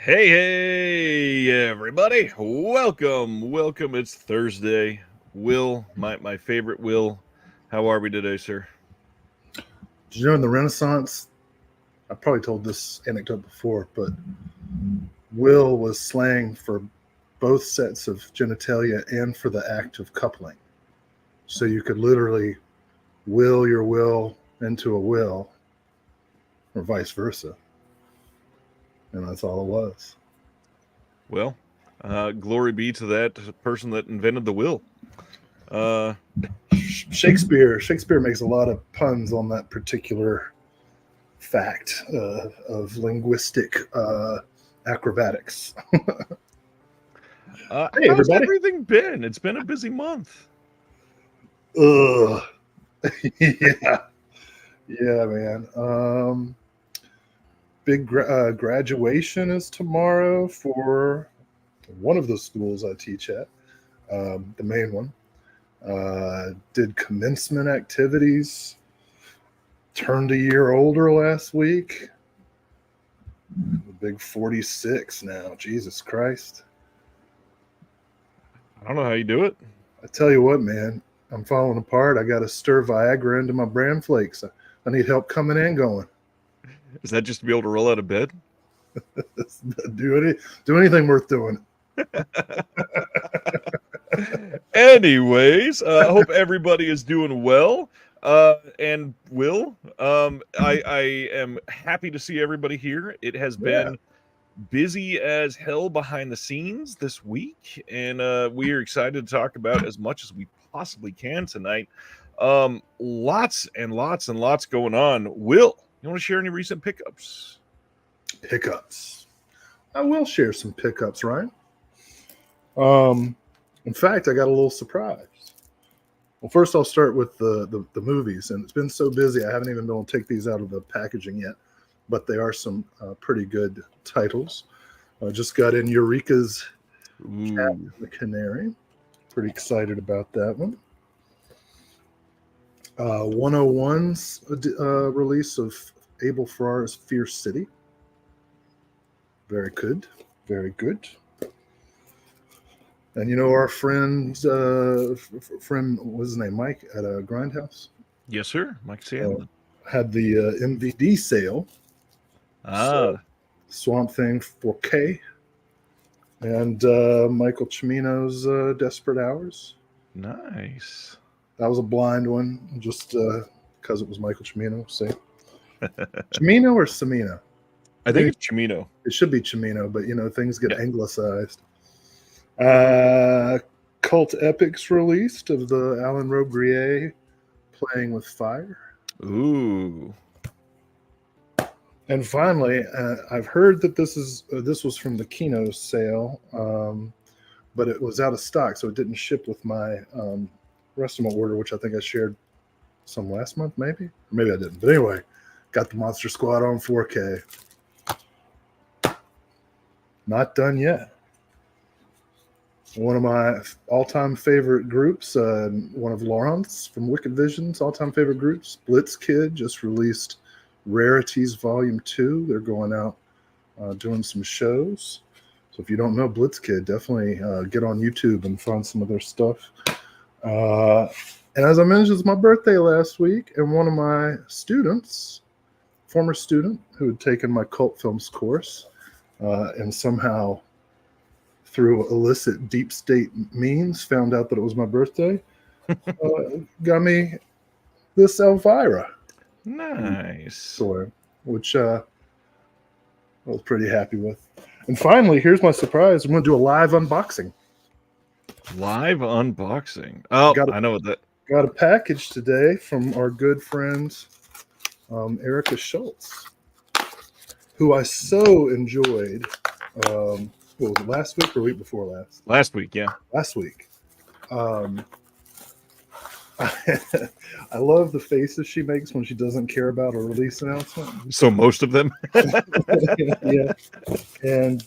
Hey, everybody. Welcome. It's Thursday. Will, my favorite Will. How are we today, sir? Did you know in the Renaissance, I probably told this anecdote before, but will was slang for both sets of genitalia and for the act of coupling. So you could literally will your will into a will, or vice versa. And that's all it was. Well, glory be to that person that invented the will. Uh, Shakespeare makes a lot of puns on that particular fact of linguistic acrobatics. Hey, how's everybody. everything been? It's been a busy month. Ugh. Yeah. Yeah, man. Big graduation is tomorrow for one of the schools I teach at, the main one. Did commencement activities, turned a year older last week. The big 46 now. Jesus Christ. I don't know how you do it. I tell you what, man, I'm falling apart. I got to stir Viagra into my bran flakes. I need help coming and going. Is that just to be able to roll out of bed? do anything worth doing. Anyways, I hope everybody is doing well. And Will, I am happy to see everybody here. It has been busy as hell behind the scenes this week, and we are excited to talk about as much as we possibly can tonight. Lots and lots going on. Will, you want to share any recent pickups? Pickups. I will share some pickups, Ryan. In fact, I got a little surprise. Well, first I'll start with the movies, and it's been so busy I haven't even been able to take these out of the packaging yet, but they are some pretty good titles. I just got in Eureka's Cat and the Canary. Pretty excited about that one. 101's release of Abel Ferrara's Fierce City. Very good. Very good. And you know our friend, what's his name, Mike at a Grindhouse? Yes, sir. Mike Sandlin. Had the MVD sale. So, Swamp Thing 4K. And Michael Cimino's Desperate Hours. Nice. That was a blind one, just because it was Michael Cimino. See, Cimino or Cimino? I think it's Cimino. It should be Cimino, but things get anglicized. Cult Epics released of the Alan Robbe Playing with Fire. Ooh. And finally, I've heard that this was from the Kino sale, but it was out of stock, so it didn't ship with my rest of my order, which I think I shared some last month, maybe? Or maybe I didn't. But anyway, got the Monster Squad on 4K. Not done yet. One of my all-time favorite groups, one of Laurent's from Wicked Vision's all-time favorite groups, Gkids, just released Rarities Volume 2. They're going out doing some shows. So if you don't know Gkids, definitely get on YouTube and find some of their stuff. And as I mentioned, it's my birthday last week, and one of my students, former student who had taken my cult films course, and somehow through illicit deep state means found out that it was my birthday, got me this Elvira. Nice. Toy, which I was pretty happy with. And finally, here's my surprise. I'm going to do a live unboxing. Live unboxing. Oh, I know what that. Got a package today from our good friend Erica Schultz, who I so enjoyed. What was it, last week or week before last? Last week, yeah. Last week. I love the faces she makes when she doesn't care about a release announcement. So most of them. Yeah. And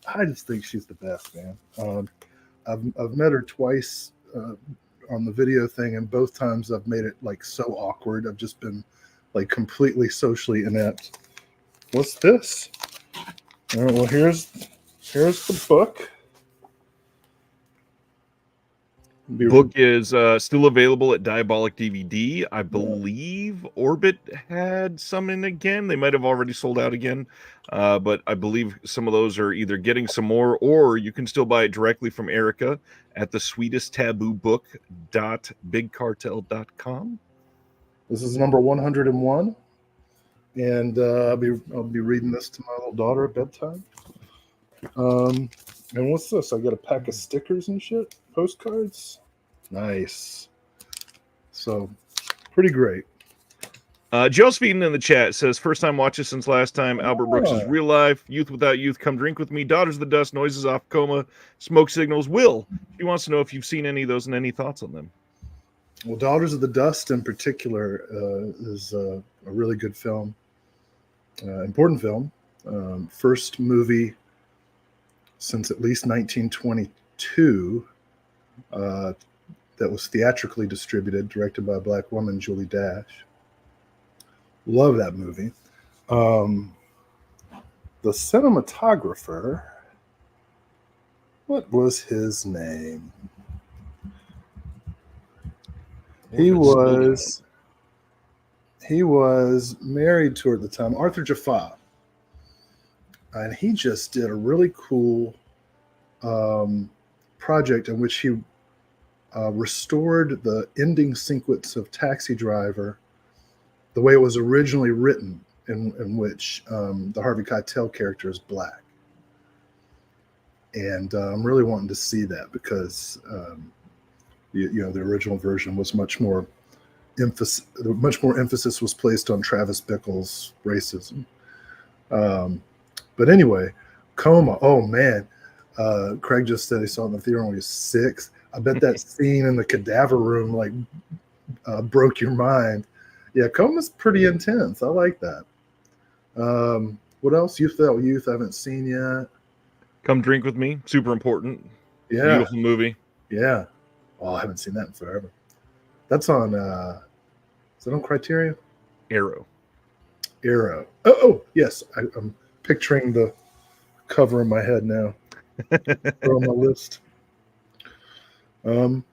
I just think she's the best, man. I've met her twice on the video thing, and both times I've made it like so awkward. I've just been like completely socially inept. What's this? All right, well, here's the book. Book is still available at Diabolic DVD. I believe Orbit had some in again. They might have already sold out again, but I believe some of those are either getting some more, or you can still buy it directly from Erica at the sweetest taboo book.bigcartel.com. This is number 101, and I'll be reading this to my little daughter at bedtime. And what's this? I got a pack of stickers and shit, postcards. Nice. So, pretty great. Josephine in the chat says, first time watches since last time. Albert Brooks is real life. Youth without youth, come drink with me. Daughters of the Dust, noises off coma, smoke signals. Will, he wants to know if you've seen any of those and any thoughts on them. Well, Daughters of the Dust in particular is a really good film, important film. First movie since at least 1922 that was theatrically distributed, directed by a black woman, Julie Dash. Love that movie. The cinematographer, what was his name? He was married to her at the time, Arthur Jaffa, and he just did a really cool project in which he restored the ending sequence of Taxi Driver the way it was originally written, in which the Harvey Keitel character is black. And I'm really wanting to see that because the original version was much more emphasis was placed on Travis Bickle's racism. But anyway, Coma. Oh man, Craig just said he saw it in the theater when he was 6. I bet that scene in the cadaver room broke your mind. Yeah, Coma's pretty intense. I like that. What else? Youth Without Youth I haven't seen yet. Come Drink with Me. Super important. Yeah. Beautiful movie. Yeah. Oh, I haven't seen that in forever. That's on is it on Criterion? Arrow. Oh yes. I'm picturing the cover in my head now. They're on my list. So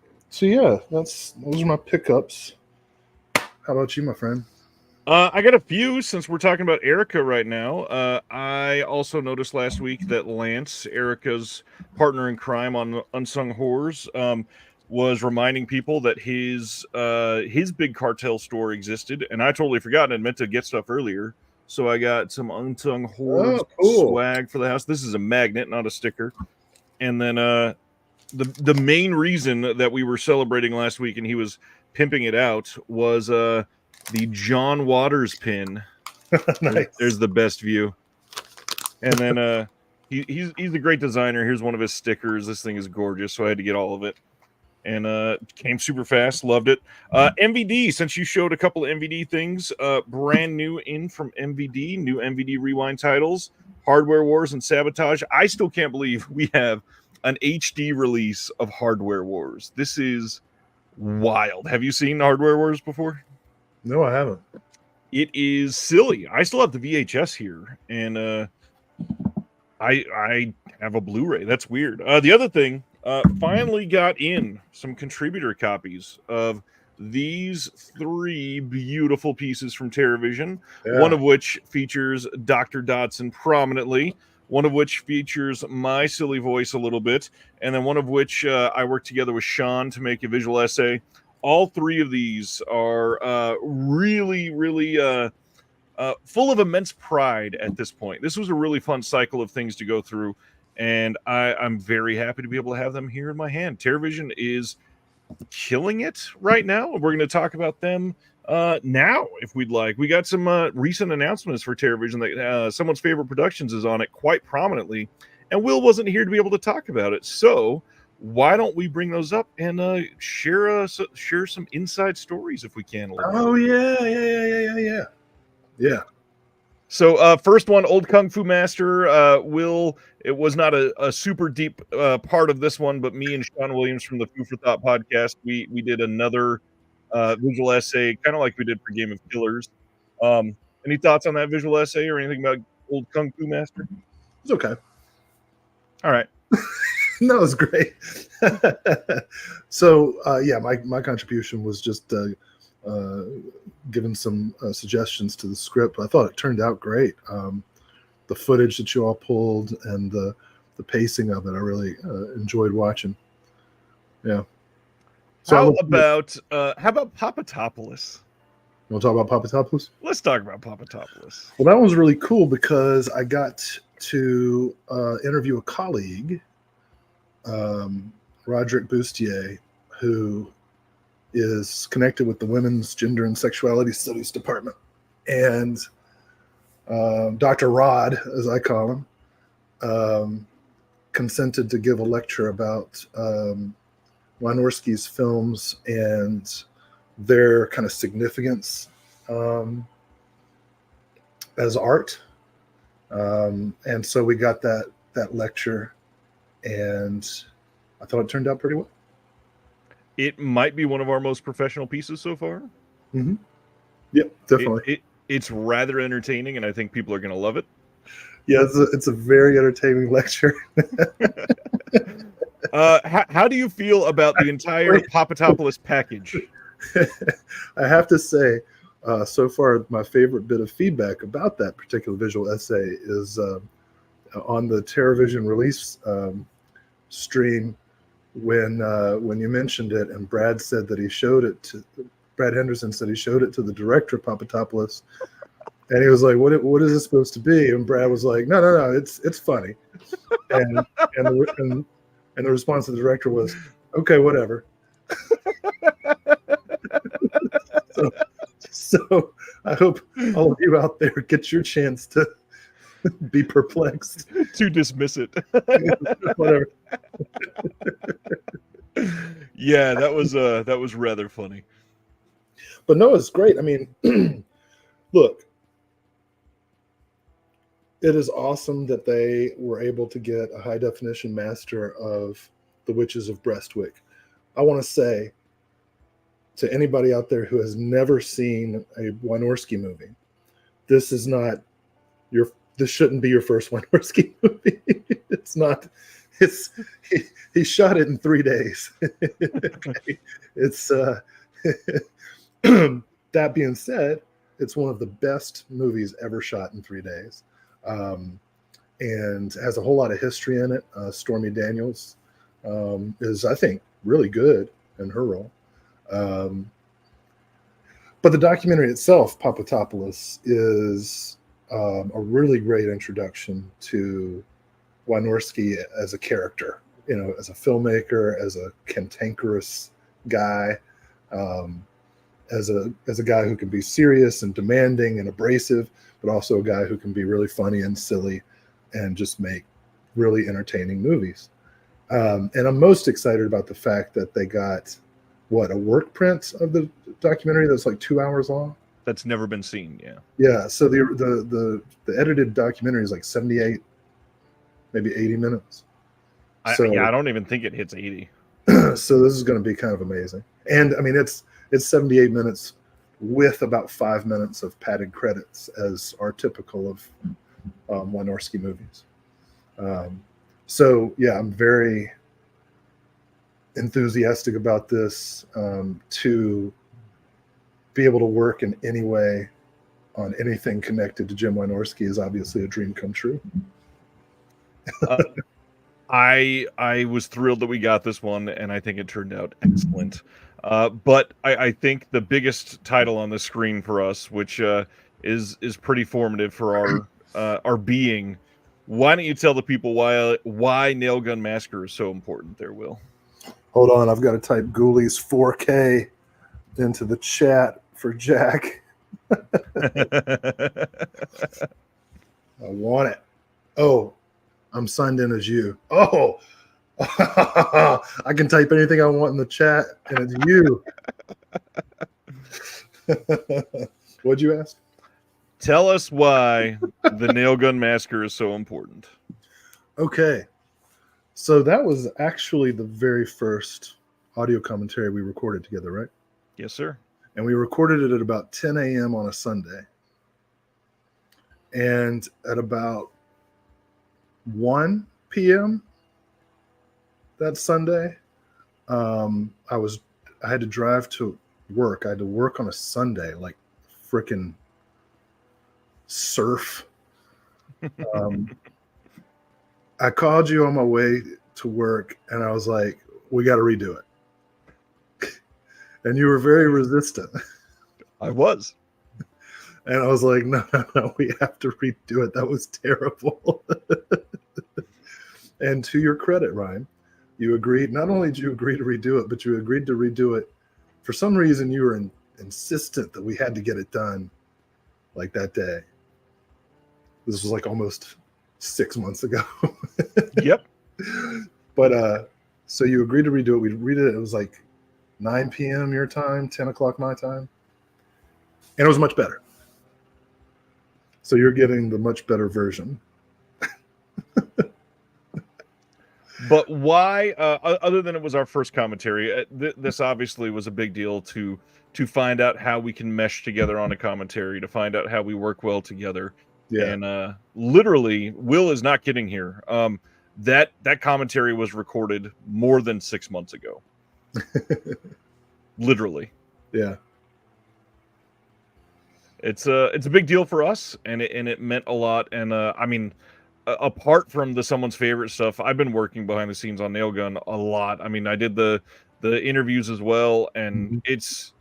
yeah, those are my pickups. How about you, my friend? I got a few since we're talking about Erica right now. I also noticed last week that Lance, Erica's partner in crime on Unsung Horrors, was reminding people that his big cartel store existed, and I totally forgot and meant to get stuff earlier. So I got some Unsung Horrors swag for the house. This is a magnet, not a sticker. And then the main reason that we were celebrating last week and he was pimping it out was the John Waters pin. Nice. There's the best view. And then he's a great designer. Here's one of his stickers. This thing is gorgeous, so I had to get all of it. And came super fast. Loved it. MVD, since you showed a couple of MVD things, brand new in from MVD, new MVD Rewind titles, Hardware Wars and Sabotage. I still can't believe we have an HD release of Hardware Wars. This is wild. Have you seen Hardware Wars before? No, I haven't. It is silly. I still have the VHS here, and I have a Blu-ray. That's weird. The other thing, finally got in some contributor copies of these 3 beautiful pieces from TerraVision, one of which features Dr. Dodson prominently, one of which features my silly voice a little bit, and then one of which I worked together with Sean to make a visual essay. All 3 of these are really, really full of immense pride at this point. This was a really fun cycle of things to go through, and I'm very happy to be able to have them here in my hand. TerraVision is killing it right now. We're going to talk about them now, if we'd like. We got some recent announcements for TerraVision that Someone's Favorite Productions is on it quite prominently, and Will wasn't here to be able to talk about it. So why don't we bring those up and share some inside stories if we can? Oh yeah. So first one, Old Kung Fu Master. Will, it was not a super deep part of this one, but me and Sean Williams from the Food for Thought podcast, we did another visual essay, kind of like we did for Game of Killers. Any thoughts on that visual essay or anything about Old Kung Fu Master? It's okay. All right. No, it was great. So yeah, my contribution was just giving some suggestions to the script. I thought it turned out great. The footage that you all pulled and the pacing of it, I really enjoyed watching. Yeah. So How about Papatopoulos? You want to talk about Papatopoulos? Let's talk about Papatopoulos. Well, that was really cool because I got to interview a colleague, Roderick Bustier, who is connected with the Women's Gender and Sexuality Studies Department. And Dr. Rod, as I call him, consented to give a lecture about Wynorski's films and their kind of significance as art. And so we got that lecture, and I thought it turned out pretty well. It might be one of our most professional pieces so far. Mm-hmm. Yep, definitely. It's rather entertaining, and I think people are going to love it. Yeah, it's a very entertaining lecture. How do you feel about the entire Papatopoulos package? I have to say, so far, my favorite bit of feedback about that particular visual essay is on the TerraVision release stream when you mentioned it, and Brad said that he showed it to Brad Henderson said he showed it to the director of Papatopoulos, and he was like, "What is this supposed to be?" And Brad was like, "No, it's funny," and the response of the director was, "Okay, whatever." So I hope all of you out there get your chance to be perplexed, to dismiss it. Whatever. Yeah, that was rather funny. But no, it's great. I mean, look, it is awesome that they were able to get a high definition master of The Witches of Brestwick. I want to say to anybody out there who has never seen a Wynorski movie, this shouldn't be your first Wynorski movie. It's not. He shot it in 3 days. Okay. It's that being said, it's one of the best movies ever shot in 3 days, and has a whole lot of history in it. Stormy Daniels is, I think, really good in her role. But the documentary itself, Papatopoulos, is a really great introduction to Wynorski as a character, as a filmmaker, as a cantankerous guy, as a guy who can be serious and demanding and abrasive, but also a guy who can be really funny and silly and just make really entertaining movies. And I'm most excited about the fact that they got a work print of the documentary that's like 2 hours long. That's never been seen. Yeah. So the edited documentary is like 78, maybe 80 minutes. I don't even think it hits 80. So this is going to be kind of amazing. And I mean, it's 78 minutes with about 5 minutes of padded credits, as are typical of Wynorski movies. So yeah, I'm very enthusiastic about this. To be able to work in any way on anything connected to Jim Wynorski is obviously a dream come true. I was thrilled that we got this one, and I think it turned out excellent. But I think the biggest title on the screen for us, which is pretty formative for our being. Why don't you tell the people why Nail Gun Massacre is so important there, Will? Hold on, I've got to type Ghoulies 4K into the chat for Jack. I want it. Oh, I'm signed in as you. Oh, I can type anything I want in the chat, and it's you. What'd you ask? Tell us why the Nail Gun Massacre is so important. Okay. So that was actually the very first audio commentary we recorded together, right? Yes, sir. And we recorded it at about 10 a.m. on a Sunday. And at about 1 p.m. that Sunday. I had to drive to work. I had to work on a Sunday, like freaking surf. I called you on my way to work, and I was like, "We got to redo it." And you were very resistant. I was. And I was like, no, we have to redo it. That was terrible. And to your credit, Ryan, you agreed. Not only did you agree to redo it, but you agreed to redo it. For some reason, you were insistent that we had to get it done like that day. This was like almost 6 months ago. Yep. But so you agreed to redo it. We redid it. It was like 9 p.m. your time, 10 o'clock my time. And it was much better. So you're getting the much better version. But why, other than it was our first commentary, this obviously was a big deal to find out how we can mesh together on a commentary, to find out how we work well together. Yeah. And literally, Will is not kidding here. That commentary was recorded more than 6 months ago. Literally. Yeah. It's a big deal for us, and it meant a lot. And I mean, apart from the someone's favorite stuff, I've been working behind the scenes on Nail Gun a lot. I mean, I did the interviews as well, and it's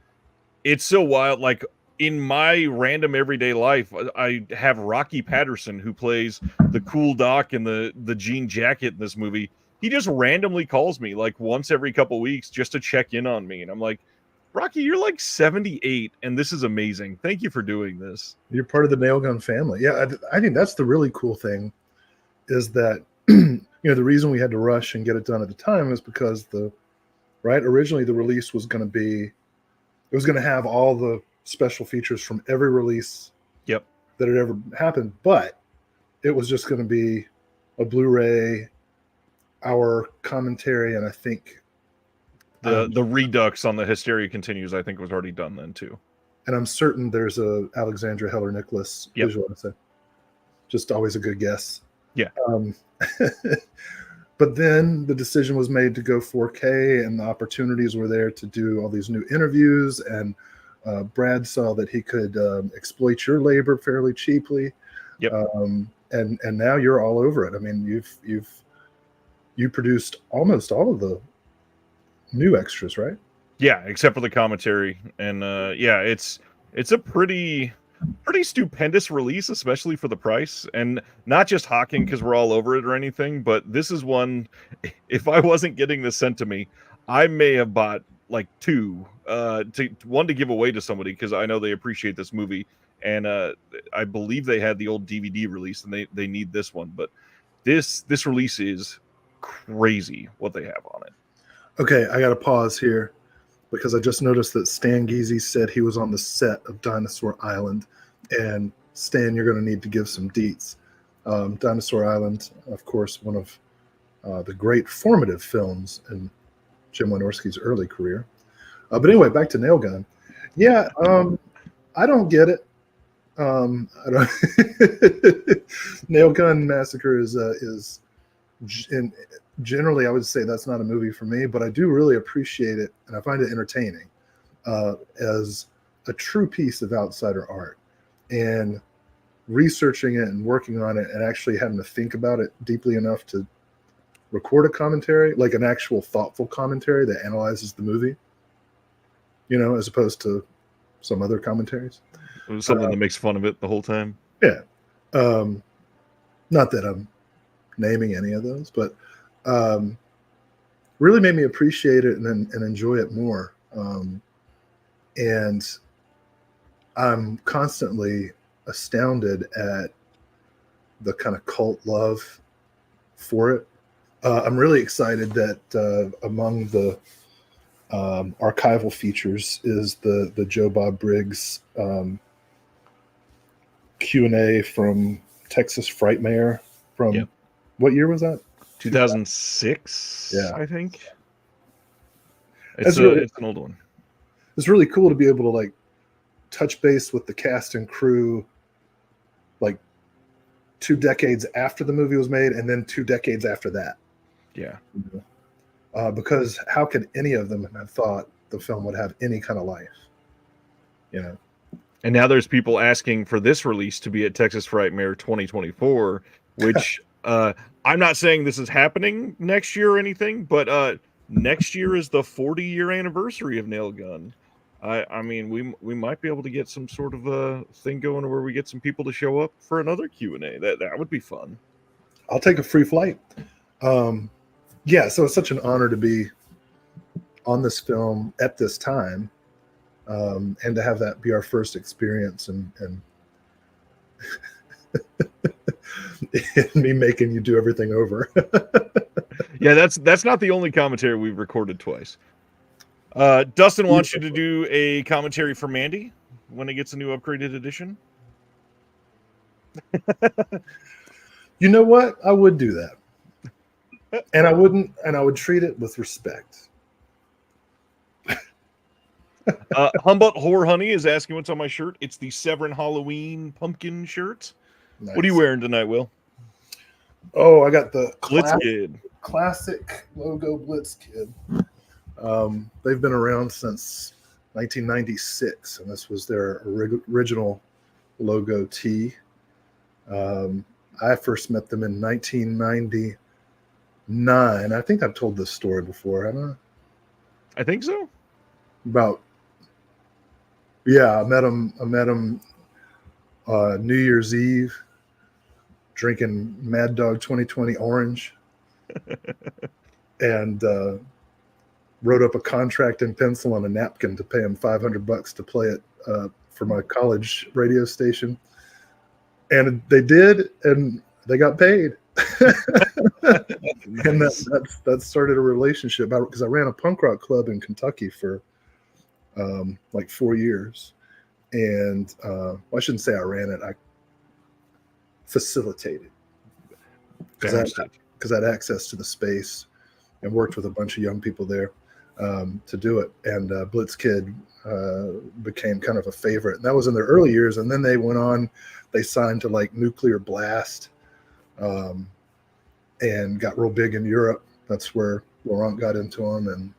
so wild. Like in my random everyday life, I have Rocky Patterson, who plays the cool doc in the jean jacket in this movie. He just randomly calls me like once every couple weeks just to check in on me, and I'm like, Rocky, you're like 78, and this is amazing. Thank you for doing this. You're part of the Nail Gun family. Yeah, I think that's the really cool thing, is that the reason we had to rush and get it done at the time is because originally the release was going to have all the special features from every release Yep. that had ever happened, but it was just going to be a Blu-ray, our commentary, and I think the redux on the Hysteria Continues, I think, was already done then too. And I'm certain there's a Alexandra Heller Nicholas visual essay. Just always a good guess. Yeah. But then the decision was made to go 4K, and the opportunities were there to do all these new interviews. And Brad saw that he could exploit your labor fairly cheaply. Yep. And now you're all over it. I mean, you produced almost all of the new extras, right? Yeah, except for the commentary. And yeah, it's a pretty stupendous release, especially for the price, and not just hawking because we're all over it or anything, but this is one, if I wasn't getting this sent to me, I may have bought like two, one to give away to somebody because I know they appreciate this movie, and I believe they had the old DVD release, and they need this one, but this release is crazy what they have on it. Okay, I got to pause here because I just noticed that Stan Geezy said he was on the set of Dinosaur Island. And Stan, you're going to need to give some deets. Dinosaur Island, of course, one of the great formative films in Jim Wynorski's early career. But anyway, back to Nail Gun. Yeah, I don't get it. Nail Gun Massacre is generally, I would say that's not a movie for me, but I do really appreciate it, and I find it entertaining as a true piece of outsider art. And researching it and working on it and actually having to think about it deeply enough to record a commentary, like an actual thoughtful commentary that analyzes the movie, as opposed to some other commentaries. Something that makes fun of it the whole time. Yeah. Not that I'm naming any of those, but really made me appreciate it and enjoy it more. And I'm constantly astounded at the kind of cult love for it. I'm really excited that among the archival features is the Joe Bob Briggs Q&A from Texas Frightmare from what year was that? 2006. Yeah, I think it's an old one. It's really cool to be able to like touch base with the cast and crew, like 2 decades after the movie was made, and then 2 decades after that. Yeah. Because how could any of them have thought the film would have any kind of life? You know. And now there's people asking for this release to be at Texas Frightmare 2024, which I'm not saying this is happening next year or anything, but next year is the 40-year anniversary of Nail Gun. I mean, we might be able to get some sort of a thing going where we get some people to show up for another Q&A. That would be fun. I'll take a free flight. Yeah, so it's such an honor to be on this film at this time, and to have that be our first experience, and me making you do everything over. Yeah, that's not the only commentary we've recorded twice. Dustin wants you to do a commentary for Mandy when it gets a new upgraded edition. You know what? I would do that. And I would treat it with respect. Humboldt Whore Honey is asking what's on my shirt. It's the Severin Halloween pumpkin shirt. Nice. What are you wearing tonight, Will? Oh, I got the classic logo Blitz Kid. They've been around since 1996, and this was their original logo tee. I first met them in 1999. I think I've told this story before, haven't I? I think so. I met them New Year's Eve, drinking Mad Dog 2020 Orange, and wrote up a contract in pencil on a napkin to pay them $500 to play it for my college radio station. And they did, and they got paid. And that started a relationship, because I ran a punk rock club in Kentucky for like 4 years. And I shouldn't say I ran it, I facilitated, because I had access to the space and worked with a bunch of young people there to do it. And Blitz Kid became kind of a favorite. And that was in their early years. And then they went on, they signed to like Nuclear Blast, and got real big in Europe. That's where Laurent got into them. And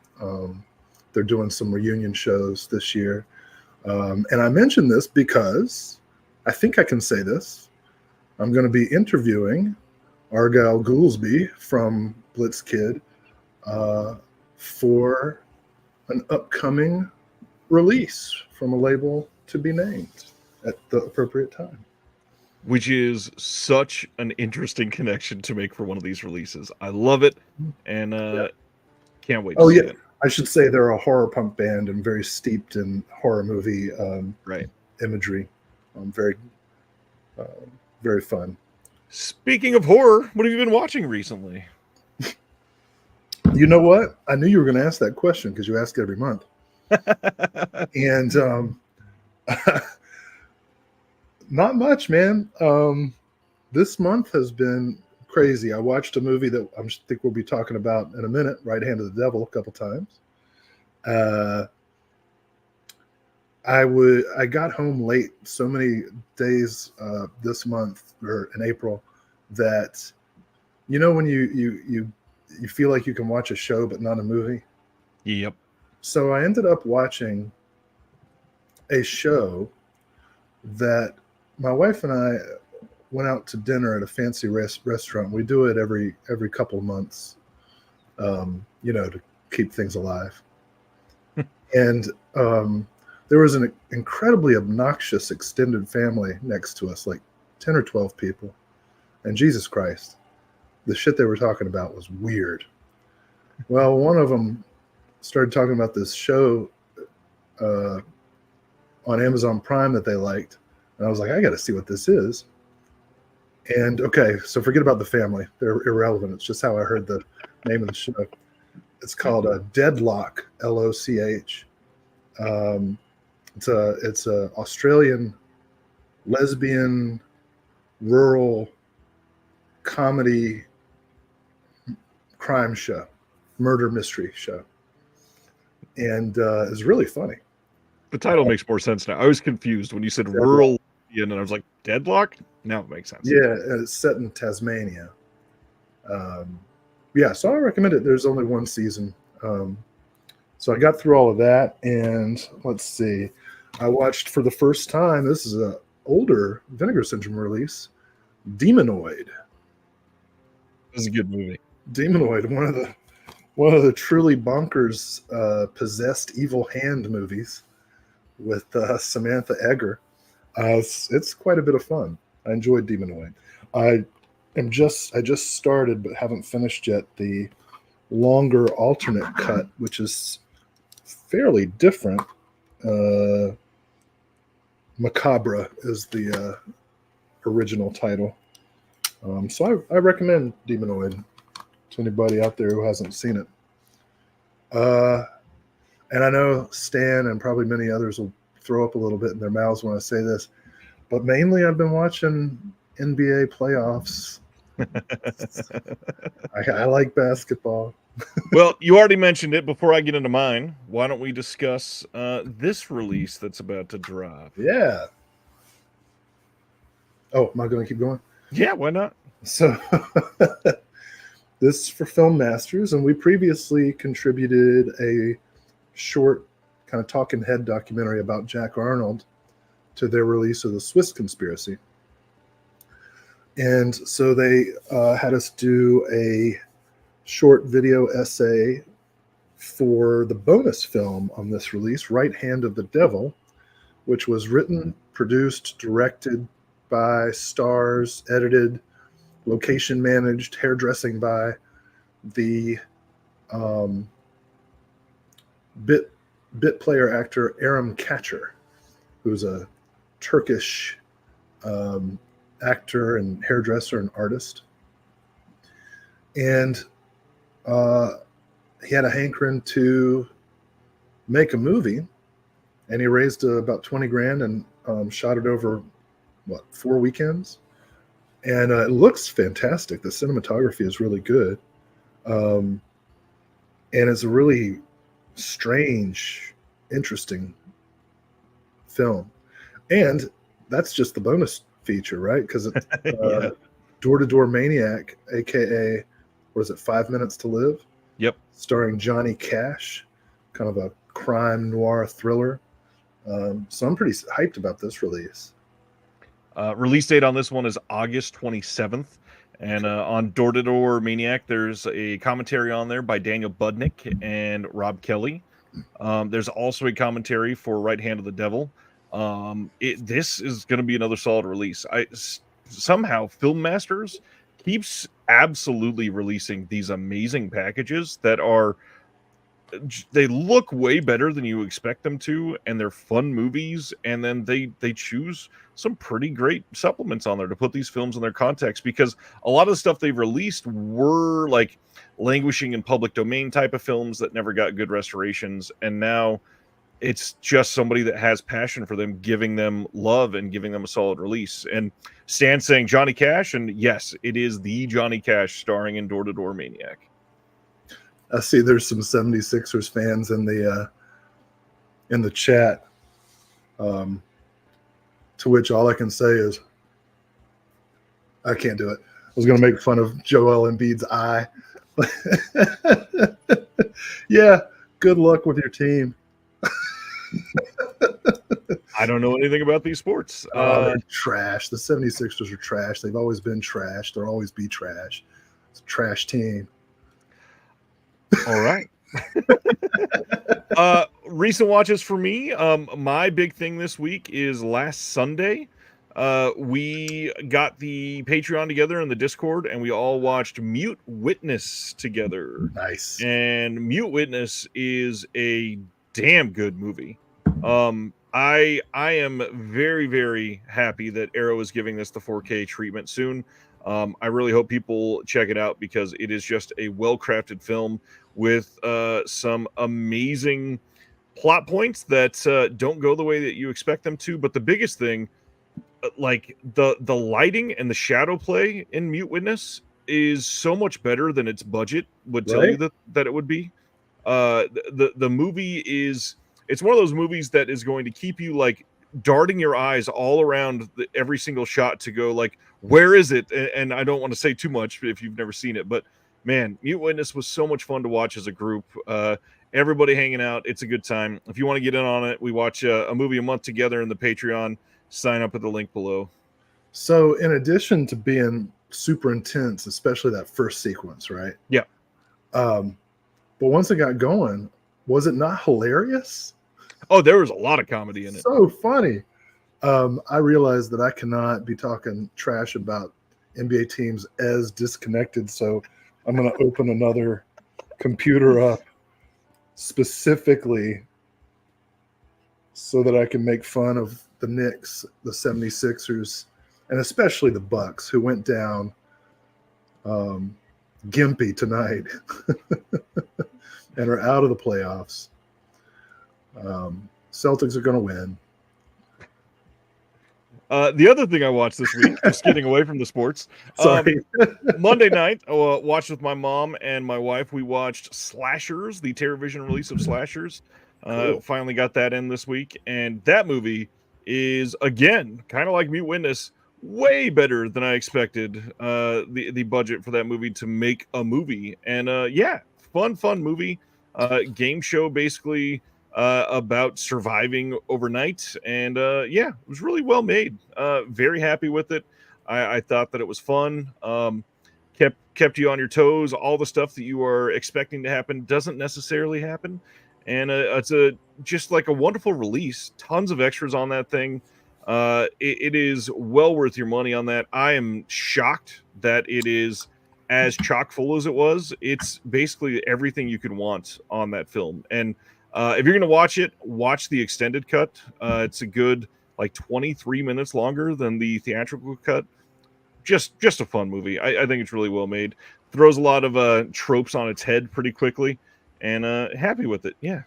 they're doing some reunion shows this year. And I mention this because I think I can say this. I'm going to be interviewing Argyle Goolsby from Blitz Kid for an upcoming release from a label to be named at the appropriate time. Which is such an interesting connection to make for one of these releases. I love it, and can't wait to see it. I should say they're a horror punk band and very steeped in horror movie imagery. Very, very fun. Speaking of horror, what have you been watching recently? You know what? I knew you were going to ask that question because you ask it every month. And not much, man. This month has been crazy. I watched a movie that I think we'll be talking about in a minute, Right Hand of the Devil, a couple times. I got home late so many days this month, or in April, that when you feel like you can watch a show but not a movie. Yep. So I ended up watching a show that my wife and I went out to dinner at a fancy restaurant. We do it every couple of months, to keep things alive. And there was an incredibly obnoxious extended family next to us, like 10 or 12 people. And Jesus Christ, the shit they were talking about was weird. Well, one of them started talking about this show on Amazon Prime that they liked. And I was like, I got to see what this is. And okay, so forget about the family. They're irrelevant. It's just how I heard the name of the show. It's called Deadlock, LOCH. It's a Australian lesbian rural comedy crime show, murder mystery show. And it's really funny. The title makes more sense now. I was confused when you said rural, and I was like, Deadlock? Now it makes sense. Yeah, it's set in Tasmania. Yeah, so I recommend it. There's only one season. So I got through all of that, and let's see. I watched for the first time, this is an older Vinegar Syndrome release, Demonoid. This is a good movie. Demonoid, one of the truly bonkers possessed evil hand movies with Samantha Eggar. It's quite a bit of fun. I enjoyed Demonoid. I just started but haven't finished yet the longer alternate cut, which is fairly different. Macabre is the original title. So I recommend Demonoid to anybody out there who hasn't seen it. And I know Stan and probably many others will throw up a little bit in their mouths when I say this, but mainly I've been watching NBA playoffs. I like basketball. Well, you already mentioned it. Before I get into mine, why don't we discuss this release that's about to drop? Yeah. Oh, am I going to keep going? Yeah, why not? So this is for Film Masters, and we previously contributed a short kind of talking head documentary about Jack Arnold to their release of The Swiss Conspiracy. And so they had us do a short video essay for the bonus film on this release, Right Hand of the Devil, which was written, produced, directed by, stars, edited, location managed, hairdressing by the bit player actor Aram Kacher, who's a Turkish actor and hairdresser and artist. And he had a hankering to make a movie, and he raised about 20 grand and shot it over 4 weekends. And it looks fantastic. The cinematography is really good. And it's a really strange, interesting film. And that's just the bonus feature, right? Because it's Yeah. Door-to-Door Maniac, aka, what is it, 5 Minutes to Live? Yep. Starring Johnny Cash, kind of a crime noir thriller. So I'm pretty hyped about this release. Release date on this one is August 27th. And on Door-to-Door Maniac, there's a commentary on there by Daniel Budnick and Rob Kelly. There's also a commentary for Right Hand of the Devil. This is going to be another solid release. Somehow Film Masters keeps absolutely releasing these amazing packages that they look way better than you expect them to, and they're fun movies, and then they choose some pretty great supplements on there to put these films in their context, because a lot of the stuff they've released were like languishing in public domain type of films that never got good restorations, and now it's just somebody that has passion for them giving them love and giving them a solid release. And Stan saying Johnny Cash, and yes, it is the Johnny Cash starring in Door-to-Door Maniac. I see there's some 76ers fans in the chat, to which all I can say is I can't do it. I was going to make fun of Joel Embiid's eye. Yeah, good luck with your team. I don't know anything about these sports. They're trash. The 76ers are trash. They've always been trash. They'll always be trash. It's a trash team. All right. Recent watches for me. My big thing this week is last Sunday. We got the Patreon together in the Discord, and we all watched Mute Witness together. Nice. And Mute Witness is a damn good movie. I am very, very happy that Arrow is giving this the 4K treatment soon. I really hope people check it out, because it is just a well-crafted film with some amazing plot points that don't go the way that you expect them to. But the biggest thing, like the lighting and the shadow play in Mute Witness is so much better than its budget would tell you that it would be. The movie is, it's one of those movies that is going to keep you like darting your eyes all around every single shot to go like, where is it? And I don't want to say too much if you've never seen it, but man, Mute Witness was so much fun to watch as a group. Everybody hanging out, it's a good time. If you want to get in on it, we watch a movie a month together in the Patreon. Sign up at the link below. So in addition to being super intense, especially that first sequence, right? Yeah. But once it got going, was it not hilarious? Oh, there was a lot of comedy in it. So funny. I realized that I cannot be talking trash about NBA teams as disconnected, so I'm going to open another computer up specifically so that I can make fun of the Knicks, the 76ers, and especially the Bucks, who went down gimpy tonight and are out of the playoffs. Celtics are going to win. The other thing I watched this week, just getting away from the sports. Sorry. Monday night, I watched with my mom and my wife. We watched Slashers, the TerraVision release of Slashers. Cool. Finally got that in this week. And that movie is, again, kind of like Mute Witness, way better than I expected the budget for that movie to make a movie. And yeah, fun movie. Game show, basically. About surviving overnight, and yeah, it was really well made. Very happy with it. I thought that it was fun. Kept you on your toes. All the stuff that you are expecting to happen doesn't necessarily happen, and it's just like a wonderful release. Tons of extras on that thing. It is well worth your money on that. I am shocked that it is as chock full as it was. It's basically everything you could want on that film, and if you're going to watch it, watch the extended cut. It's a good like 23 minutes longer than the theatrical cut. Just a fun movie. I think it's really well made. Throws a lot of tropes on its head pretty quickly, and happy with it. Yeah.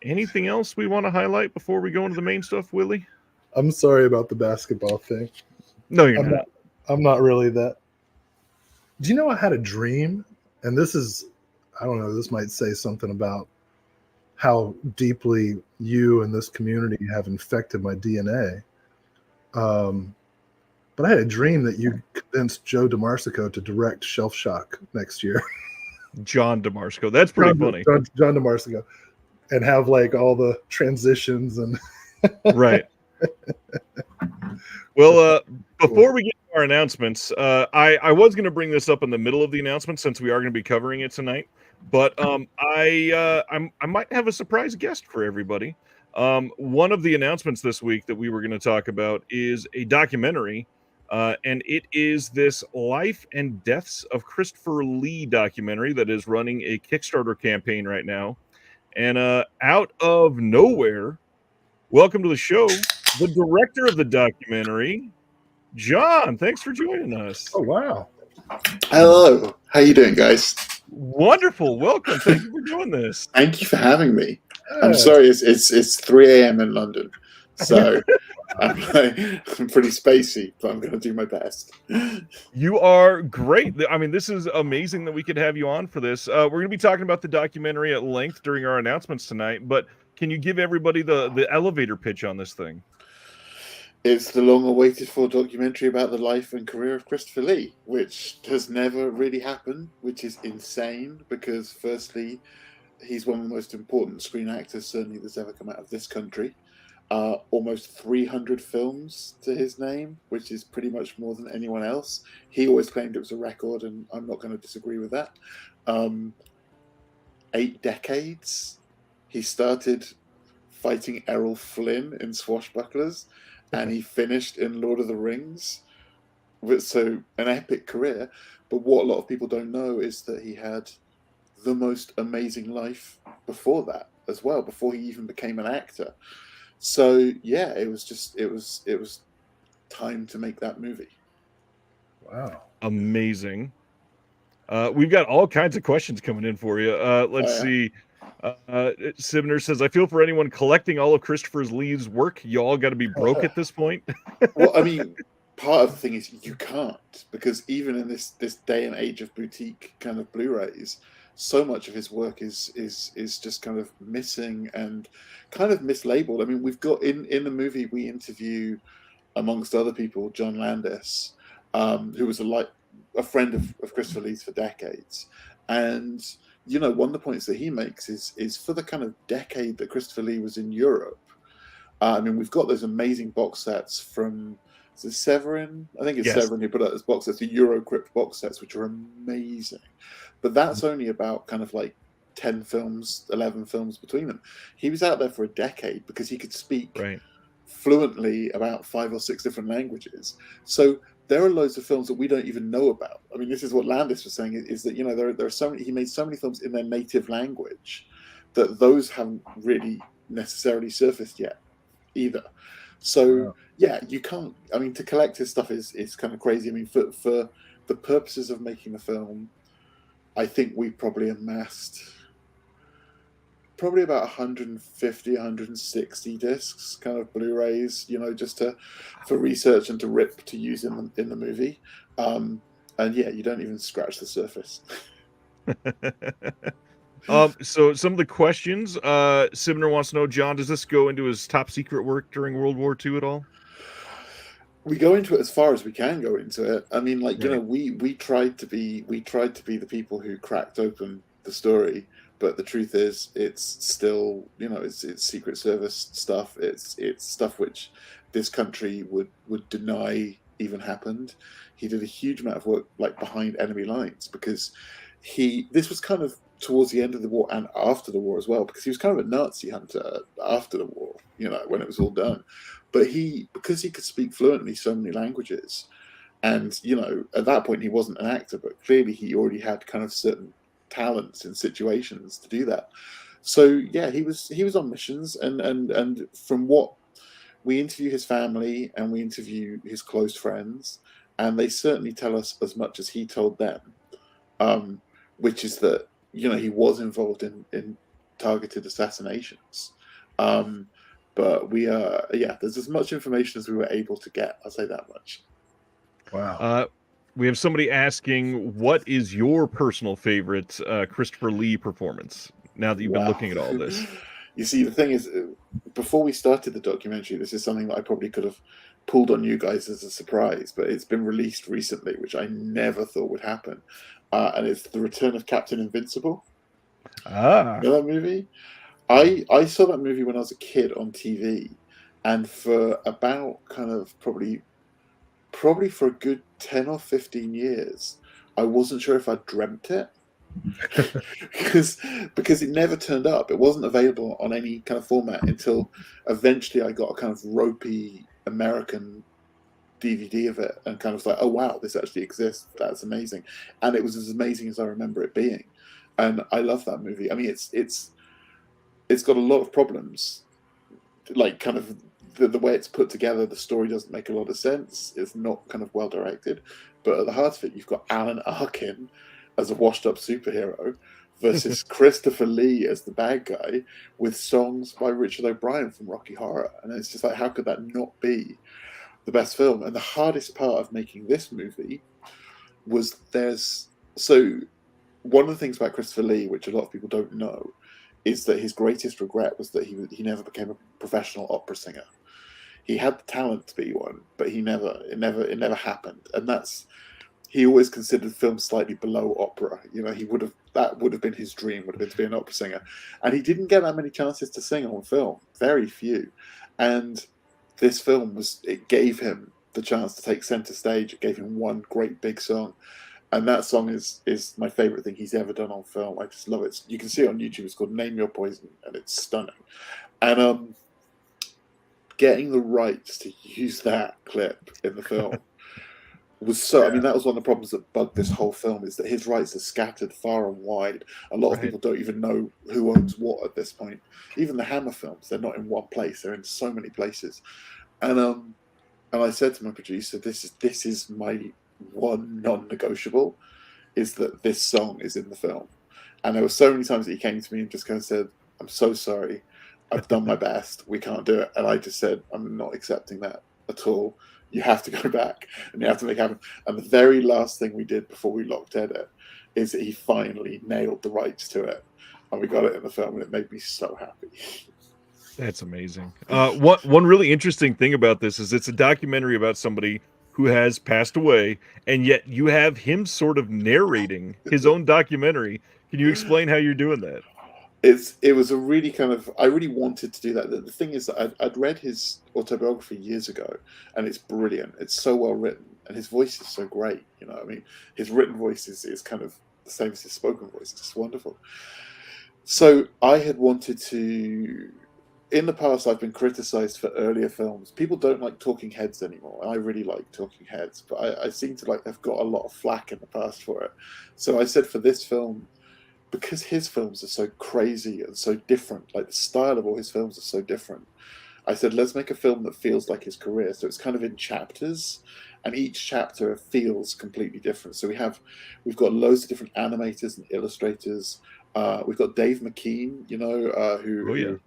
Anything else we want to highlight before we go into the main stuff, Willie? I'm sorry about the basketball thing. No, you're not. I'm not really that. Do you know I had a dream? And this is, I don't know, this might say something about how deeply you and this community have infected my DNA. But I had a dream that you convinced Joe DeMarsico to direct Shelf Shock next year. John DeMarsico. That's pretty funny. John DeMarsico. And have like all the transitions and right. Well, before we get to our announcements, I was going to bring this up in the middle of the announcement since we are going to be covering it tonight. But I might have a surprise guest for everybody. One of the announcements this week that we were going to talk about is a documentary, and it is this Life and Deaths of Christopher Lee documentary that is running a Kickstarter campaign right now. And out of nowhere, welcome to the show, the director of the documentary, John. Thanks for joining us. Oh, wow. Hello. How you doing, guys? Wonderful. Welcome. Thank you for doing this. Thank you for having me. I'm sorry, it's 3 a.m. in London, so I'm pretty spacey, but I'm going to do my best. You are great. I mean, this is amazing that we could have you on for this. We're going to be talking about the documentary at length during our announcements tonight, but can you give everybody the elevator pitch on this thing? It's the long-awaited for documentary about the life and career of Christopher Lee, which has never really happened, which is insane because, firstly, he's one of the most important screen actors, certainly, that's ever come out of this country. Almost 300 films to his name, which is pretty much more than anyone else. He always claimed it was a record, and I'm not going to disagree with that. 8 decades. He started fighting Errol Flynn in Swashbucklers, and he finished in Lord of the Rings. So an epic career. But what a lot of people don't know is that he had the most amazing life before that as well, before he even became an actor. So yeah, it was time to make that movie. Wow. Amazing. We've got all kinds of questions coming in for you. Let's see. Sibner says, I feel for anyone collecting all of Christopher Lee's work. You all got to be broke at this point. Well, I mean, part of the thing is you can't, because even in this day and age of boutique kind of Blu-rays, so much of his work is just kind of missing and kind of mislabeled. I mean, we've got in the movie we interview, amongst other people, John Landis, who was a friend of Christopher Lee's for decades. And, you know, one of the points that he makes is for the kind of decade that Christopher Lee was in Europe. I mean, we've got those amazing box sets from, is it Severin? I think it's Yes. Severin who put out those box sets, the Eurocrypt box sets, which are amazing. But that's only about kind of like 10 films, 11 films between them. He was out there for a decade because he could speak Right. fluently about 5 or 6 different languages. So there are loads of films that we don't even know about. I mean, this is what Landis was saying, is that, you know, there are so many, he made so many films in their native language that those haven't really necessarily surfaced yet either. So Wow. yeah, you can't, I mean, to collect his stuff is kind of crazy. I mean, for the purposes of making the film, I think we probably amassed probably about 150, 160 discs, kind of Blu-rays, you know, just for research and to rip to use in the movie. And yeah, you don't even scratch the surface. So some of the questions, Sibner wants to know, John, does this go into his top secret work during World War II at all? We go into it as far as we can go into it. I mean, like, you Right. know, we tried to be the people who cracked open the story, but the truth is it's still, you know, it's Secret Service stuff. It's stuff which this country would deny even happened. He did a huge amount of work like behind enemy lines because this was kind of towards the end of the war and after the war as well, because he was kind of a Nazi hunter after the war, you know, when it was all done. But because he could speak fluently so many languages, and, you know, at that point he wasn't an actor, but clearly he already had kind of certain talents in situations to do that. So yeah, he was on missions, and from what we interview his family and we interview his close friends, and they certainly tell us as much as he told them, which is that, you know, he was involved in targeted assassinations. But there's as much information as we were able to get. I'll say that much. Wow. We have somebody asking, what is your personal favorite Christopher Lee performance? Now that you've been Wow. looking at all this, You see, the thing is, before we started the documentary, this is something that I probably could have pulled on you guys as a surprise, but it's been released recently, which I never thought would happen. And it's The Return of Captain Invincible. You know that movie? I saw that movie when I was a kid on TV, and for about kind of probably for a good 10 or 15 years, I wasn't sure if I dreamt it. because it never turned up. It wasn't available on any kind of format until eventually I got a kind of ropey American DVD of it and kind of like, oh wow, this actually exists. That's amazing. And it was as amazing as I remember it being. And I love that movie. I mean, it's got a lot of problems, like kind of the way it's put together. The story doesn't make a lot of sense. It's not kind of well directed. But at the heart of it, you've got Alan Arkin as a washed-up superhero versus Christopher Lee as the bad guy with songs by Richard O'Brien from Rocky Horror. And it's just like, how could that not be the best film? And the hardest part of making this movie was one of the things about Christopher Lee, which a lot of people don't know, is that his greatest regret was that he never became a professional opera singer. He had the talent to be one, but it never happened. And he always considered film slightly below opera. You know, that would have been his dream, would have been to be an opera singer. And he didn't get that many chances to sing on film, very few. And this film it gave him the chance to take center stage. It gave him one great big song. And that song is my favorite thing he's ever done on film. I just love it. You can see it on YouTube. It's called Name Your Poison, and it's stunning. And getting the rights to use that clip in the film was so. I mean, that was one of the problems that bugged this whole film, is that his rights are scattered far and wide. A lot of people don't even know who owns what at this point. Even the Hammer films, they're not in one place. They're in so many places. And I said to my producer, this is my one non-negotiable, is that this song is in the film. And there were so many times that he came to me and just kind of said, I'm so sorry, I've done my best, we can't do it. And I just said, I'm not accepting that at all. You have to go back and you have to make it happen. And the very last thing we did before we locked edit is that he finally nailed the rights to it, and we got it in the film, and it made me so happy. That's amazing. One really interesting thing about this is it's a documentary about somebody who has passed away, and yet you have him sort of narrating his own documentary. Can you explain how you're doing that? It was a really kind of, I really wanted to do that. The thing is that I'd read his autobiography years ago, and it's brilliant. It's so well written, and his voice is so great. You know, I mean, his written voice is kind of the same as his spoken voice. It's just wonderful. So I had wanted to. In the past, I've been criticized for earlier films. People don't like talking heads anymore. I really like talking heads, but I seem to like have got a lot of flack in the past for it. So I said for this film, because his films are so crazy and so different, like the style of all his films are so different, I said, let's make a film that feels like his career. So it's kind of in chapters, and each chapter feels completely different. So we've got loads of different animators and illustrators. We've got Dave McKean, you know, who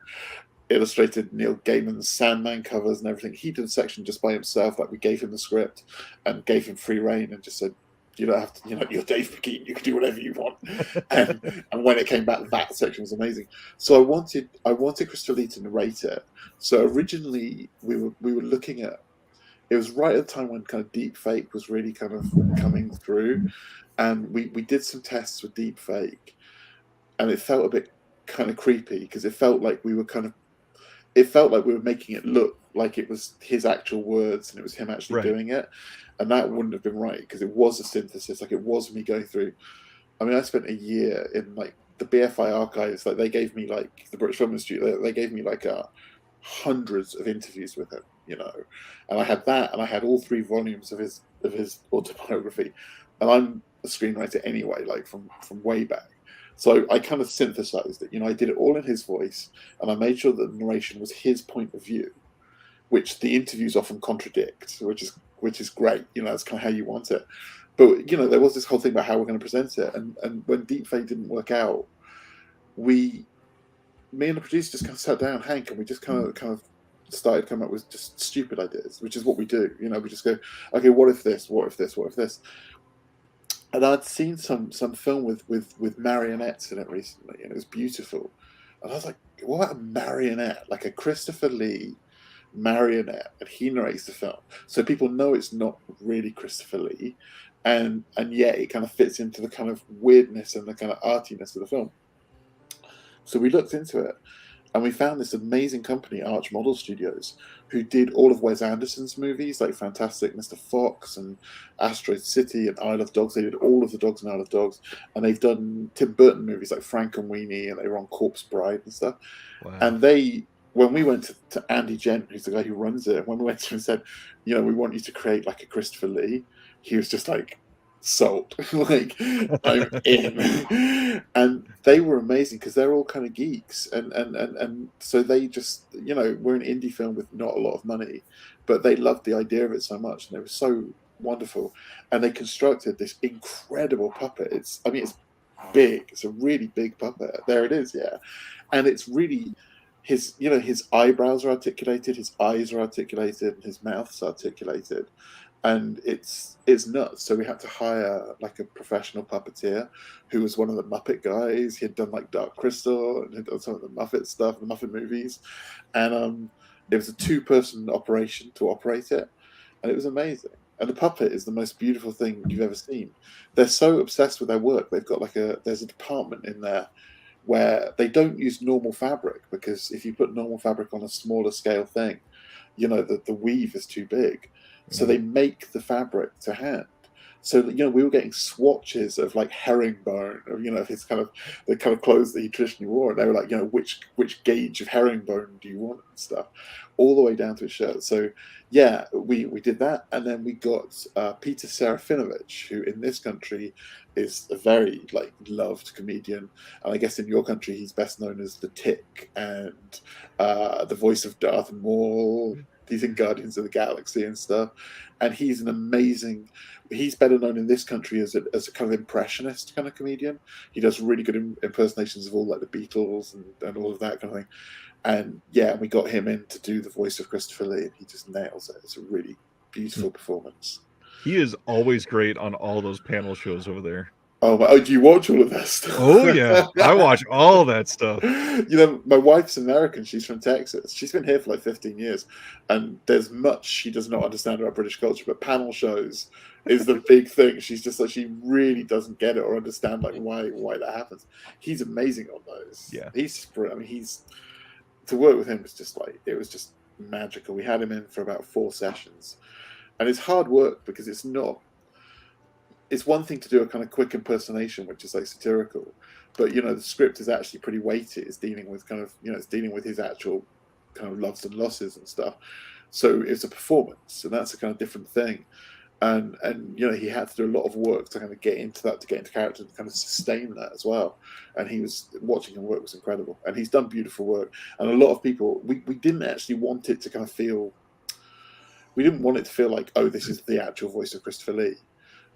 illustrated Neil Gaiman's Sandman covers and everything. He did a section just by himself. Like, we gave him the script and gave him free reign and just said, you don't have to, you know, you're Dave McKean, you can do whatever you want. and when it came back, that section was amazing. So I wanted Christopher Lee to narrate it. So originally we were looking at, it was right at the time when kind of deep fake was really kind of coming through, and we did some tests with deep fake, and it felt a bit kind of creepy because it felt like we were making it look like it was his actual words and it was him actually doing it, and that wouldn't have been right because it was a synthesis. Like, it was me going through. I mean, I spent a year in like the BFI archives. Like, they gave me, like, the British Film Institute, they gave me like hundreds of interviews with him, you know, and I had that, and I had all 3 volumes of his autobiography, and I'm a screenwriter anyway, like from way back. So I kind of synthesized it. You know, I did it all in his voice, and I made sure that the narration was his point of view, which the interviews often contradict, which is great. You know, that's kind of how you want it. But, you know, there was this whole thing about how we're going to present it, and when deepfake didn't work out, me and the producer just kind of sat down, Hank, and we just kind of started coming up with just stupid ideas, which is what we do. You know, we just go, okay, what if this? What if this? What if this? And I'd seen some film with marionettes in it recently, and it was beautiful. And I was like, what about a marionette, like a Christopher Lee marionette, and he narrates the film, so people know it's not really Christopher Lee, and yet it kind of fits into the kind of weirdness and the kind of artiness of the film. So we looked into it, and we found this amazing company, Arch Model Studios, who did all of Wes Anderson's movies, like Fantastic Mr. Fox and Asteroid City and Isle of Dogs. They did all of the dogs in Isle of Dogs. And they've done Tim Burton movies like Frankenweenie, and they were on Corpse Bride and stuff. Wow. And when we went to Andy Gent, who's the guy who runs it, when we went to him and said, you know, we want you to create like a Christopher Lee, he was just like, sold. Like, I'm in. And they were amazing because they're all kind of geeks, and so they just, you know, we're an indie film with not a lot of money, but they loved the idea of it so much, and they were so wonderful, and they constructed this incredible puppet. It's big. It's a really big puppet. There it is, yeah. And it's really his eyebrows are articulated, his eyes are articulated, and his mouth's articulated. And it's nuts. So we had to hire like a professional puppeteer who was one of the Muppet guys. He had done like Dark Crystal and had done some of the Muppet stuff, the Muppet movies. And it was a 2-person operation to operate it. And it was amazing. And the puppet is the most beautiful thing you've ever seen. They're so obsessed with their work. They've got there's a department in there where they don't use normal fabric, because if you put normal fabric on a smaller scale thing, you know, the weave is too big. So they make the fabric to hand. So, you know, we were getting swatches of like herringbone, or, you know, his kind of the kind of clothes that he traditionally wore. And they were like, you know, which gauge of herringbone do you want and stuff, all the way down to his shirt. So yeah, we did that, and then we got Peter Serafinovich, who in this country is a very like loved comedian, and I guess in your country he's best known as the Tick and the voice of Darth Maul. He's in Guardians of the Galaxy and stuff, and he's he's better known in this country as a kind of impressionist kind of comedian. He does really good impersonations of all like the Beatles and all of that kind of thing. And yeah, we got him in to do the voice of Christopher Lee, and he just nails it. It's a really beautiful performance. He is always great on all those panel shows over there. Oh, do you watch all of that stuff? Oh yeah, I watch all that stuff. You know, my wife's American. She's from Texas. She's been here for like 15 years, and there's much she does not understand about British culture. But panel shows is the big thing. She's just like, she really doesn't get it or understand like why that happens. He's amazing on those. Yeah. He's I mean, he's to work with him was just like, it was just magical. We had him in for about 4 sessions, and it's hard work because it's not. It's one thing to do a kind of quick impersonation, which is like satirical, but you know the script is actually pretty weighty. It's dealing with kind of, you know, it's dealing with his actual kind of loves and losses and stuff. So it's a performance, and that's a kind of different thing. And you know, he had to do a lot of work to kind of get into that, to get into character, and kind of sustain that as well. And he was watching him work was incredible, and he's done beautiful work. And a lot of people, we didn't actually want it to kind of feel, we didn't want it to feel like, oh, this is the actual voice of Christopher Lee.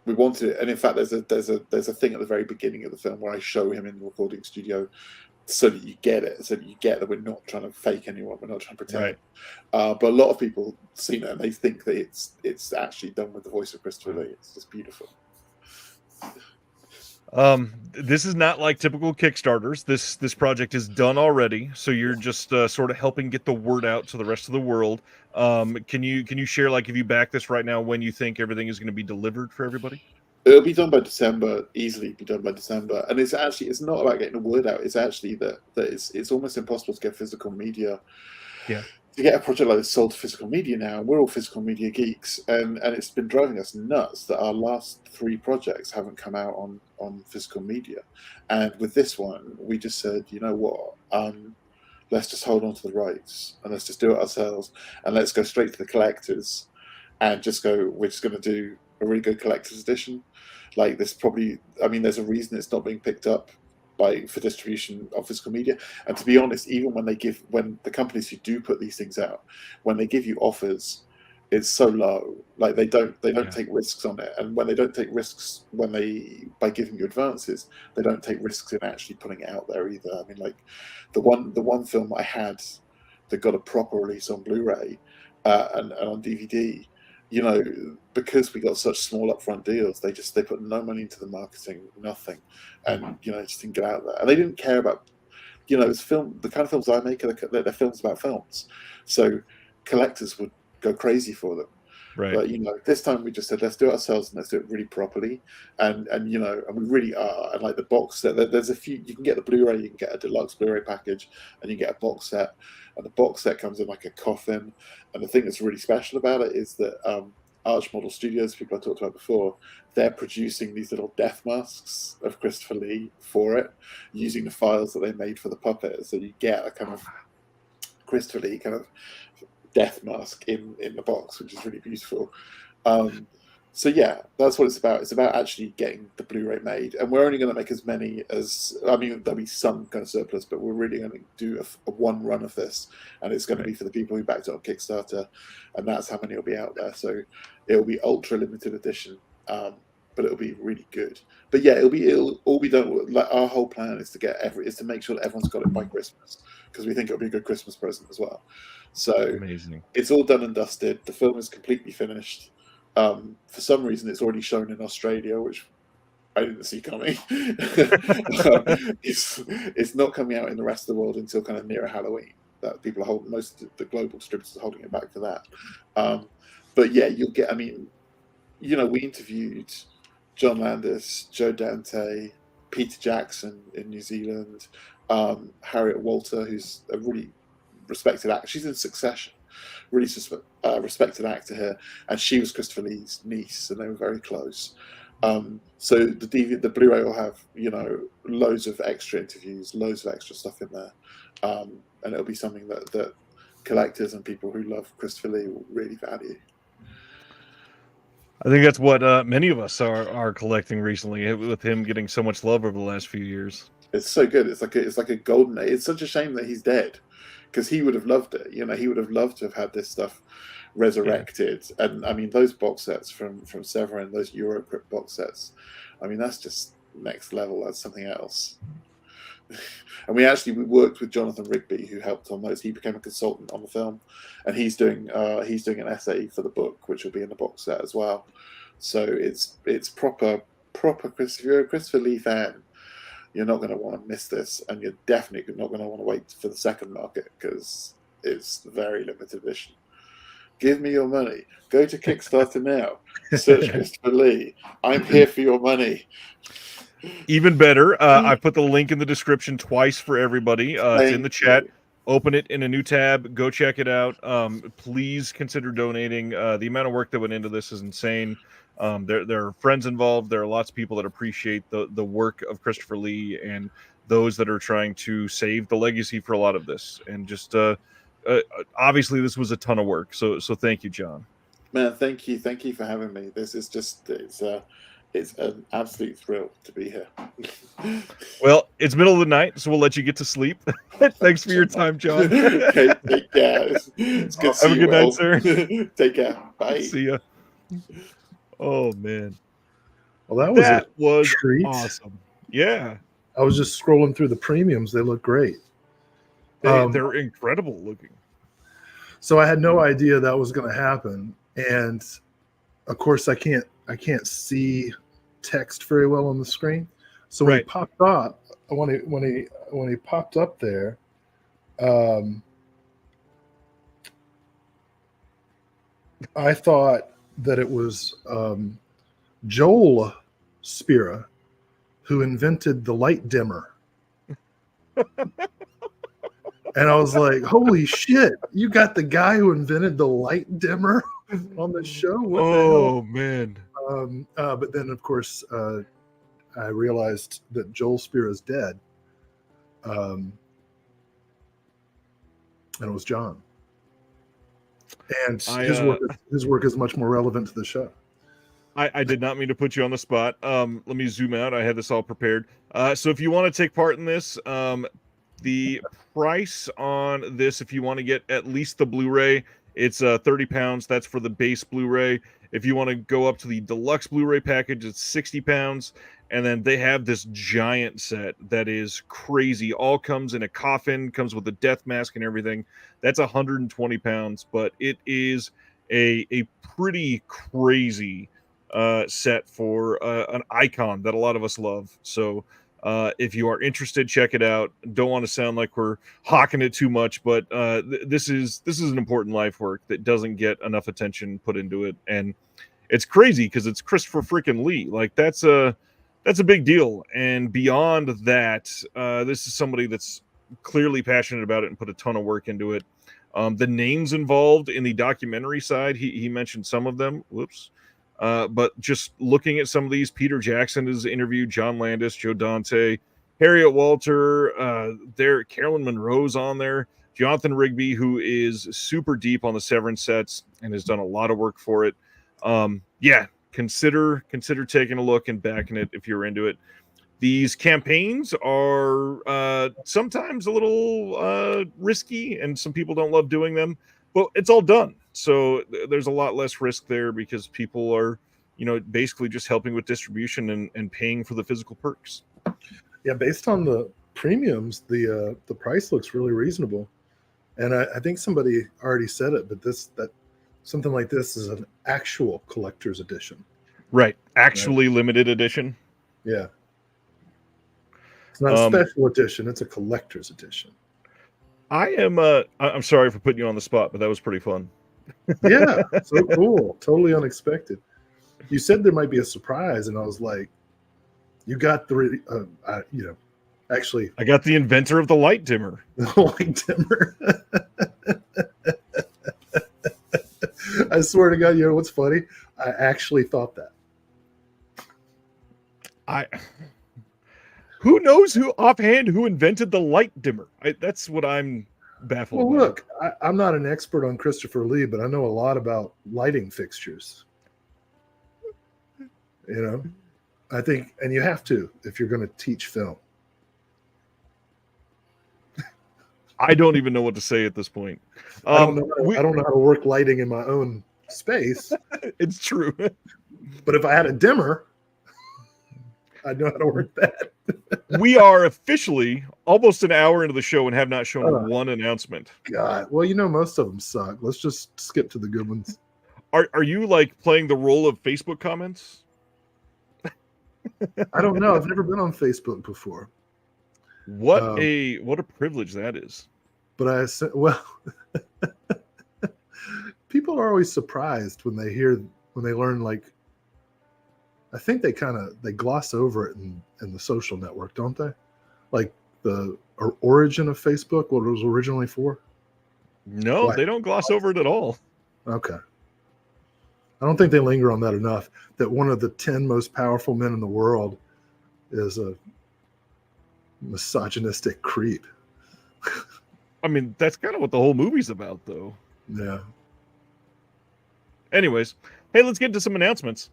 We wanted it, and in fact, there's a thing at the very beginning of the film where I show him in the recording studio, so that you get it, so that you get that we're not trying to fake anyone, we're not trying to pretend. Right. But a lot of people see it and they think that it's actually done with the voice of Christopher Lee. It's just beautiful. This is not like typical Kickstarters. This project is done already, so you're just sort of helping get the word out to the rest of the world. Can you share, like, if you back this right now, when you think everything is going to be delivered for everybody? It'll be done by December, easily be done by December. And it's not about getting the word out. It's actually that it's almost impossible to get physical media. Yeah. To get a project like this sold to physical media now, we're all physical media geeks, and it's been driving us nuts that our last 3 projects haven't come out on physical media. And with this one, we just said, you know what, let's just hold on to the rights, and let's just do it ourselves, and let's go straight to the collectors, and just go, we're just going to do a really good collector's edition. Like, this probably, I mean, there's a reason it's not being picked up for distribution of physical media. And to be honest, even when the companies who do put these things out, when they give you offers, it's so low. Like, they don't take risks on it. And when they don't take risks, by giving you advances, they don't take risks in actually putting it out there either. I mean, like, the one film I had that got a proper release on Blu-ray and on DVD, you know, because we got such small upfront deals, they put no money into the marketing, nothing, and you know, it just didn't get out there. And they didn't care about, you know, the kind of films I make, they're films about films, so collectors would go crazy for them. Right. But you know, this time we just said, let's do it ourselves and let's do it really properly, and you know, and we really are. And like the box set, there's a few, you can get the Blu-ray, you can get a deluxe Blu-ray package, and you get a box set, and the box set comes in like a coffin. And the thing that's really special about it is that Arch Model Studios, people I talked about before, they're producing these little death masks of Christopher Lee for it, using the files that they made for the puppet. So you get a kind of Christopher Lee kind of death mask in the box, which is really beautiful. So yeah, that's what it's about. It's about actually getting the Blu-ray made, and we're only going to make as many as, I mean, there'll be some kind of surplus, but we're really going to do a one run of this, and it's going to be for the people who backed it on Kickstarter, and that's how many will be out there. So it'll be ultra limited edition, but it'll be really good. But yeah, it'll all be done. Like, our whole plan is to make sure that everyone's got it by Christmas, because we think it'll be a good Christmas present as well. So amazing. It's all done and dusted. The film is completely finished. For some reason, it's already shown in Australia, which I didn't see coming. It's not coming out in the rest of the world until kind of near Halloween. That people are holding, most of the global distributors are holding it back for that. But yeah, you'll get. I mean, you know, we interviewed John Landis, Joe Dante, Peter Jackson in New Zealand, Harriet Walter, who's a really respected actor. She's in Succession. Really respected actor here, and she was Christopher Lee's niece, and they were very close. So the Blu-ray will have, you know, loads of extra interviews, loads of extra stuff in there, and it'll be something that collectors and people who love Christopher Lee will really value. I think that's what many of us are collecting recently, with him getting so much love over the last few years. It's so good. It's like a golden age. It's such a shame that he's dead, because he would have loved it. You know, he would have loved to have had this stuff resurrected. Yeah. And I mean, those box sets from Severin, those Eurocrypt box sets, I mean, that's just next level. That's something else. And we worked with Jonathan Rigby, who helped on those. He became a consultant on the film, and he's doing an essay for the book, which will be in the box set as well. So it's proper if you're a Christopher Lee fan, you're not going to want to miss this, and you're definitely not going to want to wait for the second market because it's very limited edition. Give me your money. Go to Kickstarter now. Search Christopher Lee. I'm here for your money. Even better, I put the link in the description twice for everybody. It's in the chat. Open it in a new tab. Go check it out. Please consider donating. The amount of work that went into this is insane. There are friends involved. There are lots of people that appreciate the work of Christopher Lee and those that are trying to save the legacy for a lot of this. And just obviously, this was a ton of work. So thank you, John. Man, thank you for having me. This is just it's an absolute thrill to be here. Well, it's middle of the night, so we'll let you get to sleep. Thanks for your time, John. Okay, take care. It's good to see Have a good night, sir. Take care. Bye. See ya. Oh man. Well, That was treat. awesome. Yeah. I was just scrolling through the premiums. They look great. They're incredible looking. So I had no idea that was going to happen, and of course I can't see text very well on the screen. So when he popped up, when he popped up there, I thought that it was Joel Spira who invented the light dimmer. And I was like, holy shit, you got the guy who invented the light dimmer on the show? What the hell? Man. But then, of course, I realized that Joel Spira is dead. And it was John. And his work is much more relevant to the show. I did not mean to put you on the spot. Let me zoom out. I had this all prepared. So if you want to take part in this, the price on this, if you want to get at least the Blu-ray, it's 30 pounds. That's for the base Blu-ray. If you want to go up to the deluxe Blu-ray package, it's 60 pounds. And then they have this giant set that is crazy. All comes in a coffin, comes with a death mask and everything. That's 120 pounds, but it is a pretty crazy set for an icon that a lot of us love. So if you are interested, check it out. Don't want to sound like we're hawking it too much, but this is an important life work that doesn't get enough attention put into it, and it's crazy because it's Christopher freaking Lee. Like that's a big deal. And beyond that, this is somebody that's clearly passionate about it and put a ton of work into it. The names involved in the documentary side, he mentioned some of them. Whoops. But just looking at some of these, Peter Jackson has interviewed John Landis, Joe Dante, Harriet Walter, Carolyn Monroe's on there, Jonathan Rigby, who is super deep on the Severance sets and has done a lot of work for it. Consider taking a look and backing it if you're into it. These campaigns are sometimes a little risky, and some people don't love doing them, but it's all done. So there's a lot less risk there because people are, basically just helping with distribution and paying for the physical perks. Yeah, based on the premiums, the price looks really reasonable. And I think somebody already said it, but that something like this is an actual collector's edition. Right. Actually limited edition. Yeah. It's not a special edition, it's a collector's edition. I'm sorry for putting you on the spot, but that was pretty fun. Yeah, so cool. Totally unexpected. You said there might be a surprise, and I was like, you got actually. I got the inventor of the light dimmer. The light dimmer. I swear to God, you know what's funny? I actually thought that. Who knows who invented the light dimmer? That's what I'm baffled. Well, look, I'm not an expert on Christopher Lee, but I know a lot about lighting fixtures. I think, and you have to if you're going to teach film. I don't even know what to say at this point. I don't know how to work lighting in my own space. It's true. But if I had a dimmer, I'd know how to work that. We are officially almost an hour into the show and have not shown one announcement. God, well, most of them suck. Let's just skip to the good ones. Are you like playing the role of Facebook comments? I don't know. I've never been on Facebook before. What a privilege that is. But I said, well, people are always surprised when they learn, like, I think they gloss over it in the social network, don't they? Like the origin of Facebook, what it was originally for. No, they don't gloss over it at all. Okay. I don't think they linger on that enough, that one of the 10 most powerful men in the world is a misogynistic creep. I mean, that's kind of what the whole movie's about, though. Yeah. Anyways, hey, let's get to some announcements.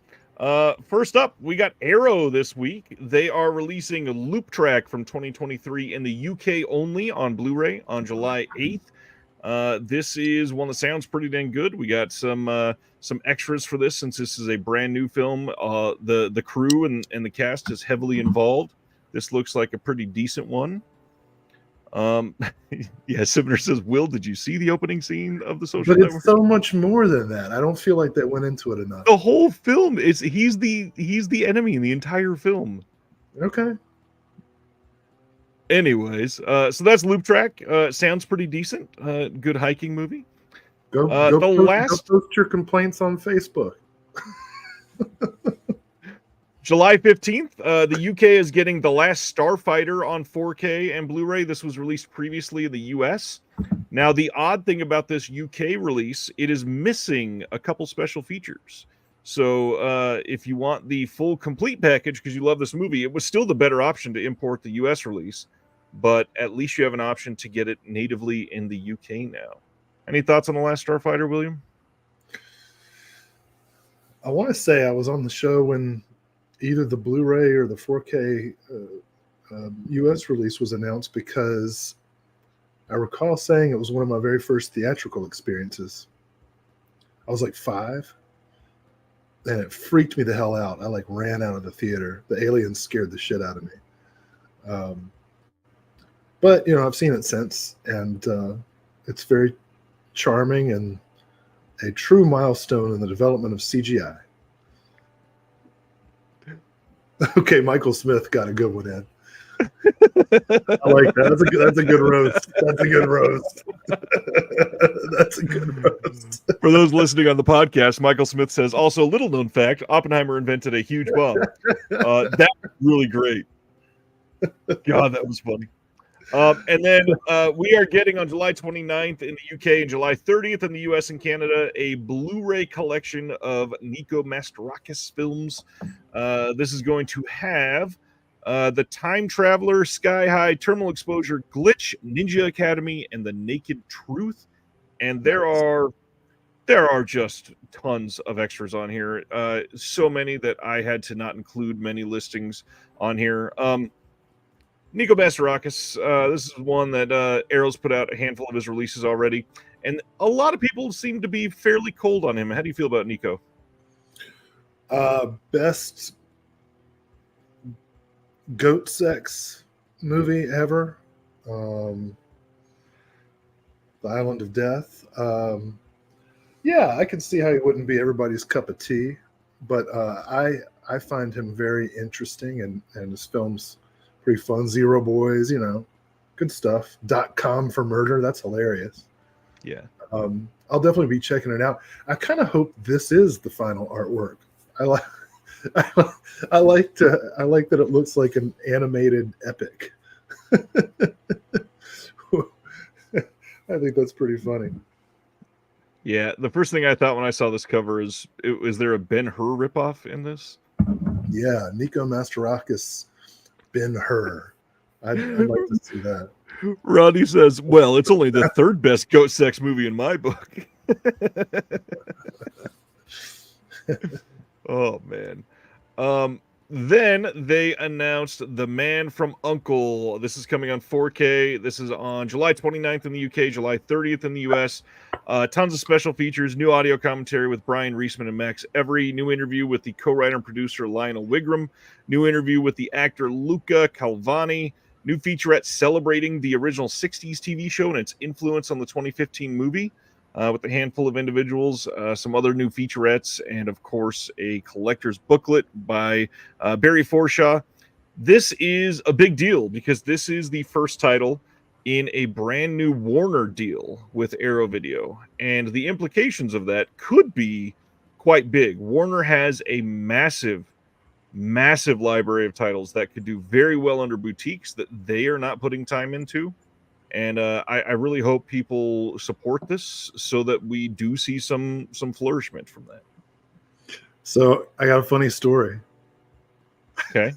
First up, we got Arrow this week. They are releasing a Loop Track from 2023 in the UK only on Blu-ray on July 8th. This is one that sounds pretty dang good. We got some extras for this since this is a brand new film. The crew and the cast is heavily involved. This looks like a pretty decent one. Yeah, Sivner says, Will, did you see the opening scene of The Social Network? But it's so much more than that. I don't feel like that went into it enough. The whole film is he's the enemy in the entire film. Okay. Anyways, so that's Loop Track. Sounds pretty decent. Good hiking movie. Go post your complaints on Facebook. July 15th, the UK is getting The Last Starfighter on 4K and Blu-ray. This was released previously in the US. Now, the odd thing about this UK release, it is missing a couple special features. So if you want the full complete package because you love this movie, it was still the better option to import the US release. But at least you have an option to get it natively in the UK now. Any thoughts on The Last Starfighter, William? I want to say I was on the show when either the Blu-ray or the 4K US release was announced, because I recall saying it was one of my very first theatrical experiences. I was like 5, and it freaked me the hell out. I like ran out of the theater. The aliens scared the shit out of me. But, you know, I've seen it since, and it's very charming and a true milestone in the development of CGI. Okay, Michael Smith got a good one in. I like that. That's a good roast. That's a good roast. That's a good roast. For those listening on the podcast, Michael Smith says, also, little known fact, Oppenheimer invented a huge bomb. That was really great. God, that was funny. And then we are getting on July 29th in the UK and July 30th in the US and Canada a Blu-ray collection of Nico Mastorakis films. This is going to have The Time Traveler, Sky High, Terminal Exposure, Glitch, Ninja Academy, and The Naked Truth. And there are just tons of extras on here. So many that I had to not include many listings on here. Nico Mastorakis, this is one that Arrow's put out a handful of his releases already, and a lot of people seem to be fairly cold on him. How do you feel about Nico? Best goat sex movie ever. The Island of Death. Yeah, I can see how he wouldn't be everybody's cup of tea, but I find him very interesting, and his films pretty fun. Zero Boys, you know, good stuff. .com for Murder, that's hilarious. Yeah. I'll definitely be checking it out. I kind of hope this is the final artwork. I like that it looks like an animated epic. I think that's pretty funny. Yeah, the first thing I thought when I saw this cover is there a Ben-Hur ripoff in this? Yeah, Nico Mastorakis, Ben-Hur. I'd like to see that. Rodney says, well, it's only the third best goat sex movie in my book. Oh, man. Then they announced The Man from U.N.C.L.E. This is coming on 4K. This is on July 29th in the UK, July 30th in the US. Tons of special features, new audio commentary with Brian Reisman and Max Every, new interview with the co-writer and producer Lionel Wigram, new interview with the actor Luca Calvani, new featurette celebrating the original 60s TV show and its influence on the 2015 movie. with a handful of individuals, some other new featurettes, and of course a collector's booklet by Barry Forshaw. This is a big deal because this is the first title in a brand new Warner deal with Arrow Video, and the implications of that could be quite big. Warner has a massive library of titles that could do very well under boutiques that they are not putting time into. And I really hope people support this so that we do see some flourishment from that. So I got a funny story. Okay.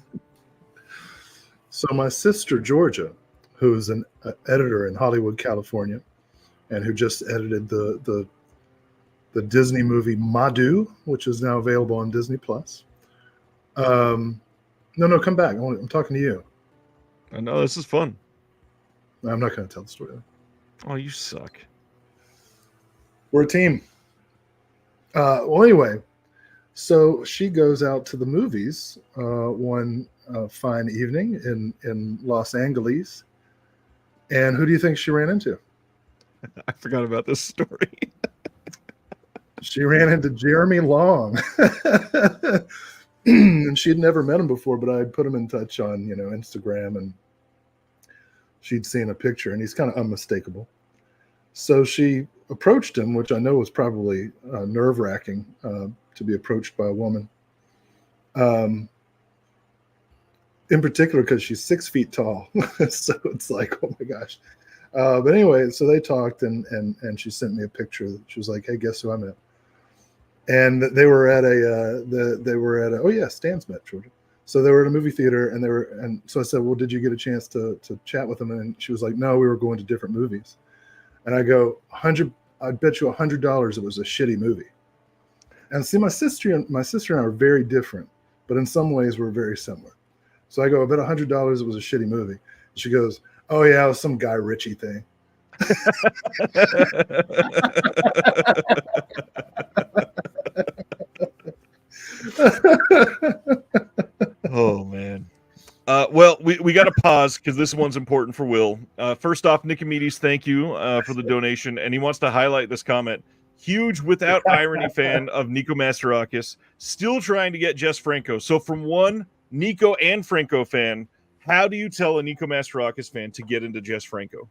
So my sister Georgia, who's an editor in Hollywood, California, and who just edited the Disney movie Madhu, which is now available on Disney Plus. No, come back. I'm talking to you. I know this is fun. I'm not going to tell the story. Oh, you suck. We're a team. Well, anyway, so she goes out to the movies one fine evening in Los Angeles. And who do you think she ran into? I forgot about this story. She ran into Jeremy Long. And she'd never met him before, but I put him in touch on, Instagram, and she'd seen a picture, and he's kind of unmistakable. So she approached him, which I know was probably nerve-wracking to be approached by a woman. In particular, because she's 6 feet tall. So it's like, oh my gosh. But anyway, so they talked, and she sent me a picture. She was like, hey, guess who I met? And they were at Stan's met Georgia. So they were at a movie theater, and so I said, well, did you get a chance to chat with them? And she was like, no, we were going to different movies. And I go, I'd bet you $100 it was a shitty movie. And see, my sister and I are very different, but in some ways we're very similar. So I go, I bet $100 it was a shitty movie. And she goes, oh yeah, it was some Guy Ritchie thing. Oh man. Well, we got to pause because this one's important for Will. First off, Nicomedes, thank you for the donation, and he wants to highlight this comment. Huge without irony fan of Nico Masterakis, still trying to get Jess Franco. So from one Nico and Franco fan, how do you tell a Nico Masterakis fan to get into Jess Franco?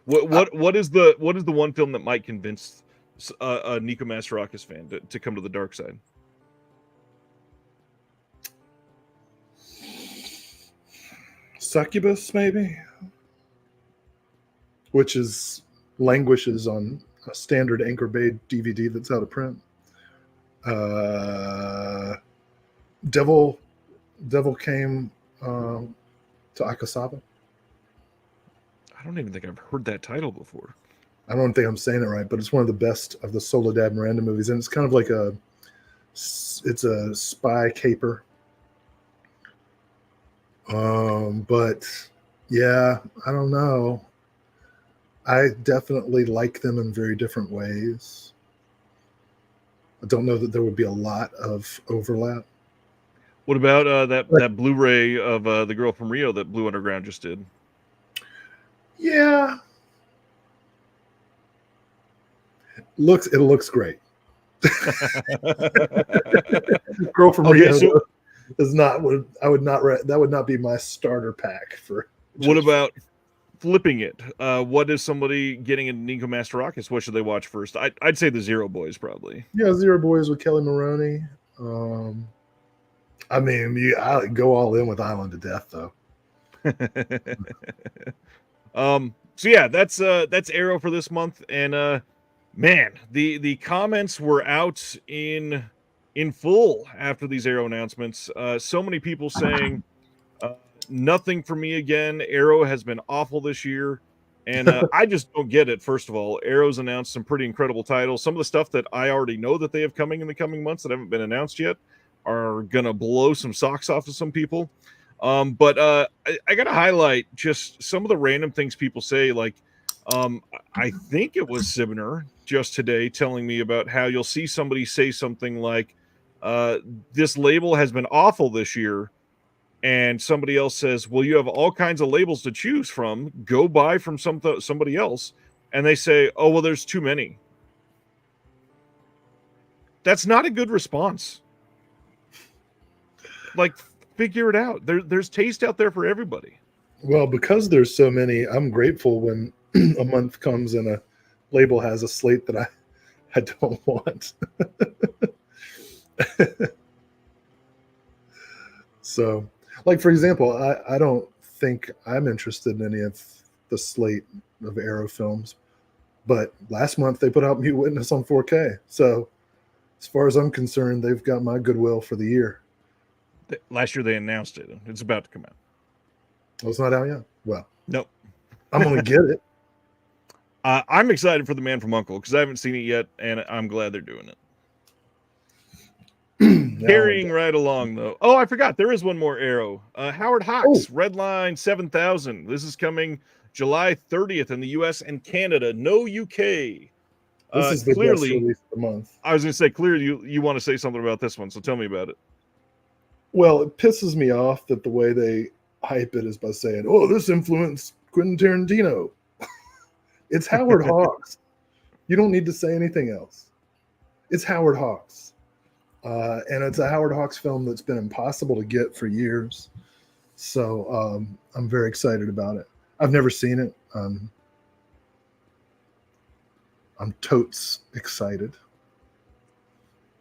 What is the one film that might convince a Nico Masterakis fan to come to the dark side? Succubus, maybe, which languishes on a standard Anchor Bay DVD that's out of print. Devil came to Akasaba. I don't even think I've heard that title before. I don't think I'm saying it right, but it's one of the best of the Soledad Miranda movies, and it's kind of like it's a spy caper. But yeah, I don't know. I definitely like them in very different ways. I don't know that there would be a lot of overlap. What about that Blu-ray of The Girl from Rio that Blue Underground just did? Yeah. It looks great. Girl from Rio is not what I would not that would not be my starter pack for. What about flipping it? What is somebody getting into Nico Masterakis? What should they watch first? I'd say the Zero Boys probably. Yeah, Zero Boys with Kelly Maroney. I mean, I go all in with Island of Death though. So yeah, that's Arrow for this month, and man, the comments were out in full after these Arrow announcements. So many people saying nothing for me again. Arrow has been awful this year, and I just don't get it. First of all, Arrow's announced some pretty incredible titles. Some of the stuff that I already know that they have coming in the coming months that haven't been announced yet are gonna blow some socks off of some people. But I gotta highlight just some of the random things people say. Like, I think it was Sibner just today telling me about how you'll see somebody say something like, this label has been awful this year, and somebody else says, well, you have all kinds of labels to choose from, go buy from somebody else, and they say, oh, well, there's too many. That's not a good response. Like, figure it out. There's taste out there for everybody. Well, because there's so many, I'm grateful when a month comes and a label has a slate that I don't want. So, like, for example, I don't think I'm interested in any of the slate of Arrow films, but last month they put out Mute Witness on 4K. So, as far as I'm concerned, they've got my goodwill for the year. Last year they announced it. It's about to come out. Oh, it's not out yet? Well, nope. I'm going to get it. I'm excited for The Man from U.N.C.L.E. because I haven't seen it yet, and I'm glad they're doing it. Carrying right along, though. Oh, I forgot. There is one more Arrow. Howard Hawks, Redline 7000. This is coming July 30th in the U.S. and Canada. No UK. This is the clearly, best release of the month. I was going to say, clearly you want to say something about this one, so tell me about it. Well, it pisses me off that the way they hype it is by saying, oh, this influenced Quentin Tarantino. It's Howard Hawks. You don't need to say anything else. It's Howard Hawks. And it's a Howard Hawks film that's been impossible to get for years. So I'm very excited about it. I've never seen it. I'm totes excited.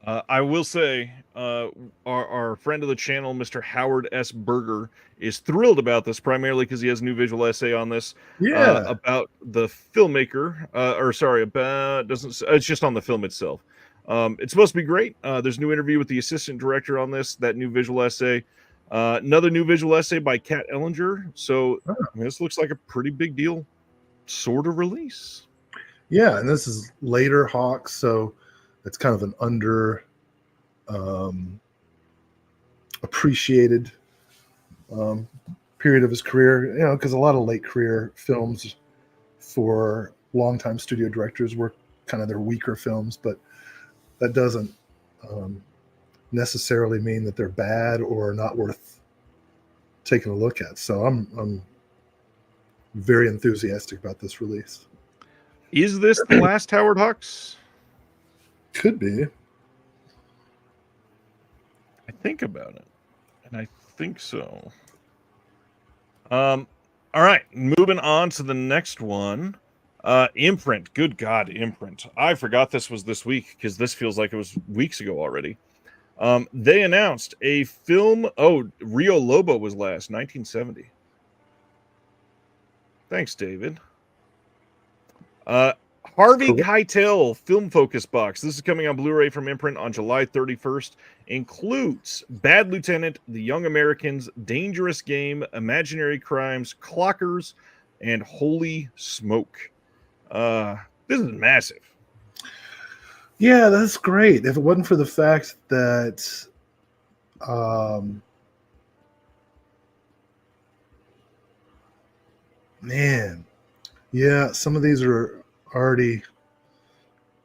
I will say our friend of the channel, Mr. Howard S. Berger, is thrilled about this, primarily because he has a new visual essay on this. Yeah. About the filmmaker, it's just on the film itself. It's supposed to be great. There's a new interview with the assistant director on this, that new visual essay. Another new visual essay by Kat Ellinger. So I mean, this looks like a pretty big deal sort of release. Yeah, and this is later Hawks, so it's kind of an under appreciated period of his career, you know, because a lot of late career films for longtime studio directors were kind of their weaker films, but that doesn't necessarily mean that they're bad or not worth taking a look at. So I'm very enthusiastic about this release. Is this the last Howard Hawks? Could be. I think about it, and I think so. All right, moving on to the next one. Imprint. Good God, Imprint. I forgot this was this week because this feels like it was weeks ago already. They announced a film. Oh, Rio Lobo was last, 1970. Thanks, David. Harvey Keitel Film Focus Box. This is coming on Blu-ray from Imprint on July 31st. Includes Bad Lieutenant, The Young Americans, Dangerous Game, Imaginary Crimes, Clockers, and Holy Smoke. This is massive. Yeah, that's great. If it wasn't for the fact that man, yeah, some of these are already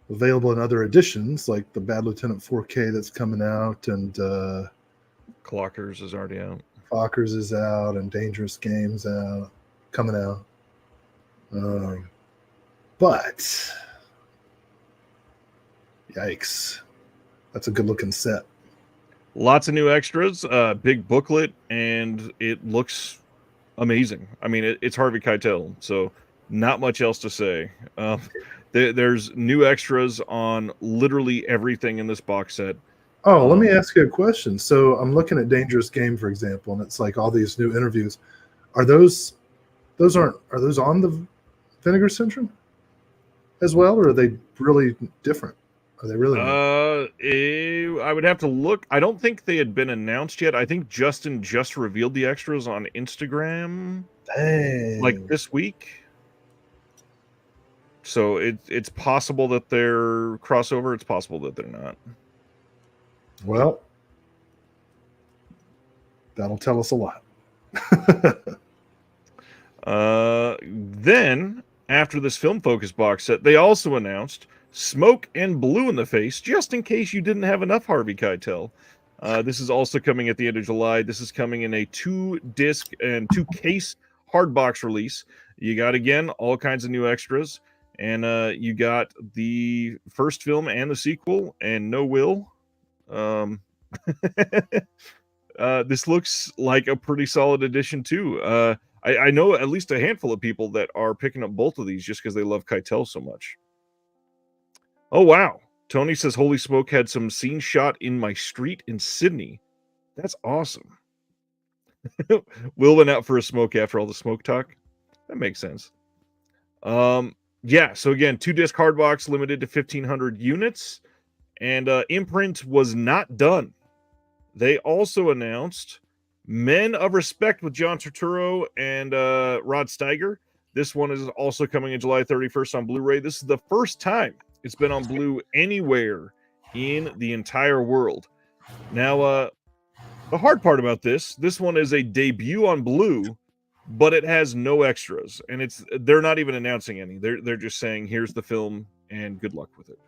available in other editions, like the Bad Lieutenant 4K that's coming out, and Clockers is already out. Clockers is out, and Dangerous Games coming out. But yikes, that's a good looking set. Lots of new extras, big booklet, and it looks amazing. I mean, it's Harvey Keitel, so not much else to say. There's new extras on literally everything in this box set. Oh, let me ask you a question. So I'm looking at Dangerous Game, for example, and it's like all these new interviews. Are those on the Vinegar Syndrome as well, or are they really different? Are they really? I would have to look. I don't think they had been announced yet. I think Justin just revealed the extras on Instagram. Dang. Like this week. So it's possible that they're crossover. It's possible that they're not. Well, that'll tell us a lot. Then, after this Film Focus box set, they also announced Smoke and Blue in the Face, just in case you didn't have enough Harvey Keitel. This is also coming at the end of July. This is coming in a 2-disc and 2-case hardbox release. You got, again, all kinds of new extras. And you got the first film and the sequel, and no Will. This looks like a pretty solid addition, too. I know at least a handful of people that are picking up both of these just because they love Keitel so much. Oh, wow. Tony says, holy smoke, had some scene shot in my street in Sydney. That's awesome. Will went out for a smoke after all the smoke talk. That makes sense. Yeah, so again, 2-disc hardbox, limited to 1,500 units. And imprint was not done. They also announced Men of Respect with John Turturro and Rod Steiger. This one is also coming in July 31st on Blu-ray. This is the first time it's been on Blu anywhere in the entire world. Now, the hard part about this one is a debut on Blu, but it has no extras, and they're not even announcing any. They're just saying, here's the film, and good luck with it.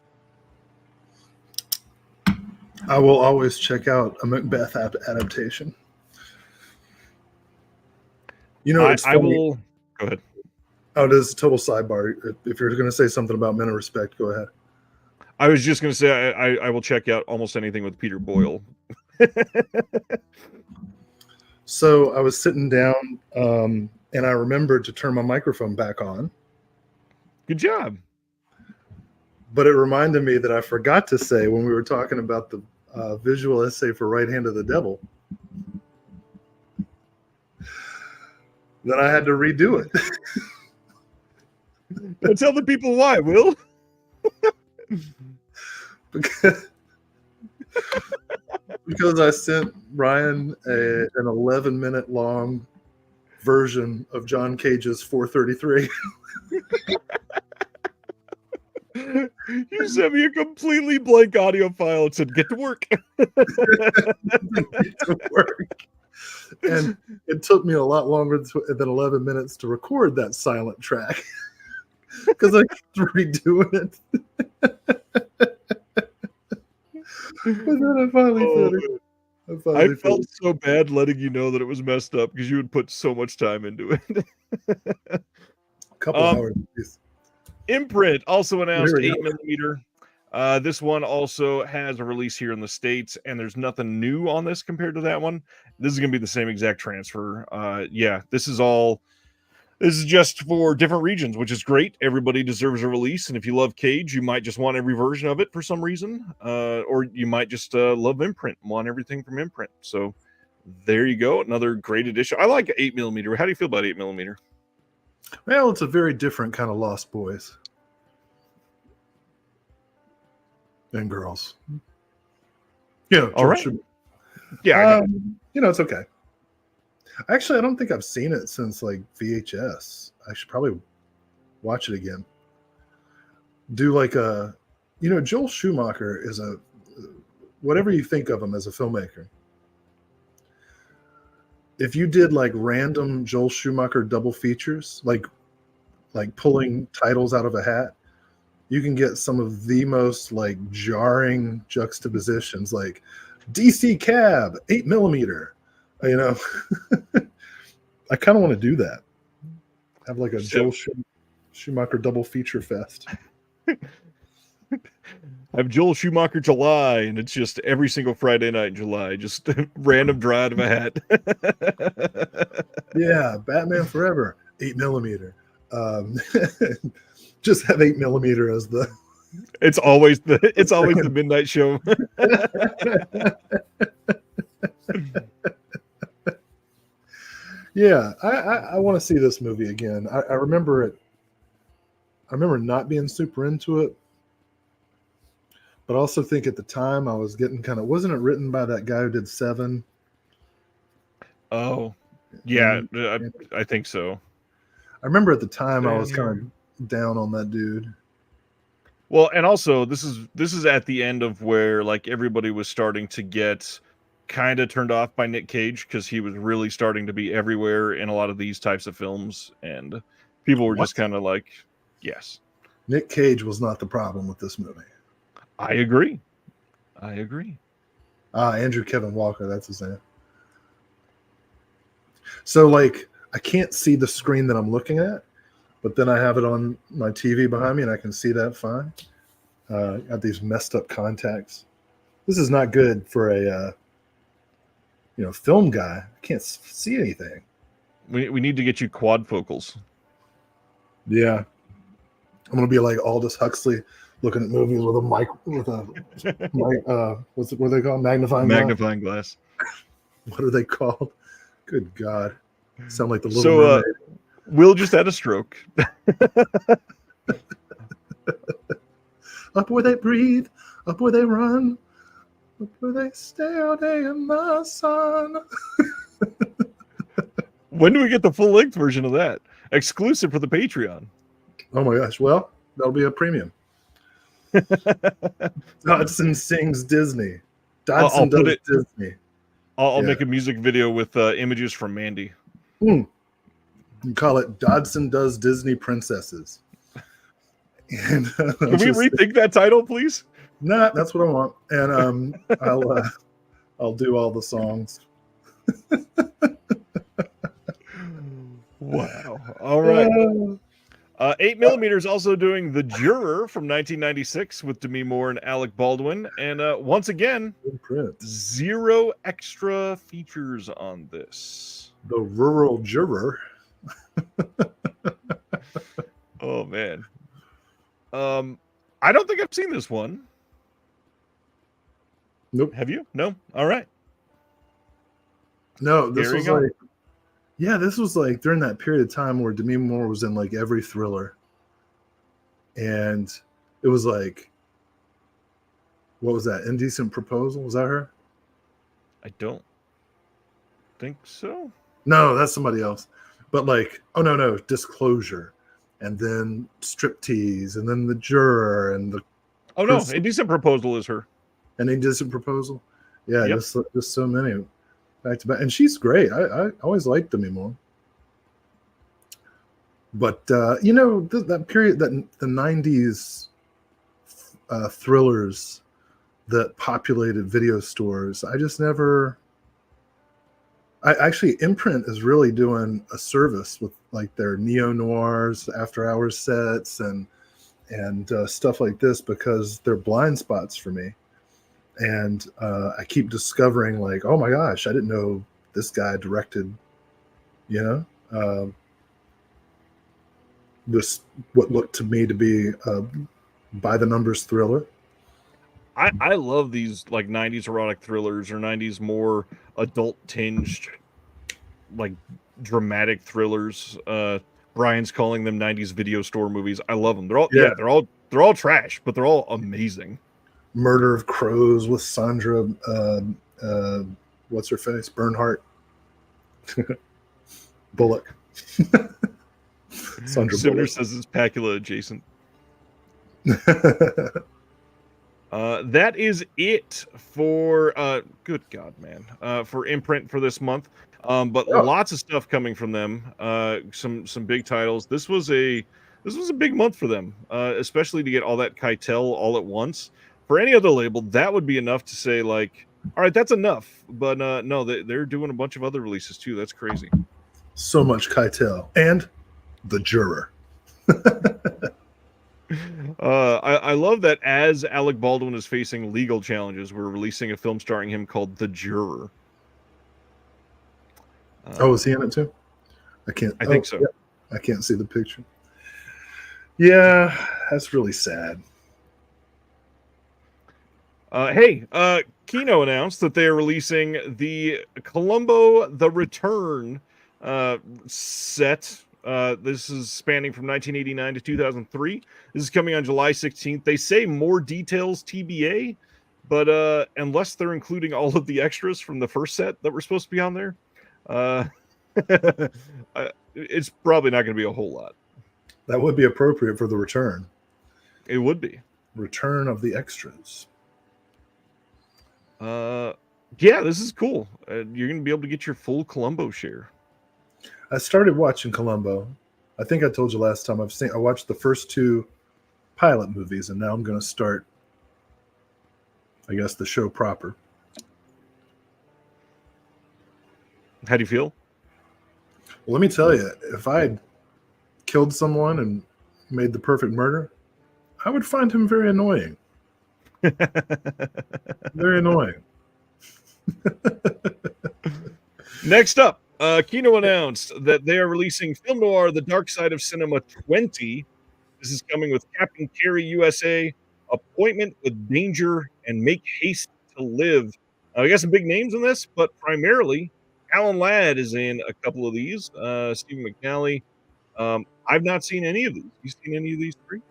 I will always check out a Macbeth adaptation. You know, I will. Go ahead. Oh, it is a total sidebar. If you're going to say something about Men of Respect, go ahead. I was just going to say I will check out almost anything with Peter Boyle. So I was sitting down, and I remembered to turn my microphone back on. Good job. But it reminded me that I forgot to say when we were talking about the visual essay for Right Hand of the Devil that I had to redo it. Tell the people why, Will. Because I sent Ryan an 11-minute long version of John Cage's 433. You sent me a completely blank audio file and said, get to work. Get to work. And it took me a lot longer than 11 minutes to record that silent track because I kept redoing it. But then I finally finished. I felt so bad letting you know that it was messed up because you would put so much time into it. A couple hours. Imprint also announced 8mm. This one also has a release here in the States, and there's nothing new on this compared to that one. This is going to be the same exact transfer. Yeah, this is just for different regions, which is great. Everybody deserves a release, and if you love Cage, you might just want every version of it for some reason, or you might just love Imprint and want everything from Imprint. So there you go, another great addition. I like 8mm. How do you feel about 8mm? Well, it's a very different kind of Lost Boys and girls. Yeah, all right. Yeah, it's okay. Actually, I don't think I've seen it since like VHS. I should probably watch it again. Do like Joel Schumacher is whatever you think of him as a filmmaker. If you did like random Joel Schumacher double features, like pulling titles out of a hat, you can get some of the most like jarring juxtapositions, like DC Cab, 8mm. I kind of want to do that. Have like a Joel Schumacher double feature fest. Have Joel Schumacher July, and it's just every single Friday night in July, just random draw out of a hat. Yeah, Batman Forever, 8mm. Just have 8mm as the. It's always the midnight show. Yeah, I want to see this movie again. I remember it. I remember not being super into it, but I also think at the time I was getting kind of. Wasn't it written by that guy who did Seven? Oh, yeah, I think so. I remember at the time I was kind of down on that dude. Well, and also this is at the end of where like everybody was starting to get kind of turned off by Nick Cage because he was really starting to be everywhere in a lot of these types of films, and people were just kind of like, yes. Nick Cage was not the problem with this movie. I agree. Andrew Kevin Walker, that's his name. So, like, I can't see the screen that I'm looking at, but then I have it on my TV behind me, and I can see that fine. Got these messed up contacts. This is not good for a film guy. I can't see anything. We need to get you quadfocals. Yeah, I'm gonna be like Aldous Huxley, looking at movies with a mic, with a what are they called? Magnifying glass. What are they called? Good God, sound like the Little So, Mermaid. Will just had a stroke. Up where they breathe, up where they run, up where they stay all day in the sun. When do we get the full length version of that? Exclusive for the Patreon. Oh my gosh! Well, that'll be a premium. Dodson sings Disney. Dodson does Disney. I'll make a music video with images from Mandy. You call it Dodson Does Disney Princesses. And can we rethink that title, please? Nah, that's what I want. And I'll do all the songs. Wow. All right. 8mm is also doing The Juror from 1996 with Demi Moore and Alec Baldwin. And once again, zero extra features on this. The Rural Juror. Oh, man. I don't think I've seen this one. Nope. Have you? No? All right. No, this was like... Yeah, this was like during that period of time where Demi Moore was in like every thriller. And it was like, what was that? Indecent Proposal? Was that her? I don't think so. No, that's somebody else. But like, oh no, Disclosure. And then Striptease. And then The Juror. And the... Oh no, Indecent Proposal is her. An Indecent Proposal? Yeah, yep. just so many. Back to back, and she's great. I always liked Demi Moore. But that period, that the '90s thrillers that populated video stores, I just never. Actually, Imprint is really doing a service with like their neo noirs, after hours sets, and stuff like this, because they're blind spots for me. And I keep discovering, like, oh my gosh, I didn't know this guy directed, this what looked to me to be a by the numbers thriller. I love these like 90s erotic thrillers or 90s more adult tinged, like dramatic thrillers. Brian's calling them 90s video store movies. I love them. They're all trash, but they're all amazing. Murder of Crows with Sandra, what's her face? Bernhardt. Bullock. Sandra Bullock says it's Pacula adjacent. That is it for good God, man. For Imprint for this month. But lots of stuff coming from them. Some big titles. This was a big month for them, especially to get all that Keitel all at once. For any other label, that would be enough to say, like, all right, that's enough. But no, they're doing a bunch of other releases too. That's crazy. So much Keitel. And The Juror. I love that as Alec Baldwin is facing legal challenges, we're releasing a film starring him called The Juror. Is he in it too? I think so. Yeah. I can't see the picture. Yeah, that's really sad. Kino announced that they are releasing the Columbo The Return set. This is spanning from 1989 to 2003. This is coming on July 16th. They say more details TBA, but unless they're including all of the extras from the first set that were supposed to be on there, it's probably not going to be a whole lot. That would be appropriate for The Return. It would be. Return of the extras. Yeah, this is cool. You're going to be able to get your full Columbo share. I started watching Columbo. I think I told you last time I watched the first two pilot movies, and now I'm going to start, I guess, the show proper. How do you feel? Well, let me tell you, if I had killed someone and made the perfect murder, I would find him very annoying. Very annoying. Next up, Kino announced that they are releasing film noir The Dark Side of Cinema 20. This is coming with Captain Carey USA, Appointment with Danger, and Make Haste to Live. We got some big names in this, but primarily Alan Ladd is in a couple of these. Stephen McNally. I've not seen any of these. You seen any of these three?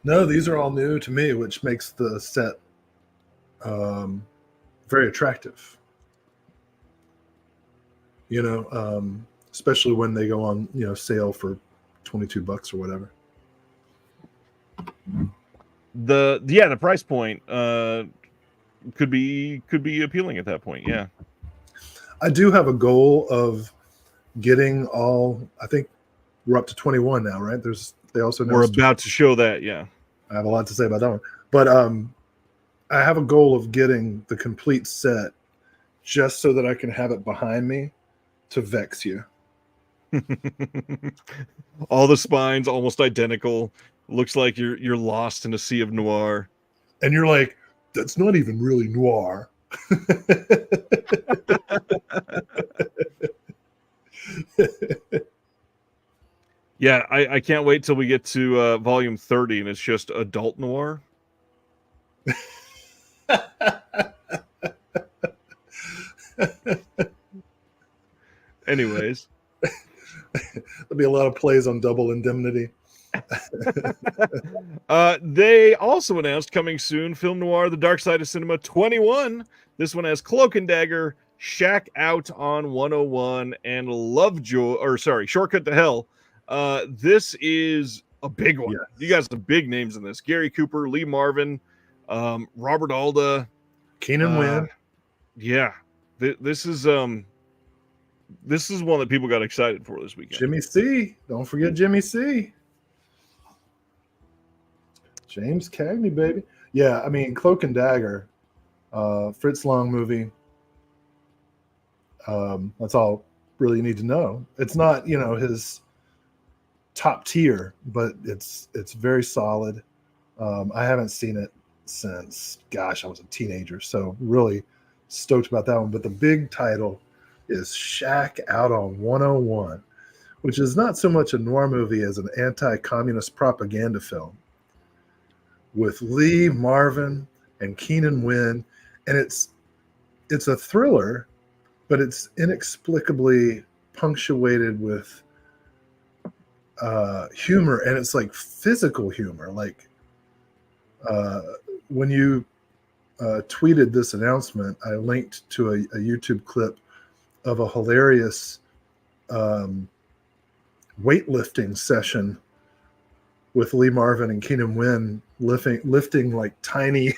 No, these are all new to me, which makes the set very attractive. You know, especially when they go on, sale for $22 or whatever. The price point could be appealing at that point. Yeah. I do have a goal of getting all. I think we're up to 21 now, right? They also we're about to show that. Yeah, I have a lot to say about that one, but I have a goal of getting the complete set, just so that I can have it behind me to vex you. All the spines almost identical. Looks like you're lost in a sea of noir, and you're like, that's not even really noir. Yeah, I can't wait till we get to volume 30 and it's just adult noir. Anyways, there'll be a lot of plays on Double Indemnity. They also announced coming soon film noir The Dark Side of Cinema 21. This one has Cloak and Dagger, Shack Out on 101, and Shortcut to Hell. This is a big one. Yes. You got some big names in this. Gary Cooper, Lee Marvin, Robert Alda, Keenan Wynn. Yeah. This is one that people got excited for this weekend. Jimmy C. Don't forget Jimmy C. James Cagney, baby. Yeah, I mean, Cloak and Dagger, Fritz Lang movie. That's all really you need to know. It's not, his top tier, but it's very solid. I haven't seen it since, I was a teenager, so really stoked about that one. But the big title is Shack Out on 101, which is not so much a noir movie as an anti-communist propaganda film with Lee Marvin and Keenan Wynn, and it's a thriller, but it's inexplicably punctuated with humor, and it's like physical humor. Like when you tweeted this announcement, I linked to a YouTube clip of a hilarious weightlifting session with Lee Marvin and Keenan Wynn lifting like tiny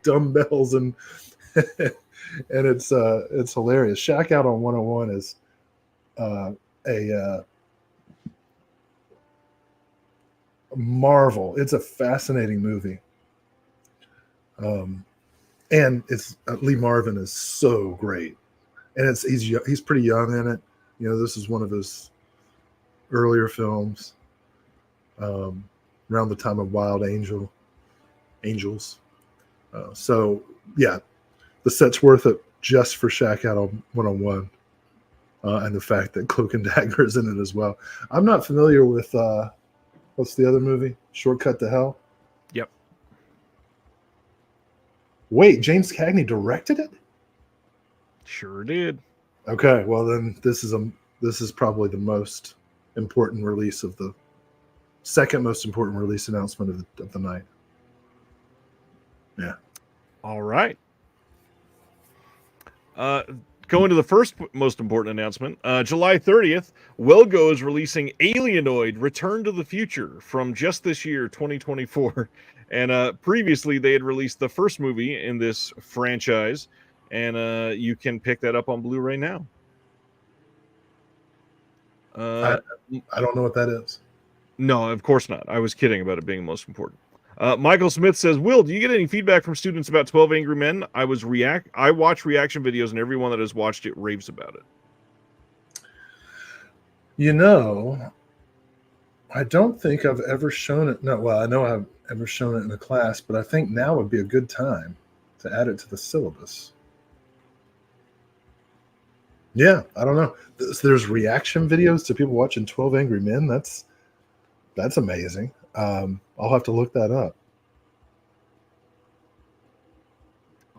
dumbbells, and and it's hilarious. Shack Out on 101 is a marvel. It's a fascinating movie, and it's Lee Marvin is so great, and he's pretty young in it. This is one of his earlier films, around the time of Wild Angels. So yeah, the set's worth it just for Shack Out on 101, and the fact that Cloak and Dagger is in it as well. I'm not familiar with what's the other movie? Shortcut to Hell. Yep. Wait, James Cagney directed it? Sure did. Okay, well then this is probably the most important release of the second most important release announcement of the night. Yeah. All right. Going to the first most important announcement, July 30th, Wilgo is releasing Alienoid Return to the Future from just this year, 2024. And previously, they had released the first movie in this franchise, and you can pick that up on Blu-ray now. I don't know what that is. No, of course not. I was kidding about it being most important. Michael Smith says, Will, do you get any feedback from students about 12 Angry Men? I watch reaction videos, and everyone that has watched it raves about it. You know, I don't think I've ever shown it. No, well, I know I've ever shown it in a class, but I think now would be a good time to add it to the syllabus. Yeah, I don't know. There's reaction videos to people watching 12 Angry Men. That's amazing. I'll have to look that up.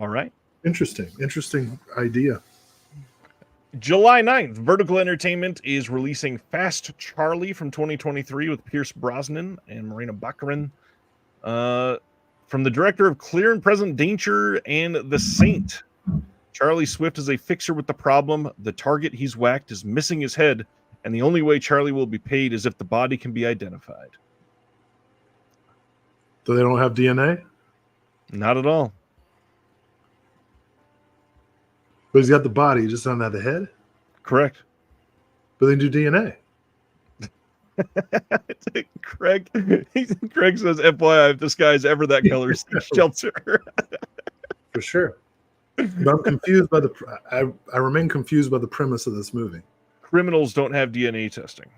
All right. Interesting idea. July 9th, Vertical Entertainment is releasing Fast Charlie from 2023 with Pierce Brosnan and Marina Baccarin. From the director of Clear and Present Danger and The Saint. Charlie Swift is a fixer with the problem. The target he's whacked is missing his head, and the only way Charlie will be paid is if the body can be identified. So they don't have DNA? Not at all. But he's got the body, he just doesn't have the head? Correct. But they do DNA. Craig says, FYI, if this guy's ever that color, seek shelter. For sure. But I'm confused by I remain confused by the premise of this movie. Criminals don't have DNA testing.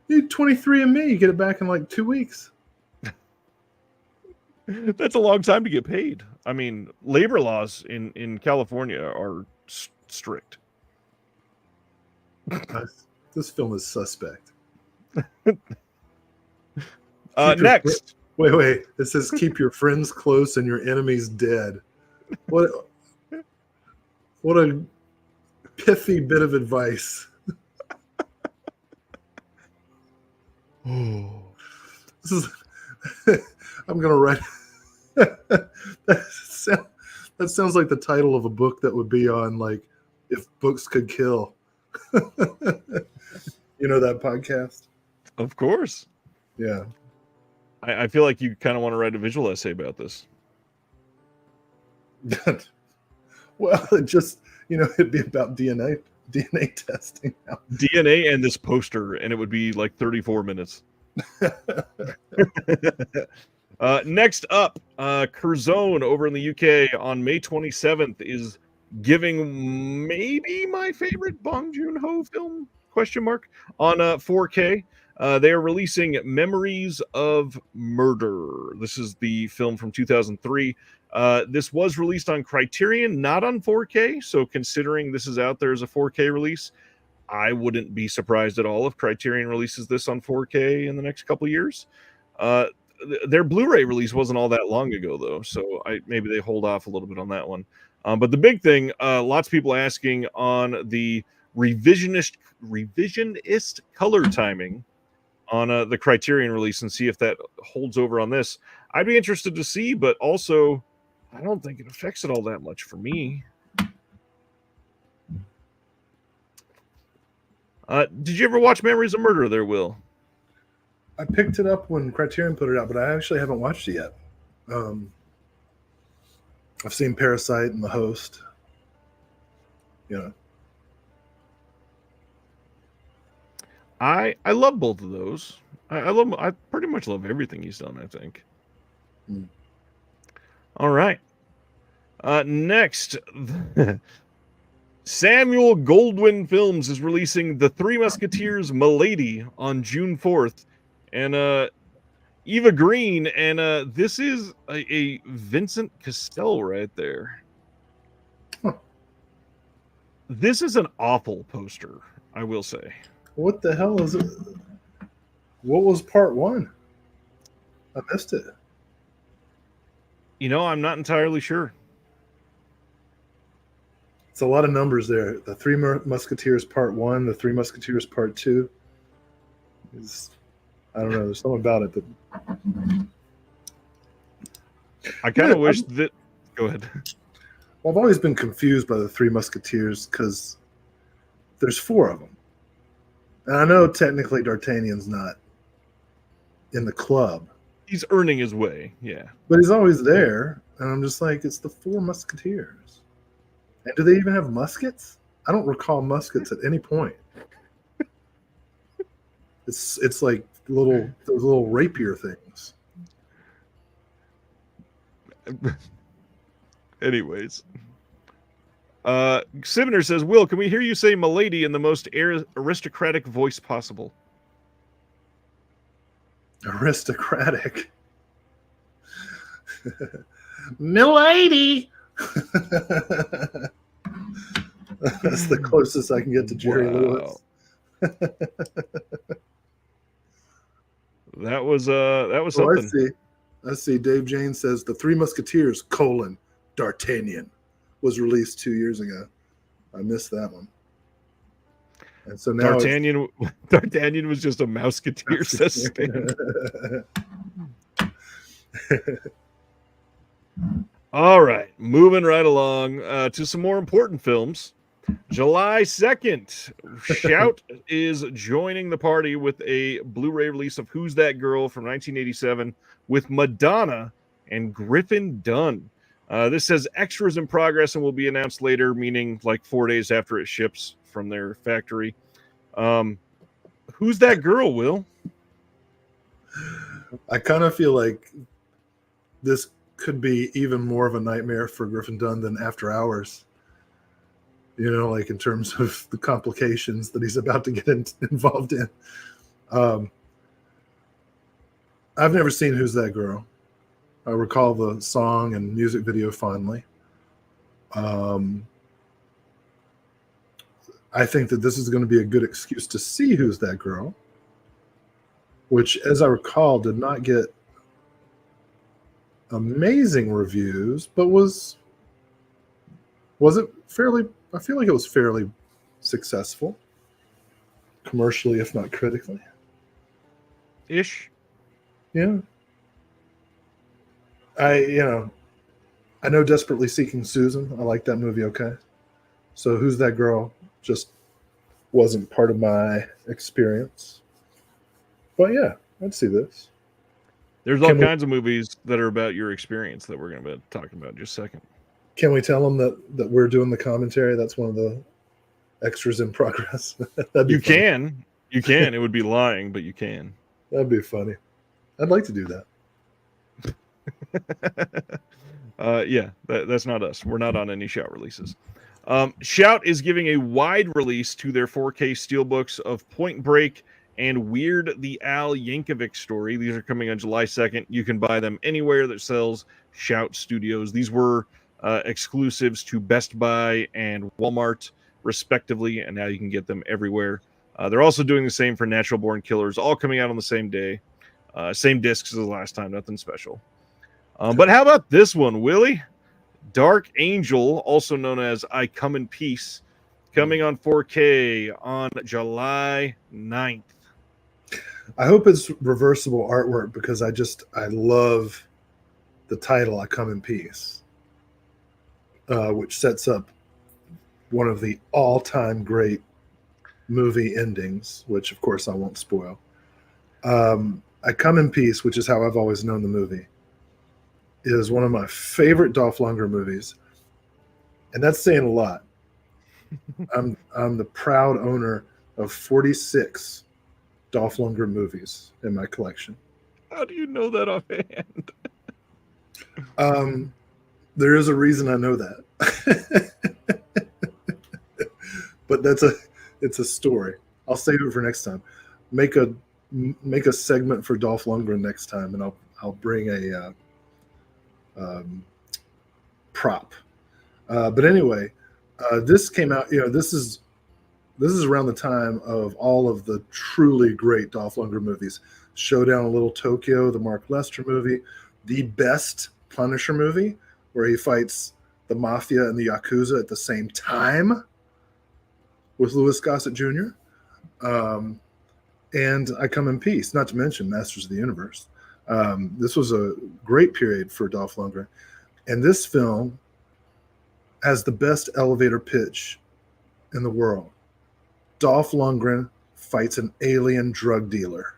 You 23andMe, you get it back in like 2 weeks. That's a long time to get paid. I mean, labor laws in California are strict. This film is suspect. Next. Wait. It says keep your friends close and your enemies dead. What a pithy bit of advice. Oh, this is. I'm gonna write. that sounds like the title of a book that would be on, like, If Books Could Kill. You know that podcast? Of course. Yeah. I feel like you kind of want to write a visual essay about this. Well, it'd be about DNA testing now. DNA and this poster, and it would be like 34 minutes. Next up, Curzon over in the UK on May 27th is giving maybe my favorite Bong Joon-ho film, ? On 4K. They are releasing Memories of Murder. This is the film from 2003. This was released on Criterion, not on 4K. So considering this is out there as a 4K release, I wouldn't be surprised at all if Criterion releases this on 4K in the next couple years. Their Blu-ray release wasn't all that long ago, though, so maybe they hold off a little bit on that one. But the big thing, lots of people asking on the revisionist color timing on the Criterion release, and see if that holds over on this. I'd be interested to see, but also I don't think it affects it all that much for me. Did you ever watch Memories of Murder there, Will? I picked it up when Criterion put it out, but I actually haven't watched it yet. I've seen Parasite and The Host. I love both of those. I pretty much love everything he's done, I think. All right. Next, Samuel Goldwyn Films is releasing The Three Musketeers Milady on June 4th. And Eva Green, and this is a Vincent Cassel right there. Huh. This is an awful poster, I will say. What the hell is it? What was part one? I missed it. I'm not entirely sure. It's a lot of numbers there. The Three Musketeers part one, the Three Musketeers part two. I don't know. There's something about it that I kind of wish that. Go ahead. Well, I've always been confused by the Three Musketeers because there's four of them. And I know technically D'Artagnan's not in the club. He's earning his way, yeah. But he's always there. And I'm just like, it's the Four Musketeers. And do they even have muskets? I don't recall muskets at any point. It's like those little rapier things. Anyways. Sivner says, Will, can we hear you say "milady" in the most aristocratic voice possible? Aristocratic. Milady. That's the closest I can get to Jerry Lewis. That was something. I see. Dave James says The Three Musketeers: D'Artagnan was released 2 years ago. I missed that one. And so now D'Artagnan was just a mouseketeer, says Stan. All right, moving right along to some more important films. July 2nd, Shout is joining the party with a Blu-ray release of Who's That Girl from 1987 with Madonna and Griffin Dunn. This says extras in progress and will be announced later, meaning like 4 days after it ships from their factory. Who's that girl, Will? I kind of feel like this could be even more of a nightmare for Griffin Dunn than After Hours. You know, like in terms of the complications that he's about to get involved in. I've never seen Who's That Girl. I recall the song and music video fondly. I think that this is going to be a good excuse to see Who's That Girl, which, as I recall, did not get amazing reviews, but was it fairly, I feel like it was fairly successful commercially, if not critically. Ish. Yeah. I know Desperately Seeking Susan. I like that movie. Okay. So Who's That Girl just wasn't part of my experience. But yeah, I'd see this. There's all kinds of movies that are about your experience that we're going to be talking about in just a second. Can we tell them that we're doing the commentary? That's one of the extras in progress. You can. It would be lying, but you can. That'd be funny. I'd like to do that. Yeah, that's not us. We're not on any Shout releases. Shout is giving a wide release to their 4K steelbooks of Point Break and Weird the Al Yankovic Story. These are coming on July 2nd. You can buy them anywhere that sells Shout Studios. These were exclusives to Best Buy and Walmart, respectively, and now you can get them everywhere. They're also doing the same for Natural Born Killers, all coming out on the same day. Same discs as the last time, nothing special. But how about this one, Willie? Dark Angel, also known as I Come in Peace, coming on 4K on July 9th. I hope it's reversible artwork because I love the title, I Come in Peace, which sets up one of the all-time great movie endings, which of course I won't spoil. I Come in Peace, which is how I've always known the movie, is one of my favorite Dolph Lundgren movies, and that's saying a lot. I'm the proud owner of 46 Dolph Lundgren movies in my collection. How do you know that offhand? There is a reason I know that, but it's a story. I'll save it for next time. Make a segment for Dolph Lundgren next time, and I'll bring a prop. But anyway, this came out. This is around the time of all of the truly great Dolph Lundgren movies. Showdown in Little Tokyo, the Mark Lester movie, the best Punisher movie, where he fights the Mafia and the Yakuza at the same time with Louis Gossett Jr. And I Come in Peace, not to mention Masters of the Universe. This was a great period for Dolph Lundgren. And this film has the best elevator pitch in the world. Dolph Lundgren fights an alien drug dealer.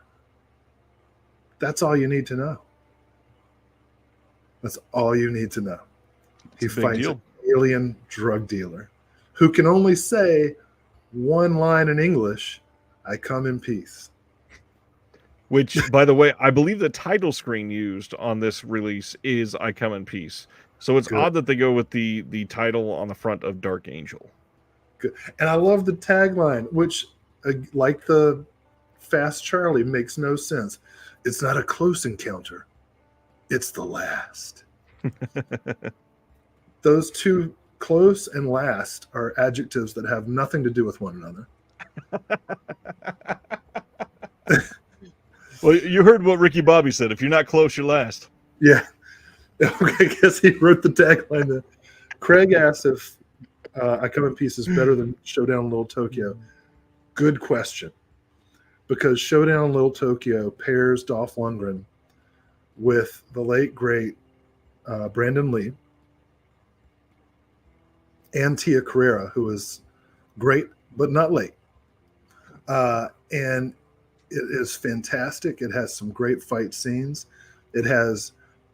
That's all you need to know. That's all you need to know. He fights an alien drug dealer who can only say one line in English, I come in peace. which, by the way, I believe the title screen used on this release is "I Come in Peace." So it's Good. odd that they go with the title on the front of Dark Angel. Good. And I love the tagline, which, like the Fast Charlie, makes no sense. It's not a close encounter. It's the last. Those two, close and last, are adjectives that have nothing to do with one another. Well, you heard what Ricky Bobby said. If you're not close, you're last. Yeah. Okay, I guess he wrote the tagline. There. Craig asked if I Come in Peace is better than Showdown in Little Tokyo. Good question. Because Showdown in Little Tokyo pairs Dolph Lundgren with the late, great Brandon Lee and Tia Carrera, who is great but not late. And it is fantastic. It has some great fight scenes. It has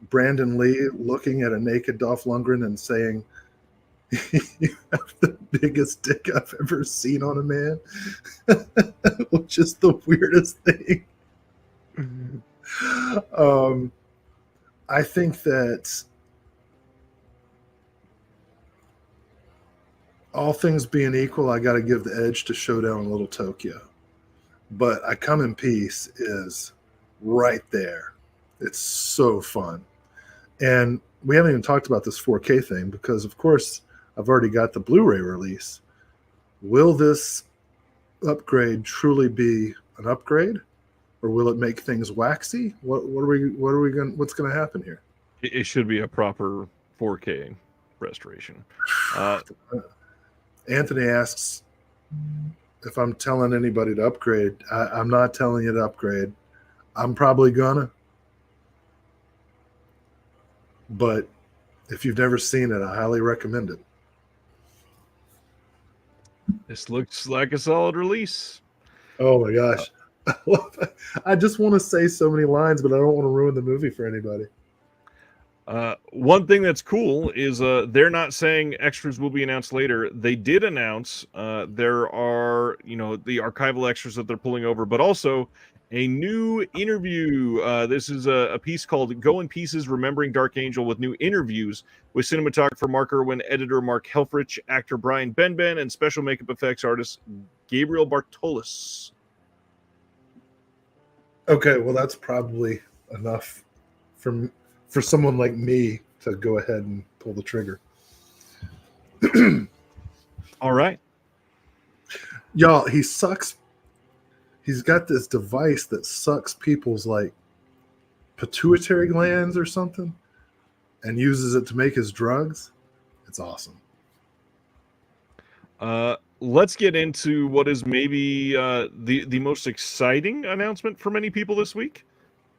Brandon Lee looking at a naked Dolph Lundgren and saying, "You have the biggest dick I've ever seen on a man," which is the weirdest thing. I think that all things being equal, I got to give the edge to Showdown in Little Tokyo. But I Come in Peace is right there. It's so fun. And we haven't even talked about this 4K thing because, of course, I've already got the Blu-ray release. Will this upgrade truly be an upgrade, or will it make things waxy? What's going to happen here? It should be a proper 4K restoration. Anthony asks if I'm telling anybody to upgrade. I'm not telling you to upgrade. I'm probably gonna. But if you've never seen it, I highly recommend it. This looks like a solid release. Oh my gosh. I just want to say so many lines, but I don't want to ruin the movie for anybody. One thing that's cool is they're not saying extras will be announced later. They did announce there are, the archival extras that they're pulling over, but also a new interview. This is a piece called Go in Pieces, Remembering Dark Angel, with new interviews with cinematographer Mark Irwin, editor Mark Helfrich, actor Brian Benben, and special makeup effects artist Gabriel Bartolos. Okay, well, that's probably enough for someone like me to go ahead and pull the trigger. All right. Y'all, he sucks. He's got this device that sucks people's like pituitary glands or something and uses it to make his drugs. It's awesome. Let's get into what is maybe the most exciting announcement for many people this week.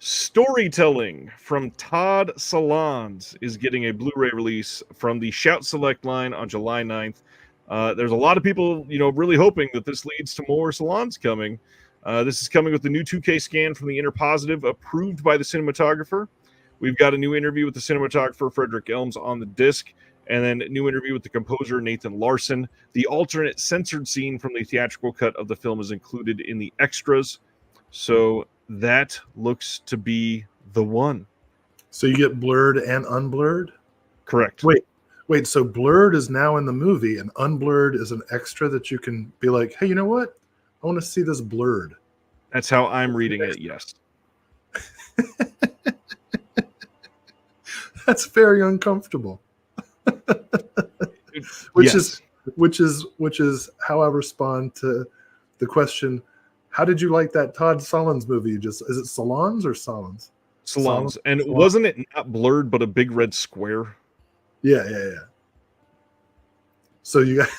Storytelling from Todd Salons is getting a Blu-ray release from the Shout Select line on July 9th. There's a lot of people, really hoping that this leads to more Salons coming. This is coming with the new 2K scan from the Inner Positive, approved by the cinematographer. We've got a new interview with the cinematographer, Frederick Elms, on the disc, and then a new interview with the composer, Nathan Larson. The alternate censored scene from the theatrical cut of the film is included in the extras. So that looks to be the one. So you get blurred and unblurred? Correct. Wait, so blurred is now in the movie and unblurred is an extra that you can be like, hey, you know what? I want to see this blurred. That's how I'm reading it, yes. That's very uncomfortable. Which is how I respond to the question, how did you like that Todd Solondz movie? Is it Salons or Solons? Salons. And wasn't it not blurred, but a big red square? Yeah. So you got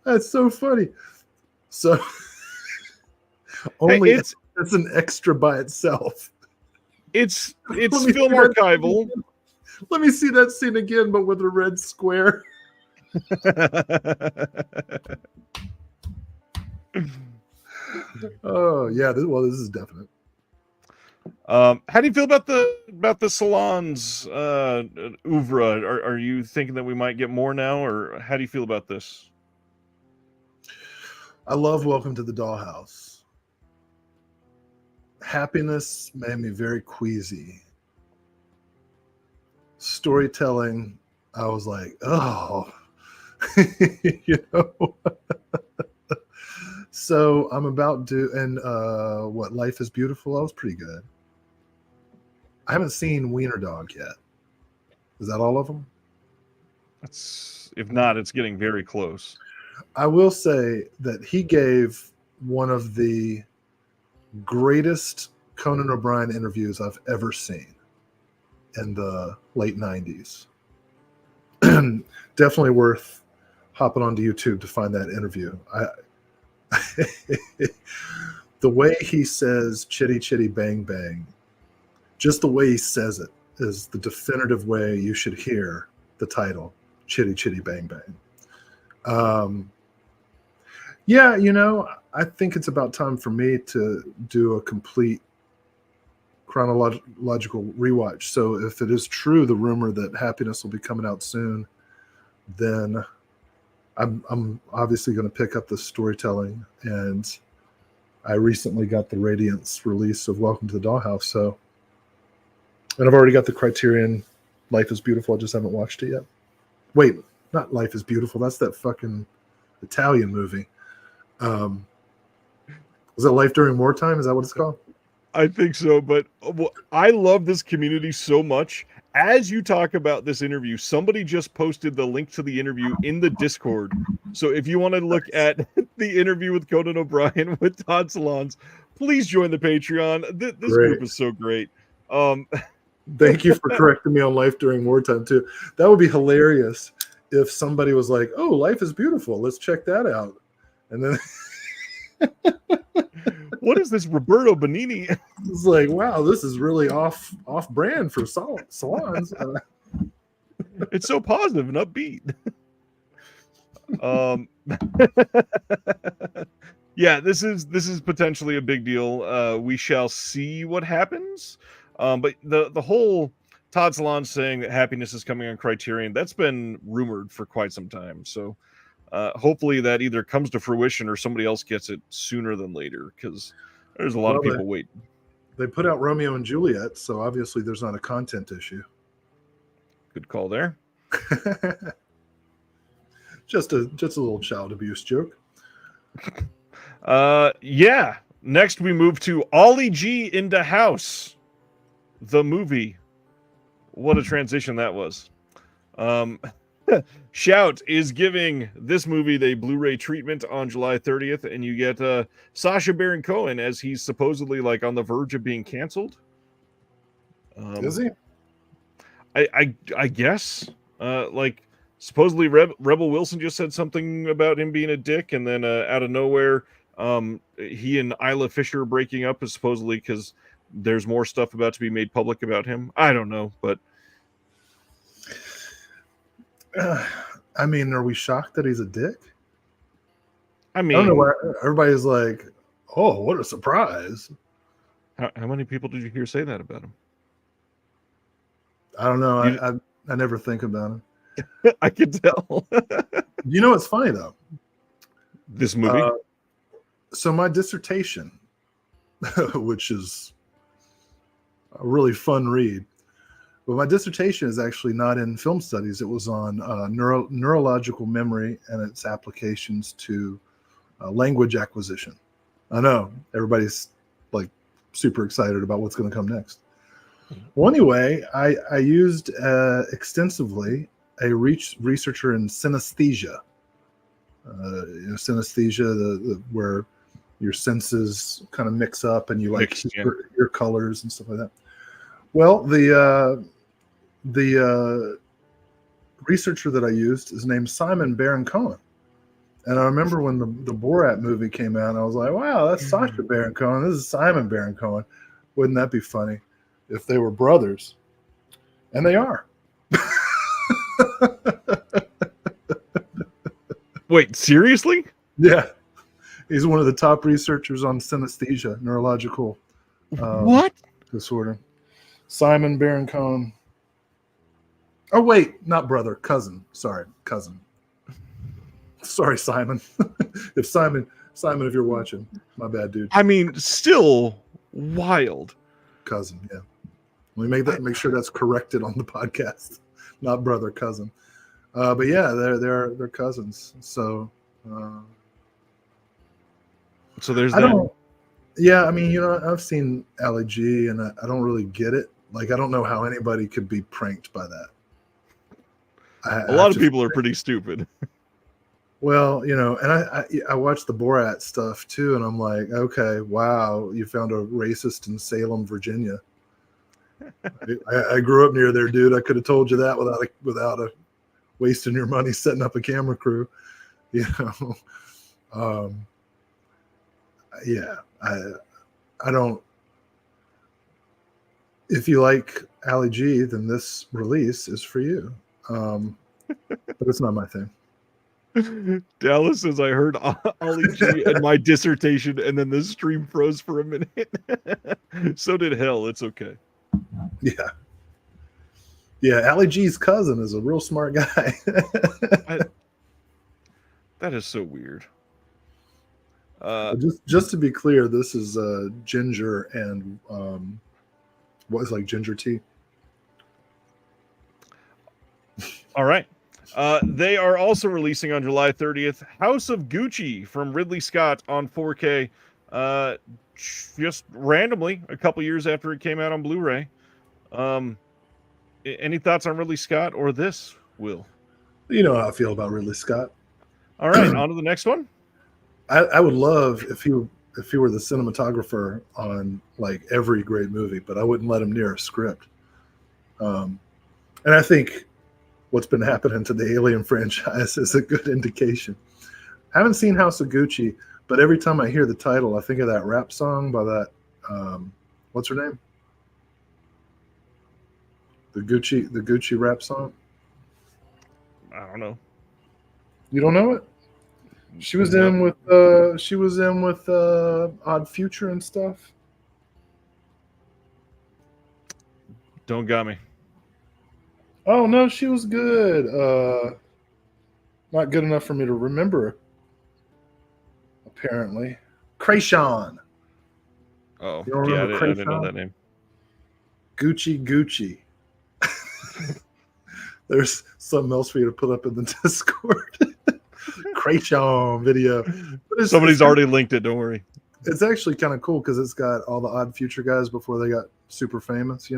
that's so funny. So only it's an extra by itself. It's film archival. Let me see that scene again, but with a red square. Oh yeah, this is definite. How do you feel about the Salons oeuvre? Are you thinking that we might get more now, or how do you feel about this? I love Welcome to the Dollhouse. Happiness made me very queasy. Storytelling, I was like, oh, you know. So I'm about to, and what, Life is Beautiful? That was pretty good. I haven't seen Wiener Dog yet. Is that all of them? If not, it's getting very close. I will say that he gave one of the greatest Conan O'Brien interviews I've ever seen in the late 90s. Definitely worth hopping onto YouTube to find that interview. The way he says chitty chitty bang bang, just the way he says it is the definitive way you should hear the title, Chitty Chitty Bang Bang. Yeah, you know, I think it's about time for me to do a complete chronological rewatch. So if it is true, the rumor that Happiness will be coming out soon, then I'm obviously going to pick up the storytelling. And I recently got the Radiance release of Welcome to the Dollhouse. So, and I've already got the Criterion Life is Beautiful. I just haven't watched it yet. Wait, not Life is Beautiful. That's that fucking Italian movie. Was it Life During Wartime? Is that what it's called? I think so, but I love this community so much. As you talk about this interview, somebody just posted the link to the interview in the Discord. So if you want to look at the interview with Conan O'Brien with Todd Salons, please join the Patreon. This group is so great. Thank you for correcting me on Life During Wartime too. That would be hilarious if somebody was like, "Oh, Life is Beautiful. Let's check that out." And then what is this, Roberto Benigni? It's like, wow, this is really off brand for salons. It's so positive and upbeat. Yeah, this is potentially a big deal. We shall see what happens. But the whole Todd Salons saying that Happiness is coming on Criterion, that's been rumored for quite some time. So hopefully that either comes to fruition or somebody else gets it sooner than later, because there's a lot of people waiting. They put out Romeo and Juliet, so obviously there's not a content issue. Good call there. Just a little child abuse joke. Yeah. Next we move to Ollie G into House, the movie. What a transition that was. Shout is giving this movie the Blu-ray treatment on July 30th, and you get Sacha Baron Cohen as he's supposedly like on the verge of being canceled. Is he? I guess. Like supposedly Rebel Wilson just said something about him being a dick, and then out of nowhere, he and Isla Fisher are breaking up, supposedly because there's more stuff about to be made public about him. I don't know, but. I mean, are we shocked that he's a dick? I mean, I don't know why everybody's like, "Oh, what a surprise!" How many people did you hear say that about him? I don't know. I never think about him. I can tell. You know what's funny though? This movie. So my dissertation, which is a really fun read. But my dissertation is actually not in film studies. It was on neurological memory and its applications to language acquisition. I know everybody's like super excited about what's going to come next. Well, anyway, I used extensively a researcher in synesthesia. Synesthesia, where your senses kind of mix up and you like your colors and stuff like that. Well, the researcher that I used is named Simon Baron Cohen. And I remember when the Borat movie came out, I was like, wow, that's Sacha Baron Cohen. This is Simon Baron Cohen. Wouldn't that be funny if they were brothers? And they are. Wait, seriously? Yeah. He's one of the top researchers on synesthesia, neurological what disorder. Simon Baron Cohen. Oh, wait, not brother, cousin. Sorry, cousin. Sorry, Simon. Simon, if you're watching, my bad, dude. I mean, still, Wild. Cousin, yeah. Let me make sure that's corrected on the podcast, not brother, cousin. But yeah, they're cousins. So there's I that. don't. Yeah, I mean, I've seen Ali G, and I don't really get it. Like, I don't know how anybody could be pranked by that. A lot of people are pretty stupid. Well, and I watched the Borat stuff too, and I'm like, okay, wow, you found a racist in Salem, Virginia. I grew up near there, dude. I could have told you that without wasting your money setting up a camera crew. Yeah, I don't. If you like Ali G, then this release is for you. But it's not my thing. Dallas says, I heard Ali G and my dissertation, and then the stream froze for a minute. So did hell. It's okay. Yeah, Ali G's cousin is a real smart guy. That is so weird. Just to be clear, this is ginger and what is like ginger tea. All right. They are also releasing on July 30th House of Gucci from Ridley Scott on 4K. Just randomly, a couple years after it came out on Blu-ray. Any thoughts on Ridley Scott or this, Will? You know how I feel about Ridley Scott. All right, on to the next one. I would love if he were the cinematographer on like every great movie, but I wouldn't let him near a script. And I think what's been happening to the Alien franchise is a good indication. I haven't seen House of Gucci, but every time I hear the title, I think of that rap song by that what's her name? The Gucci rap song. I don't know. You don't know it? She was in with Odd Future and stuff. Don't got me. Oh no, she was good. Not good enough for me to remember. Apparently, Krayshawn. Oh, you don't yeah, remember I didn't know that name. Gucci. There's something else for you to put up in the Discord. Krayshawn video. Somebody's already linked it. Don't worry. It's actually kind of cool because it's got all the Odd Future guys before they got super famous.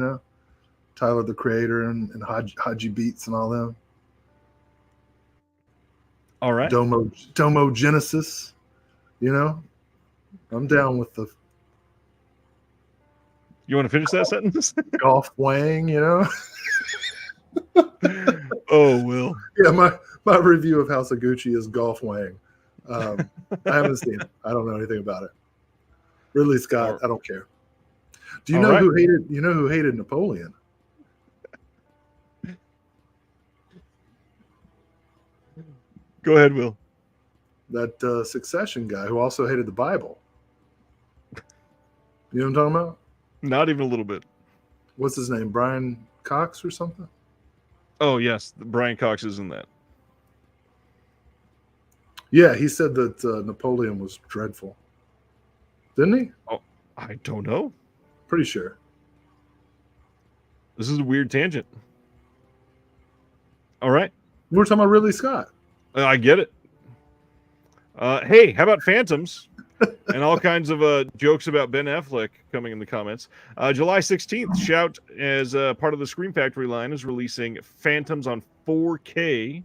Tyler the Creator and Haji Beats and all them. All right. Domo Genesis. I'm down with the. You want to finish that sentence? Golf Wang, Oh, Will. Yeah, my review of House of Gucci is Golf Wang. I haven't seen it. I don't know anything about it. Ridley Scott, I don't care. Do you know who hated? You know who hated Napoleon? Go ahead, Will. That Succession guy who also hated the Bible. You know what I'm talking about? Not even a little bit. What's his name? Brian Cox or something? Oh, yes. Brian Cox is in that. Yeah, he said that Napoleon was dreadful. Didn't he? Oh, I don't know. Pretty sure. This is a weird tangent. All right. We're talking about Ridley Scott. I get it. Hey, how about Phantoms? And all kinds of jokes about Ben Affleck coming in the comments. July 16th, Shout, as part of the Scream Factory line, is releasing Phantoms on 4K.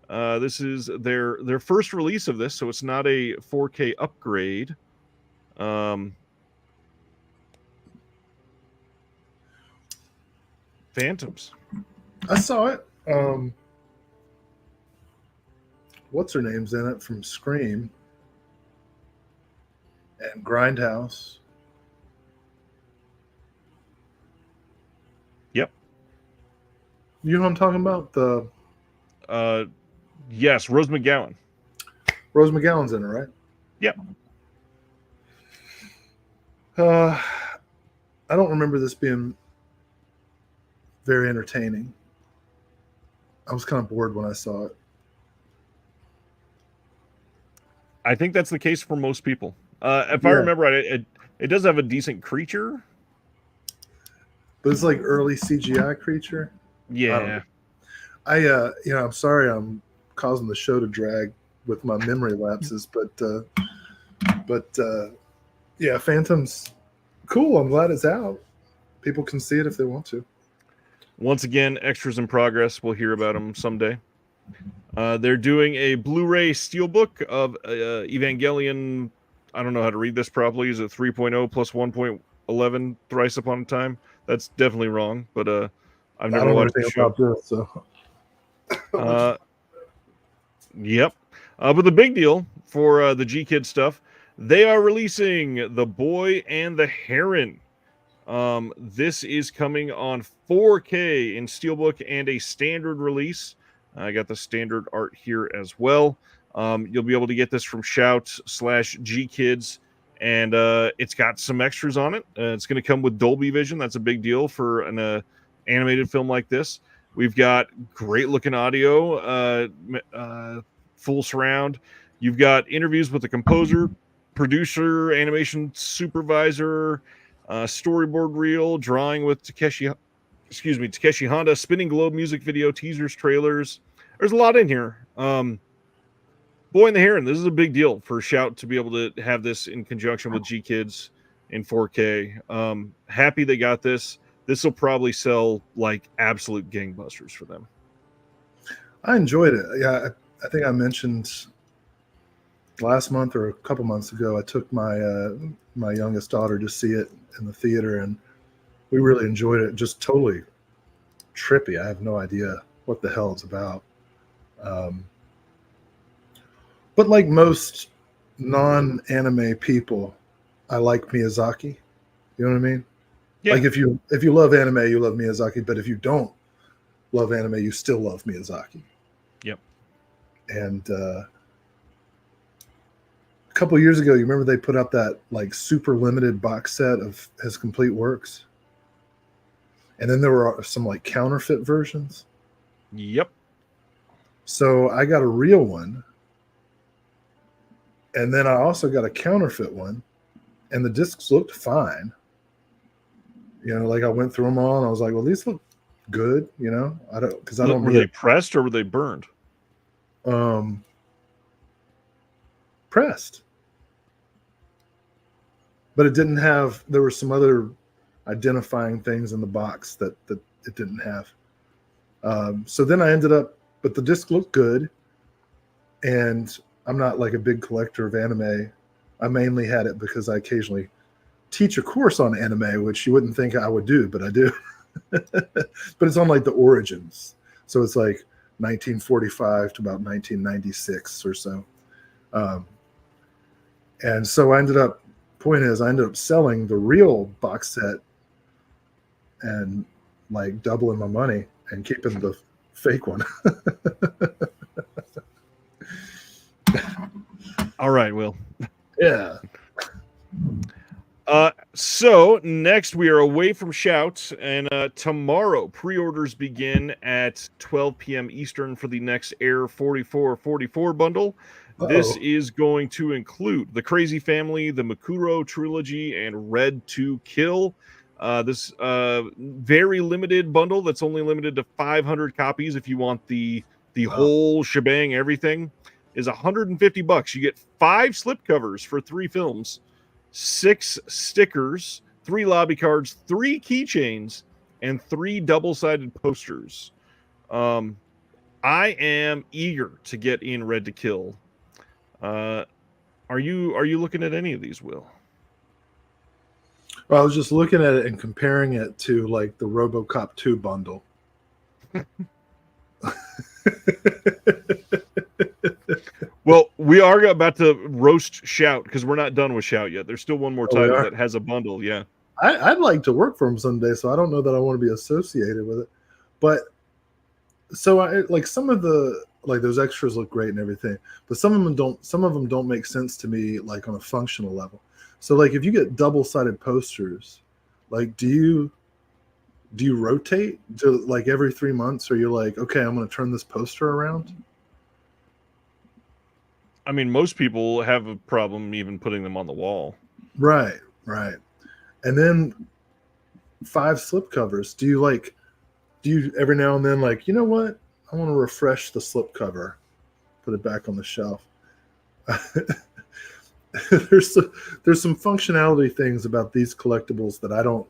This is their first release of this, so it's not a 4K upgrade. Phantoms. I saw it. What's her name's in it from Scream? And Grindhouse. Yep. You know what I'm talking about? Yes, Rose McGowan. Rose McGowan's in it, right? Yep. I don't remember this being very entertaining. I was kind of bored when I saw it. I think that's the case for most people. If I remember right, It does have a decent creature. But it's like early CGI creature. Yeah. I'm sorry I'm causing the show to drag with my memory lapses, but yeah, Phantom's cool. I'm glad it's out. People can see it if they want to. Once again, extras in progress. We'll hear about them someday. They're doing a Blu-ray steelbook of Evangelion. I don't know how to read this properly. Is it 3.0 plus 1.11 thrice upon a time? That's definitely wrong, but I've never watched the show. About this, so. Yep. But the big deal for the Gkids stuff, they are releasing The Boy and the Heron. This is coming on 4K in steelbook and a standard release. I got the standard art here as well. You'll be able to get this from Shout/Gkids, and it's got some extras on it. It's going to come with Dolby Vision. That's a big deal for an animated film like this. We've got great looking audio, full surround. You've got interviews with the composer, producer, animation supervisor, storyboard reel, drawing with Takeshi Honda, Spinning Globe music video, teasers, trailers. There's a lot in here. Boy and the Heron, this is a big deal for Shout to be able to have this in conjunction with Gkids in 4K. Happy they got this. This will probably sell like absolute gangbusters for them. I enjoyed it. Yeah, I think I mentioned last month or a couple months ago, I took my my youngest daughter to see it in the theater, and we really enjoyed it. Just totally trippy. I have no idea what the hell it's about. But like most non-anime people, I like Miyazaki. You know what I mean? Yeah. Like if you love anime, you love Miyazaki. But if you don't love anime, you still love Miyazaki. Yep. And a couple of years ago, you remember they put out that like super limited box set of his complete works? And then there were some like counterfeit versions. Yep. So I got a real one. And then I also got a counterfeit one. And the discs looked fine. You know, like I went through them all and I was like, well, these look good, you know? Were they pressed or were they burned? Pressed. But it didn't have, there were some other identifying things in the box that it didn't have. So then I ended up, but the disc looked good. And I'm not like a big collector of anime. I mainly had it because I occasionally teach a course on anime, which you wouldn't think I would do, but I do. But it's on like the origins. So it's like 1945 to about 1996 or so. And so I ended up selling the real box set and like doubling my money and keeping the fake one. All right, Will. Yeah. So next we are away from Shout, and tomorrow pre-orders begin at 12 p.m. Eastern for the next Air 4444 bundle. Uh-oh. This is going to include the Crazy Family, the Makuro trilogy, and Red to Kill. This very limited bundle that's only limited to 500 copies. If you want the whole shebang, everything is $150. You get 5 slipcovers for 3 films, 6 stickers, 3 lobby cards, 3 keychains, and 3 double-sided posters. I am eager to get in Red to Kill. Are you looking at any of these, Will? Well, I was just looking at it and comparing it to like the RoboCop 2 bundle. Well, we are about to roast Shout because we're not done with Shout yet. There's still one more title that has a bundle. Yeah, I'd like to work for him someday, so I don't know that I want to be associated with it. But so I like some of the like those extras look great and everything, but some of them don't. Some of them don't make sense to me, like on a functional level. So like if you get double-sided posters, like do you rotate to like every 3 months, or you're like, okay, I'm going to turn this poster around? I mean, most people have a problem even putting them on the wall. Right. Right. And then 5 slipcovers. Do you every now and then like, you know what? I want to refresh the slipcover, put it back on the shelf. there's some functionality things about these collectibles that I don't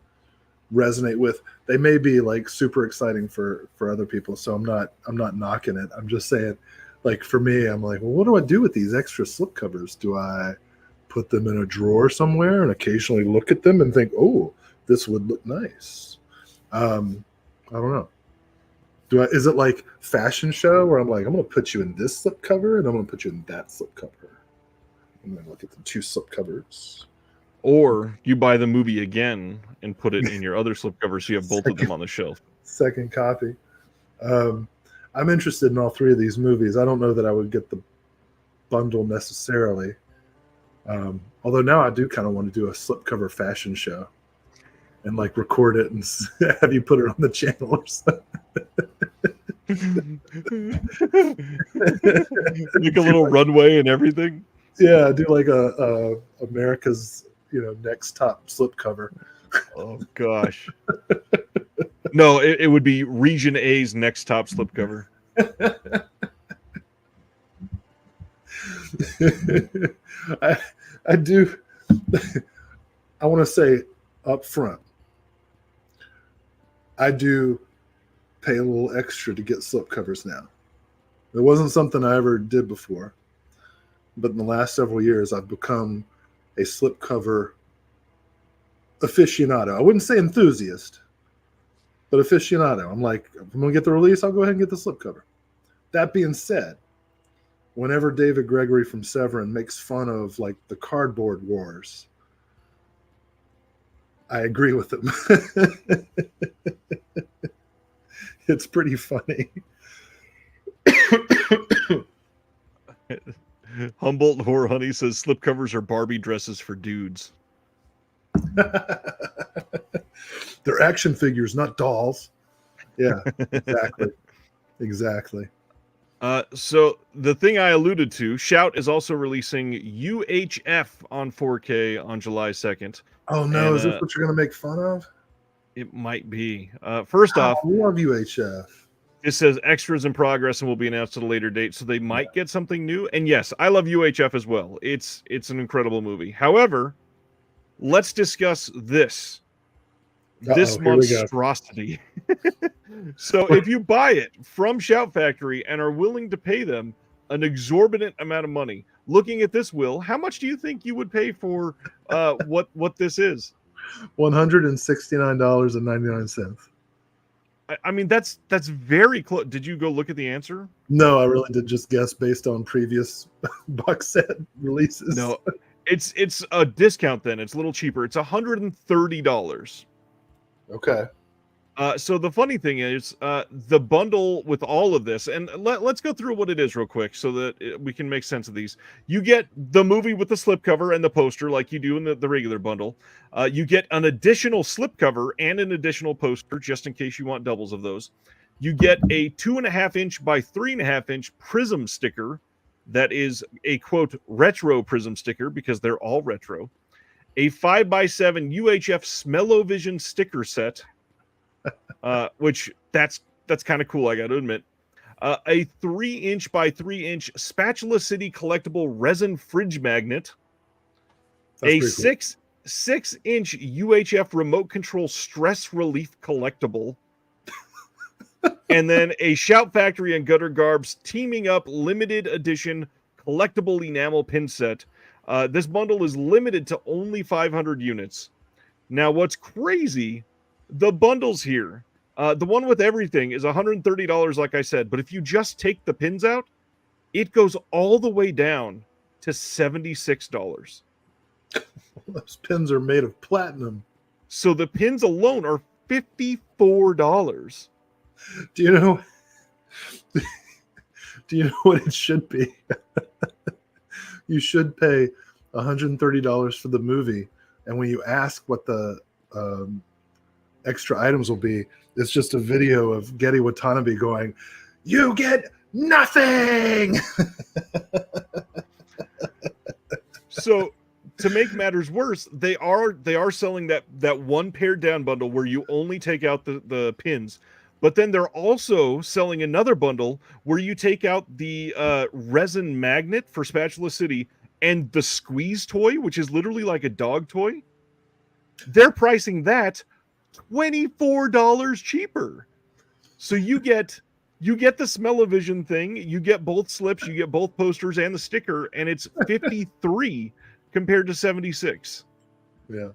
resonate with. They may be like super exciting for other people, so I'm not knocking it. I'm just saying, like, for me, I'm like, well, what do I do with these extra slipcovers? Do I put them in a drawer somewhere and occasionally look at them and think, oh, this would look nice? I don't know. Is it like fashion show where I'm like, I'm going to put you in this slipcover and I'm going to put you in that slipcover? And then look at the 2 slipcovers. Or you buy the movie again and put it in your other slipcover so you have both of them on the shelf. Second copy. I'm interested in all 3 of these movies. I don't know that I would get the bundle necessarily. Although now I do kind of want to do a slipcover fashion show and like record it and have you put it on the channel or something. Make a little runway and everything. Yeah, do like a America's next top slipcover. Oh gosh. No, it would be Region A's next top slipcover. I do. I want to say up front, I do pay a little extra to get slipcovers now. It wasn't something I ever did before, but in the last several years, I've become a slipcover aficionado. I wouldn't say enthusiast, but aficionado. I'm like, if I'm going to get the release, I'll go ahead and get the slipcover. That being said, whenever David Gregory from Severin makes fun of like the cardboard wars, I agree with him. It's pretty funny. Humboldt Horror Honey says slipcovers are Barbie dresses for dudes. They're action figures, not dolls. Yeah, exactly. Exactly. So the thing I alluded to, Shout is also releasing UHF on 4K on July 2nd. Oh no, is this what you're going to make fun of? It might be. First off, I love UHF. It says extras in progress and will be announced at a later date, so they might get something new. And yes, I love UHF as well. It's an incredible movie. However, let's discuss this. This monstrosity. So if you buy it from Shout Factory and are willing to pay them an exorbitant amount of money, looking at this, Will, how much do you think you would pay for what this is? $169.99. I mean, that's very close. Did you go look at the answer? No, I really did just guess based on previous box set releases. No, it's a discount then. It's a little cheaper. It's $130. Okay. So the funny thing is, the bundle with all of this, and let's go through what it is real quick so that we can make sense of these. You get the movie with the slipcover and the poster like you do in the regular bundle. You get an additional slipcover and an additional poster just in case you want doubles of those. You get a 2.5-inch by 3.5-inch prism sticker that is a, quote, retro prism sticker because they're all retro. A 5x7 UHF Smell-O-Vision sticker set, which that's kind of cool, I got to admit. A 3-inch by 3-inch Spatula City collectible resin fridge magnet. That's a 6-inch UHF remote control stress relief collectible. And then a Shout Factory and Gutter Garbs teaming up limited edition collectible enamel pin set. This bundle is limited to only 500 units. Now, what's crazy, the bundles here, the one with everything is $130, like I said. But if you just take the pins out, it goes all the way down to $76. Those pins are made of platinum. So the pins alone are $54. Do you know what it should be? You should pay $130 for the movie, and when you ask what the extra items will be, it's just a video of Getty Watanabe going, "You get nothing." So to make matters worse, they are selling that one pared down bundle where you only take out the pins, but then they're also selling another bundle where you take out the resin magnet for Spatula City and the squeeze toy, which is literally like a dog toy. They're pricing that $24 cheaper. So you get the Smell-O-Vision thing, you get both slips, you get both posters and the sticker, and it's 53 compared to 76. Yeah.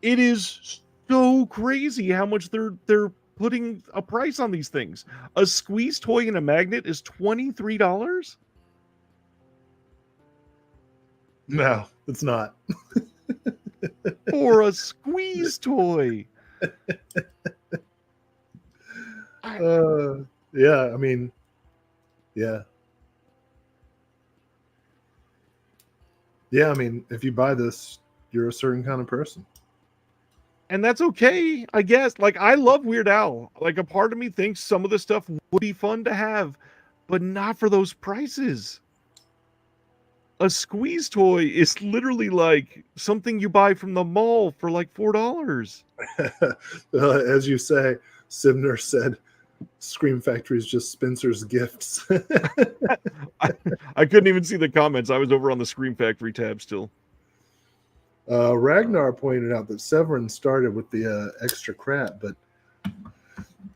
It is so crazy how much they're putting a price on these things. A squeeze toy and a magnet is $23? No, it's not. For a squeeze toy. Yeah, I mean, yeah. Yeah, I mean, if you buy this, you're a certain kind of person. And that's okay, I guess. Like, I love Weird Al. Like, a part of me thinks some of the stuff would be fun to have, but not for those prices. A squeeze toy is literally like something you buy from the mall for like $4. As you say, Sibner said, Scream Factory is just Spencer's gifts. I couldn't even see the comments. I was over on the Scream Factory tab still. Ragnar pointed out that Severin started with the extra crap, but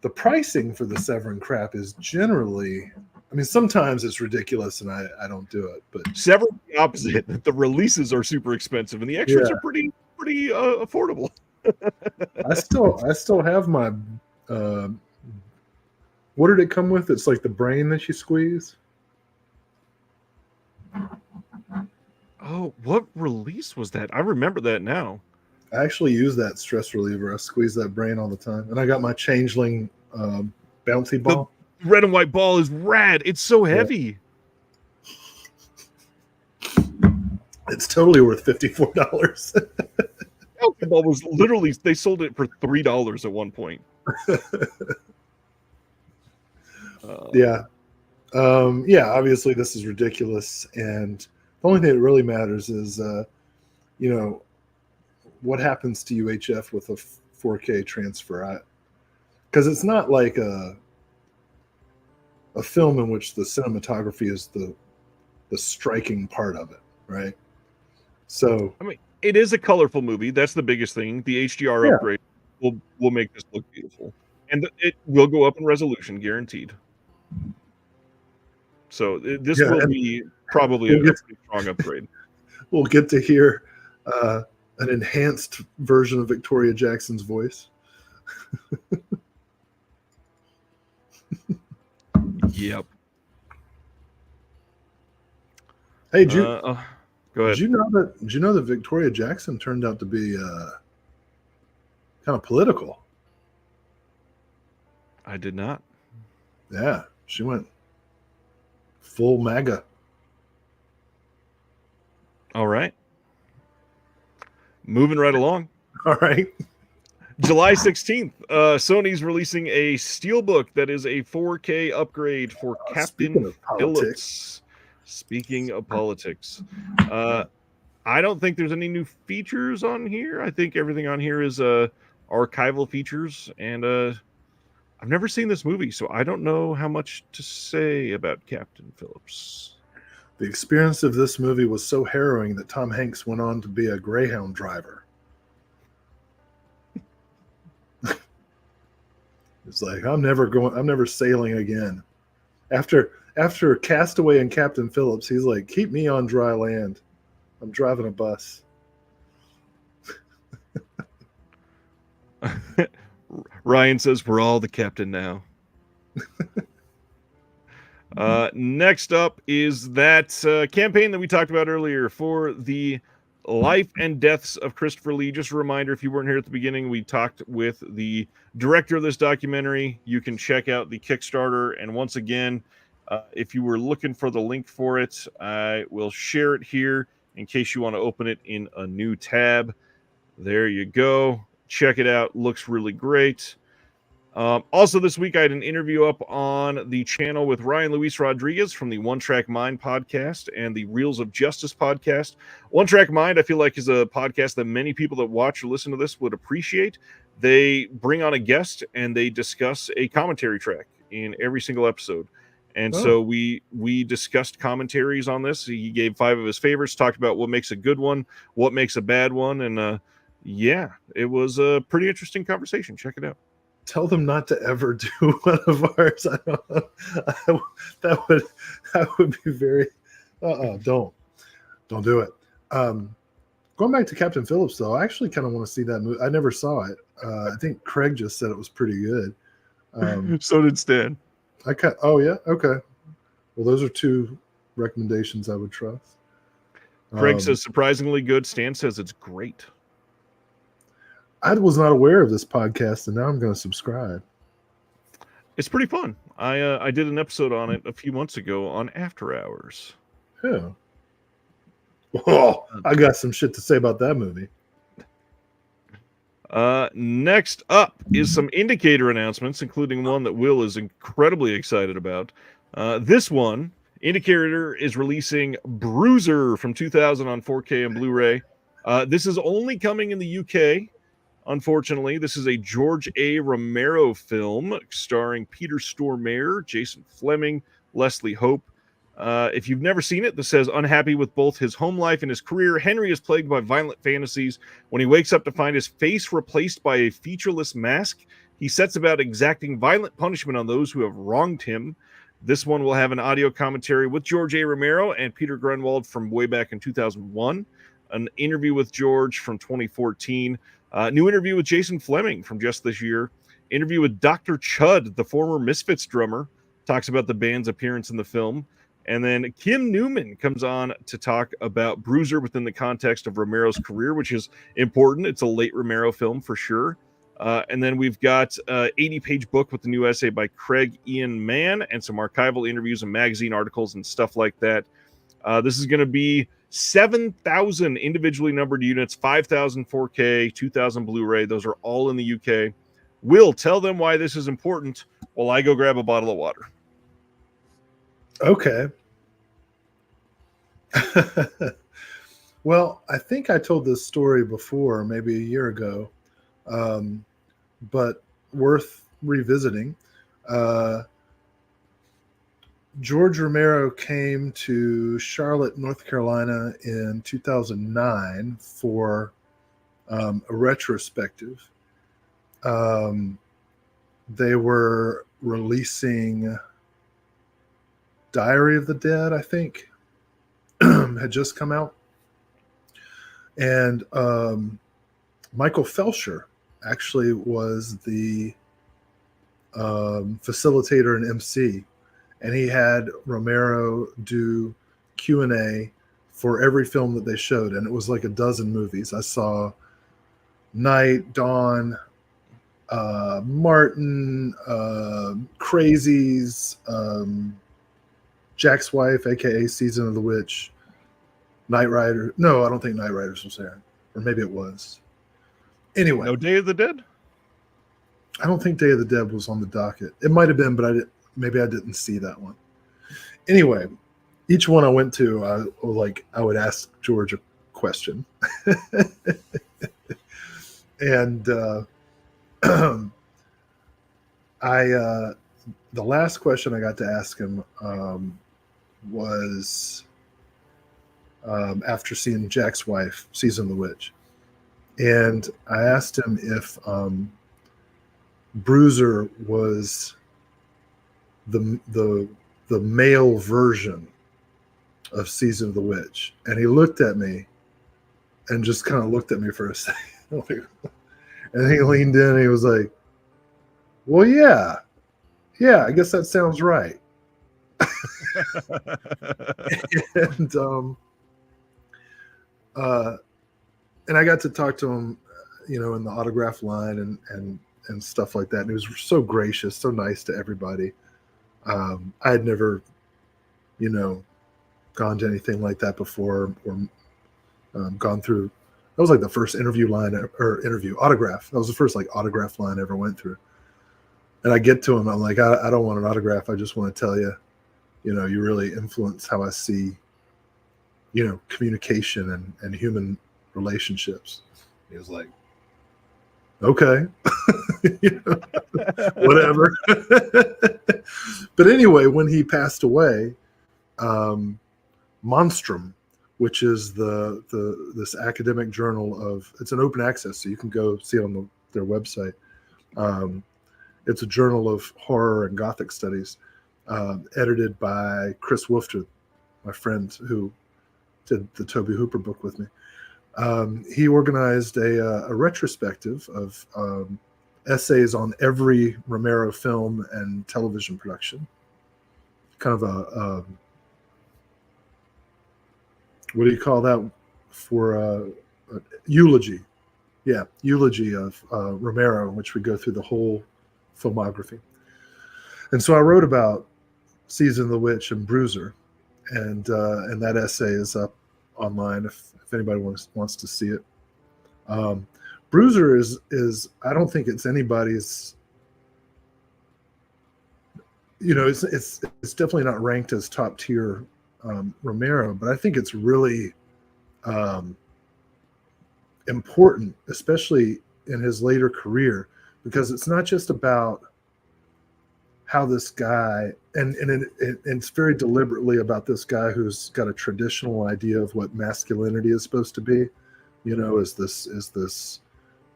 the pricing for the Severin crap is generally, I mean, sometimes it's ridiculous and I don't do it, but Severin's the opposite. The releases are super expensive and the extras are pretty affordable. I still have my what did it come with? It's like the brain that you squeeze. Oh, what release was that? I remember that now. I actually use that stress reliever. I squeeze that brain all the time. And I got my changeling bouncy ball. The red and white ball is rad. It's so heavy. It's totally worth $54. Bouncy ball was literally, they sold it for $3 at one point. Yeah. Yeah, obviously this is ridiculous. And the only thing that really matters is, what happens to UHF with a 4K transfer? Because it's not like a film in which the cinematography is the striking part of it, right? So I mean, it is a colorful movie. That's the biggest thing. The HDR upgrade will make this look beautiful, and it will go up in resolution, guaranteed. So this will be probably a pretty strong upgrade. We'll get to hear an enhanced version of Victoria Jackson's voice. Yep. Hey, go ahead. Did you know that Victoria Jackson turned out to be kind of political? I did not. Yeah, she went full MAGA. All right. Moving right along. All right. July 16th, Sony's releasing a steelbook that is a 4K upgrade for Captain Phillips. Speaking of politics, I don't think there's any new features on here. I think everything on here is archival features, and I've never seen this movie, so I don't know how much to say about Captain Phillips. The experience of this movie was so harrowing that Tom Hanks went on to be a Greyhound driver. It's like, I'm never sailing again. After Castaway and Captain Phillips, he's like, keep me on dry land. I'm driving a bus. Ryan says we're all the captain now. Next up is that campaign that we talked about earlier for the life and deaths of Christopher Lee. Just a reminder, if you weren't here at the beginning, we talked with the director of this documentary. You can check out the Kickstarter. And once again, if you were looking for the link for it, I will share it here in case you want to open it in a new tab. There you go. Check it out. Looks really great. Also, this week I had an interview up on the channel with Ryan Luis Rodriguez from the One Track Mind podcast and the Reels of Justice podcast. One Track Mind, I feel like, is a podcast that many people that watch or listen to this would appreciate. They bring on a guest and they discuss a commentary track in every single episode. And so we discussed commentaries on this. He gave 5 of his favorites, talked about what makes a good one, what makes a bad one, and yeah, it was a pretty interesting conversation. Check it out. Tell them not to ever do one of ours. I don't know. That would be very. Don't do it. Going back to Captain Phillips, though, I actually kind of want to see that movie. I never saw it. I think Craig just said it was pretty good. So did Stan. Oh yeah, okay. Well, those are 2 recommendations I would trust. Craig says surprisingly good. Stan says it's great. I was not aware of this podcast, and now I'm going to subscribe. It's pretty fun. I did an episode on it a few months ago on After Hours. Yeah. Oh, I got some shit to say about that movie. Next up is some indicator announcements, including one that Will is incredibly excited about. This one, Indicator is releasing Bruiser from 2000 on 4K and Blu-ray. This is only coming in the UK. Unfortunately, this is a George A. Romero film starring Peter Stormare, Jason Fleming, Leslie Hope. If you've never seen it, this says, unhappy with both his home life and his career, Henry is plagued by violent fantasies. When he wakes up to find his face replaced by a featureless mask, he sets about exacting violent punishment on those who have wronged him. This one will have an audio commentary with George A. Romero and Peter Grunwald from way back in 2001, an interview with George from 2014, new interview with Jason Fleming from just this year, interview with Dr. Chud, the former Misfits drummer, talks about the band's appearance in the film. And then Kim Newman comes on to talk about Bruiser within the context of Romero's career, which is important. It's a late Romero film for sure. And then we've got an 80-page book with the new essay by Craig Ian Mann and some archival interviews and magazine articles and stuff like that. This is going to be 7,000 individually numbered units, 5,000 4K, 2,000 Blu-ray. Those are all in the UK. Will, tell them why this is important while I go grab a bottle of water. Okay. Well, I think I told this story before, maybe a year ago, but worth revisiting. George Romero came to Charlotte, North Carolina in 2009 for a retrospective. They were releasing Diary of the Dead, I think, had just come out. And Michael Felsher actually was the facilitator and MC. And he had Romero do Q&A for every film that they showed. And it was like a dozen movies. I saw Night, Dawn, Martin, Crazies, Jack's Wife, a.k.a. Season of the Witch, Knight Rider. No, I don't think Knight Riders was there. Or maybe it was. Anyway. No Day of the Dead? I don't think Day of the Dead was on the docket. It might have been, but maybe I didn't see that one. Anyway, each one I went to, I would ask George a question. And the last question I got to ask him was after seeing Jack's Wife, Season of the Witch. And I asked him if Bruiser was the male version of Season of the Witch. And he looked at me and just kind of looked at me for a second. And he leaned in and he was like, well, yeah, I guess that sounds right. And I got to talk to him, in the autograph line and stuff like that. And he was so gracious, so nice to everybody. I had never, gone to anything like that before or gone through. That was like the first autograph. That was the first autograph line I ever went through. And I get to him, I'm like, I don't want an autograph. I just want to tell you, you really influence how I see, communication and human relationships. He was like, okay, whatever. But anyway, when he passed away, Monstrum, which is this academic journal it's an open access, so you can go see it on their website. It's a journal of horror and Gothic studies, edited by Chris Wolfter, my friend who did the Toby Hooper book with me. He organized a retrospective of essays on every Romero film and television production. Kind of a what do you call that for a eulogy? Yeah, eulogy of Romero, in which we go through the whole filmography. And so I wrote about Season of the Witch and Bruiser, and that essay is up online if anybody wants to see it. Bruiser is I don't think it's anybody's. It's definitely not ranked as top tier Romero, but I think it's really important, especially in his later career, because it's not just about how this guy, and it's very deliberately about this guy who's got a traditional idea of what masculinity is supposed to be, as this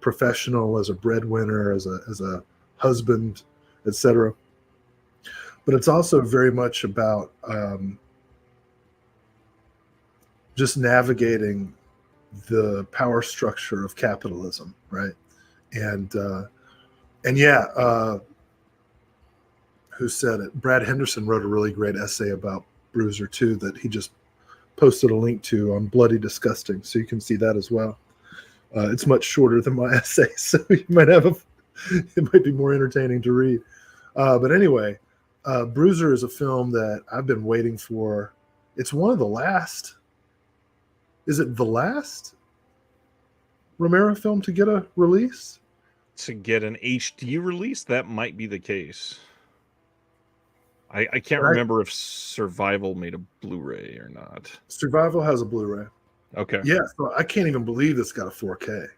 professional, as a breadwinner, as a husband, etc. But it's also very much about just navigating the power structure of capitalism, right? And who said it? Brad Henderson wrote a really great essay about Bruiser too, that he just posted a link to on Bloody Disgusting, so you can see that as well. It's much shorter than my essay, so it might be more entertaining to read. But anyway, Bruiser is a film that I've been waiting for. It's one of the last. Is it the last Romero film to get a release? To get an HD release, that might be the case. I can't remember if Survival made a Blu-ray or not. Survival has a Blu-ray. Okay. Yeah, so I can't even believe it's got a 4K.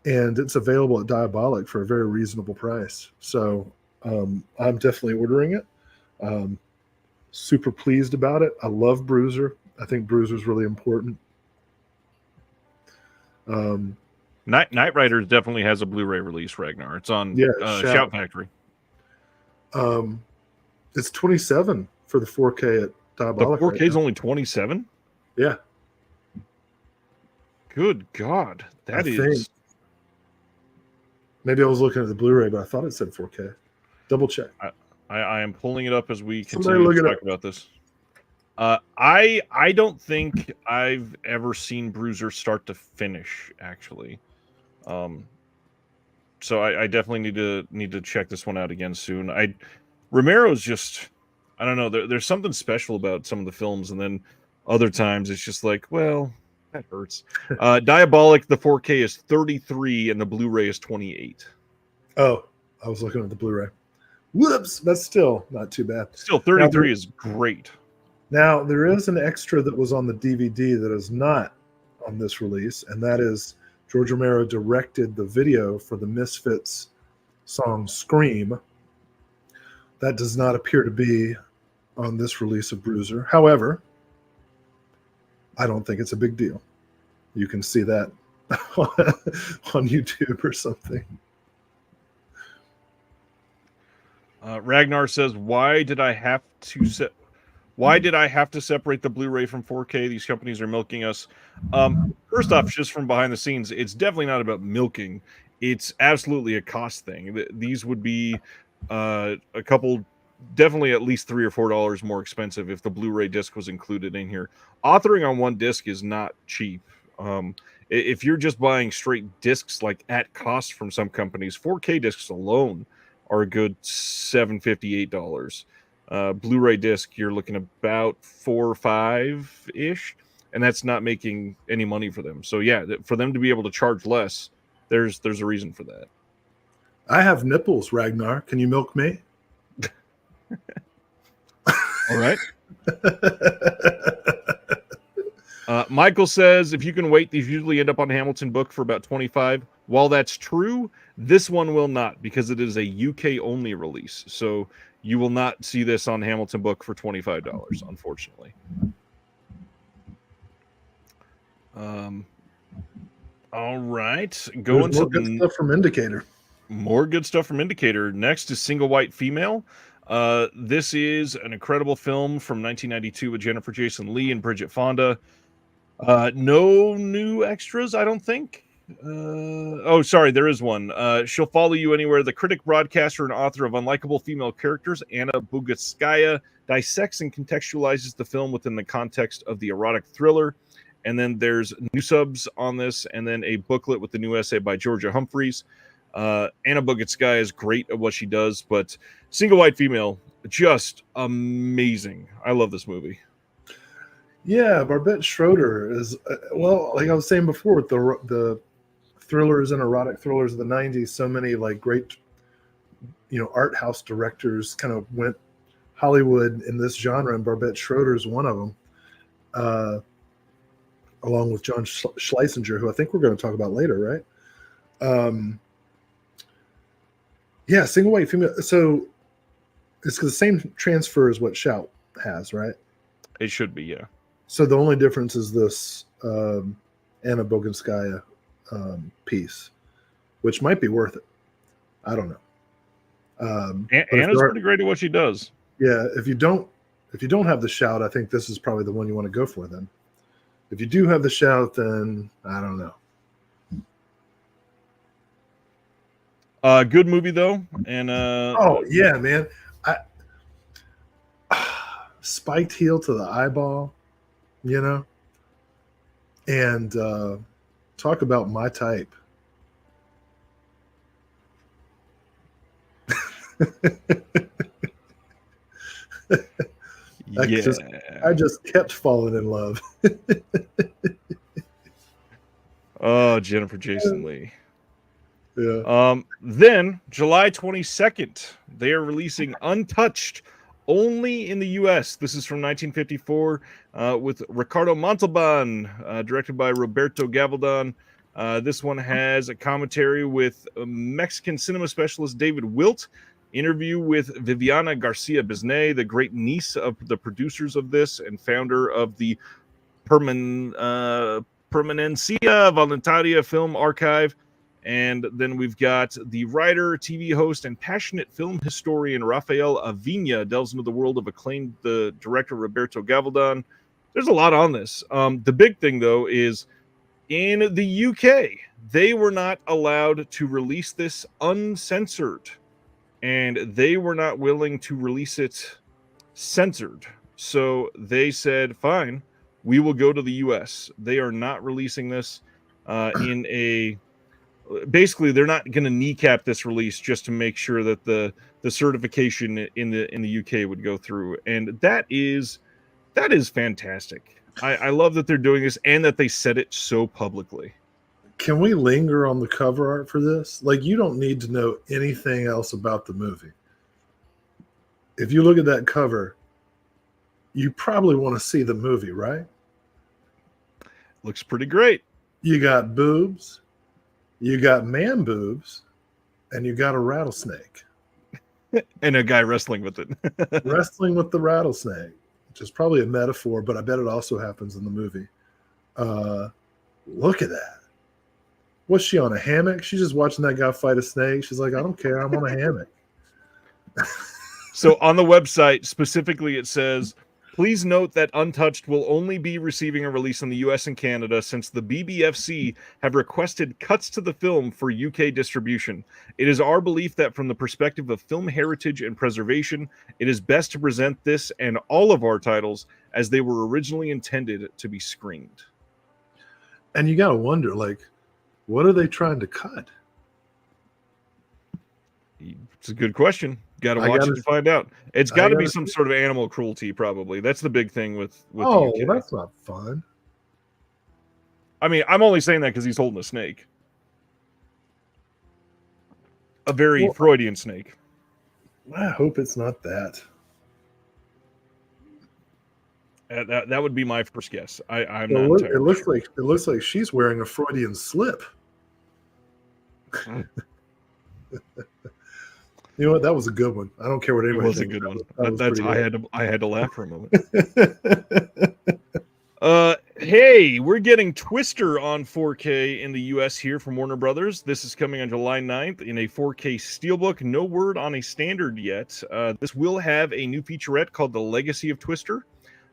And it's available at Diabolic for a very reasonable price. So I'm definitely ordering it. Super pleased about it. I love Bruiser. I think Bruiser is really important. Night Riders definitely has a Blu-ray release, Ragnar. It's on Shout Factory. It's $27 for the 4K at Diabolic. The 4K is only $27? Yeah. Good God. That is. Maybe I was looking at the Blu-ray, but I thought it said 4K. Double check. I am pulling it up as we continue to talk about this. I don't think I've ever seen Bruiser start to finish, actually. So I definitely need to check this one out again soon. Romero's just, I don't know. There's something special about some of the films, and then other times it's just like, well, that hurts. Diabolic, the 4K is 33, and the Blu-ray is 28. Oh, I was looking at the Blu-ray. Whoops, that's still not too bad. Still, 33 is great. Now, there is an extra that was on the DVD that is not on this release, and that is George Romero directed the video for the Misfits song Scream. That does not appear to be on this release of Bruiser. However, I don't think it's a big deal. You can see that on YouTube or something. Ragnar says, why did I have to separate the Blu-ray from 4K? These companies are milking us. First off, just from behind the scenes, it's definitely not about milking. It's absolutely a cost thing. These would be a couple, definitely at least $3 or $4 more expensive if the Blu-ray disc was included in here. Authoring on one disc is not cheap. If you're just buying straight discs like at cost from some companies, 4K discs alone are a good $7.50, $8. Blu-ray disc, you're looking about $4 or $5-ish, and that's not making any money for them. So yeah, for them to be able to charge less, there's a reason for that. I have nipples, Ragnar. Can you milk me? All right. Michael says, if you can wait, these usually end up on Hamilton book for about 25. While that's true, this one will not, because it is a UK only release. So you will not see this on Hamilton book for $25, unfortunately. All right. Going There's more to good stuff from Indicator. More good stuff from Indicator. Next is Single White Female. This is an incredible film from 1992 with Jennifer Jason Leigh and Bridget Fonda. No new extras, I don't think. Oh, sorry, there is one. She'll Follow You Anywhere. The critic, broadcaster, and author of unlikable female characters, Anna Bugutskaya, dissects and contextualizes the film within the context of the erotic thriller. And then there's new subs on this, and then a booklet with the new essay by Georgia Humphreys. Anna Bugutskaya is great at what she does, but Single White Female, just amazing. I love this movie. Yeah, Barbette Schroeder is, well, like I was saying before, with the thrillers and erotic thrillers of the 90s, so many like great, art house directors kind of went Hollywood in this genre, and Barbette Schroeder is one of them, along with John Schlesinger, who I think we're going to talk about later, right? Yeah, Single White Female. So it's the same transfer as what Shout has, right? It should be, yeah. So the only difference is this Anna Bugutskaya piece, which might be worth it. I don't know. Anna's pretty great at what she does. Yeah, if you don't have the Shout, I think this is probably the one you want to go for then. If you do have the Shout, then I don't know. Good movie though, and oh yeah, man, spiked heel to the eyeball, and talk about my type. I just kept falling in love. Oh, Jennifer Jason Leigh. Yeah. Then July 22nd, they are releasing Untouched only in the US. This is from 1954 with Ricardo Montalban, directed by Roberto Gavaldon. This one has a commentary with Mexican cinema specialist David Wilt, interview with Viviana Garcia Bisnay, the great niece of the producers of this and founder of the Permanencia Voluntaria Film Archive. And then we've got the writer, TV host, and passionate film historian Rafael Avina delves into the world of acclaimed the director Roberto Gavaldon. There's a lot on this. The big thing, though, is in the UK, they were not allowed to release this uncensored, and they were not willing to release it censored. So they said, fine, we will go to the US. They are not releasing this in a... Basically, they're not going to kneecap this release just to make sure that the certification in the UK would go through, and that is fantastic. I love that they're doing this and that they said it so publicly. Can we linger on the cover art for this? Like, you don't need to know anything else about the movie. If you look at that cover, you probably want to see the movie, right? Looks pretty great. You got boobs. You got man boobs, and you got a rattlesnake. And a guy wrestling with it. Wrestling with the rattlesnake, which is probably a metaphor, but I bet it also happens in the movie. Look at that. Was she on a hammock? She's just watching that guy fight a snake. She's like, I don't care. I'm on a hammock. So on the website, specifically, it says, please note that Untouched will only be receiving a release in the US and Canada since the BBFC have requested cuts to the film for UK distribution. It is our belief that from the perspective of film heritage and preservation, it is best to present this and all of our titles as they were originally intended to be screened. And you got to wonder, like, what are they trying to cut? It's a good question. Got to watch it to find out. It's got to be some sort of animal cruelty, probably. That's the big thing with oh, the UK. That's not fun. I mean, I'm only saying that because he's holding a snake. a very Well, Freudian snake. I hope it's not that. That would be my first guess. I'm It, not look, it entirely looks sure. like it looks like she's wearing a Freudian slip. You know what? That was a good one. I don't care what It anybody was a thinks. good one. That was That's pretty I had to laugh for a moment. good. Hey, we're getting Twister on 4K in the US here from Warner Brothers. This is coming on July 9th in a 4K steelbook. No word on a standard yet. This will have a new featurette called The Legacy of Twister.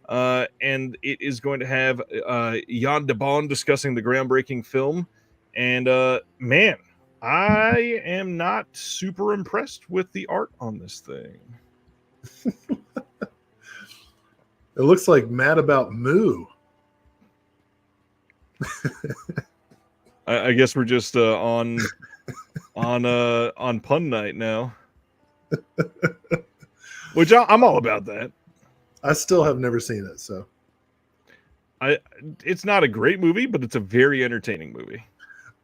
And it is going to have Jan de Bon discussing the groundbreaking film. And man, I am not super impressed with the art on this thing. It looks like Mad About Moo. I guess we're just on pun night now, which I'm all about that. I still have never seen it, so It's not a great movie, but it's a very entertaining movie.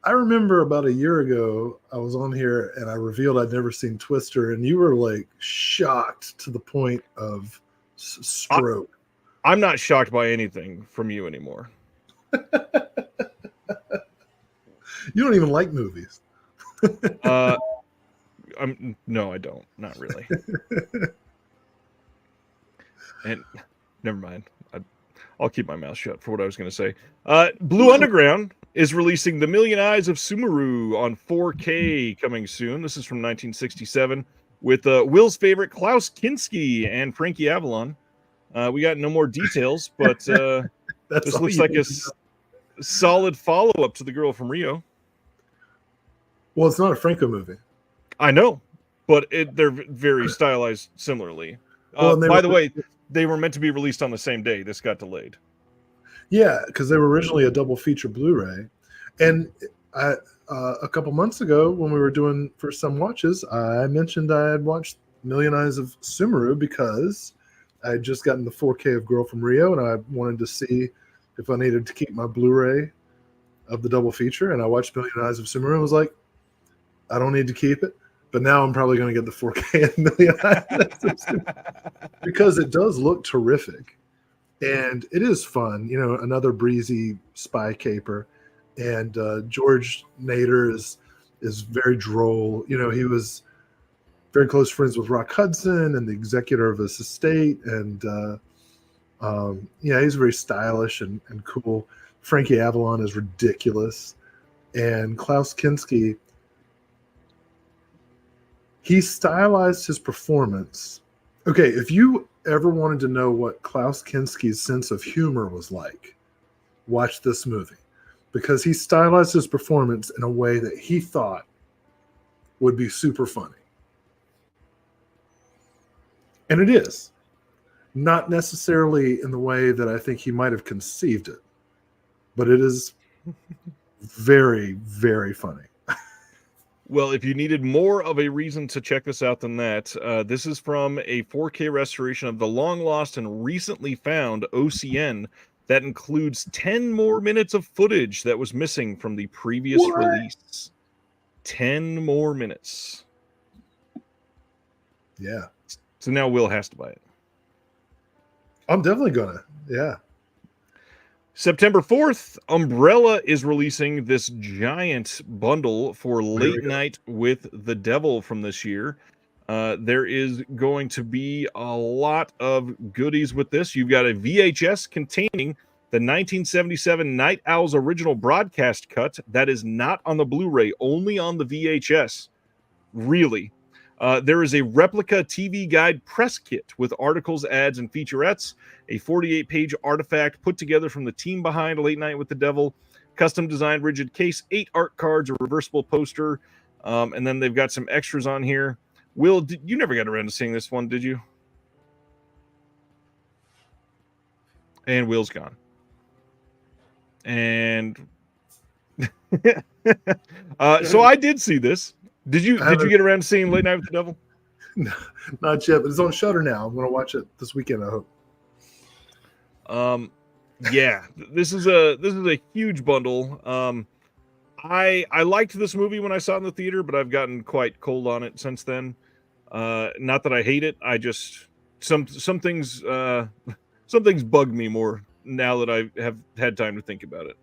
I remember about a year ago I was on here and I revealed I'd never seen Twister, and you were like shocked to the point of stroke. I'm not shocked by anything from you anymore. You don't even like movies. No, I don't. Not really. And never mind. I'll keep my mouth shut for what I was going to say. Blue Underground is releasing The Million Eyes of Sumeru on 4K coming soon. This is from 1967 with Will's favorite Klaus Kinski and Frankie Avalon. We got no more details, but this looks like a solid follow-up to The Girl from Rio. Well, it's not a Franco movie. I know, but they're very stylized similarly. By the way, they were meant to be released on the same day. This got delayed. Yeah, because they were originally a double feature Blu-ray. And a couple months ago when we were doing First Time Watches, I mentioned I had watched Million Eyes of Sumeru because I had just gotten the 4K of Girl from Rio, and I wanted to see if I needed to keep my Blu-ray of the double feature. And I watched Million Eyes of Sumeru and was like, I don't need to keep it. But now I'm probably going to get the 4K and Million Eyes of Sumeru because it does look terrific. And it is fun, you know, another breezy spy caper. And George Nader is very droll. You know, he was very close friends with Rock Hudson and the executor of his estate. And yeah, he's very stylish and cool. Frankie Avalon is ridiculous. And Klaus Kinski, he stylized his performance. Okay, if you ever wanted to know what Klaus Kinski's sense of humor was like, watch this movie, because he stylized his performance in a way that he thought would be super funny. And it is. Not necessarily in the way that I think he might have conceived it, but it is very, very funny. Well, if you needed more of a reason to check this out than that, this is from a 4K restoration of the long lost and recently found OCN that includes 10 more minutes of footage that was missing from the previous release. 10 more minutes. Yeah. So now Will has to buy it. I'm definitely gonna. Yeah. September 4th, Umbrella is releasing this giant bundle for Late Night with the Devil from this year. There is going to be a lot of goodies with this. You've got a VHS containing the 1977 Night Owls original broadcast cut that is not on the Blu-ray, only on the VHS. Really. There is a replica TV guide press kit with articles, ads, and featurettes, a 48-page artifact put together from the team behind Late Night with the Devil, custom designed rigid case, 8 art cards, a reversible poster, and then they've got some extras on here. Will, you never got around to seeing this one, did you? And Will's gone. And so I did see this. Did you get around to seeing Late Night with the Devil? No, not yet, but it's on Shudder now. I'm going to watch it this weekend, I hope. Yeah, this is a huge bundle. I liked this movie when I saw it in the theater, but I've gotten quite cold on it since then. Not that I hate it. I just some things some things bug me more now that I have had time to think about it.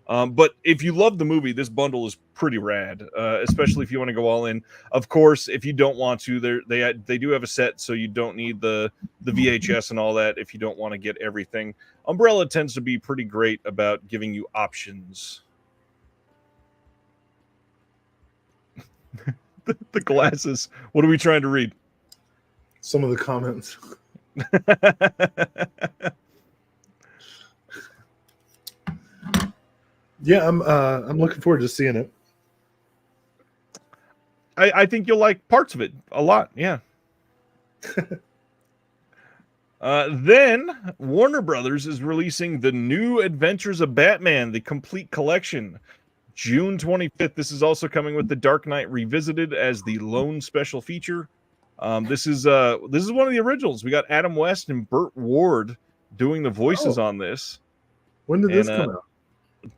But if you love the movie, this bundle is pretty rad, especially if you want to go all in. Of course, if you don't want to, they do have a set, so you don't need the VHS and all that if you don't want to get everything. Umbrella tends to be pretty great about giving you options. The glasses. What are we trying to read? Some of the comments. Yeah, I'm looking forward to seeing it. I think you'll like parts of it a lot. Yeah. Then Warner Brothers is releasing the New Adventures of Batman, the complete collection, June 25th. This is also coming with The Dark Knight Revisited as the lone special feature. This is one of the originals. We got Adam West and Burt Ward doing the voices on this. When did this come out?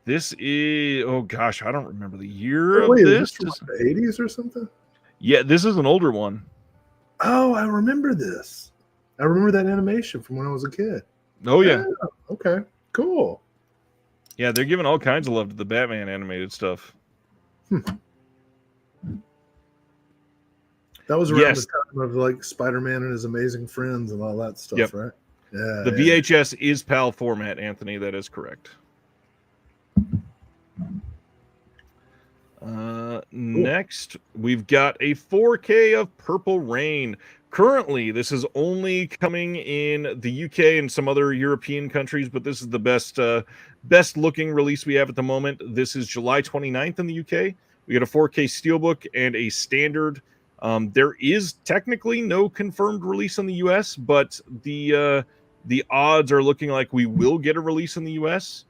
This is, oh gosh, I don't remember the year of Wait, this. Is this from the 80s or something? Yeah, this is an older one. Oh, I remember this. I remember that animation from when I was a kid. Oh, yeah. Okay, cool. Yeah, they're giving all kinds of love to the Batman animated stuff. That was around the time of like Spider-Man and his Amazing Friends and all that stuff, right? Yeah. The VHS is PAL format, Anthony. That is correct. Next, we've got a 4K of Purple Rain. Currently, this is only coming in the UK and some other European countries, but this is the best looking release we have at the moment. This is July 29th in the UK. We got a 4K Steelbook and a standard. There is technically no confirmed release in the US, but the odds are looking like we will get a release in the US.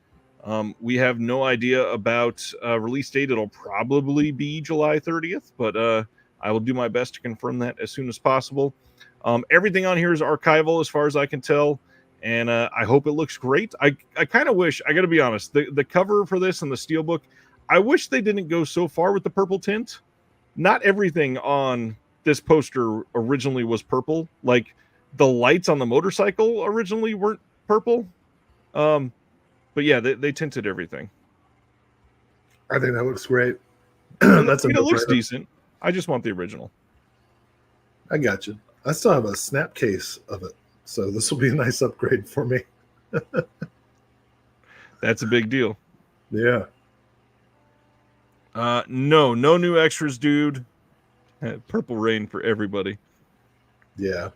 We have no idea about release date. It'll probably be July 30th, but I will do my best to confirm that as soon as possible. Everything on here is archival as far as I can tell, and I hope it looks great. I kind of wish, I got to be honest, the cover for this and the Steelbook, I wish they didn't go so far with the purple tint. Not everything on this poster originally was purple. Like the lights on the motorcycle originally weren't purple. But yeah, they tinted everything. I think that looks great. It looks decent. I just want the original. I got you. I still have a snap case of it, so this will be a nice upgrade for me. That's a big deal. Yeah. No new extras, dude. Purple Rain for everybody. Yeah.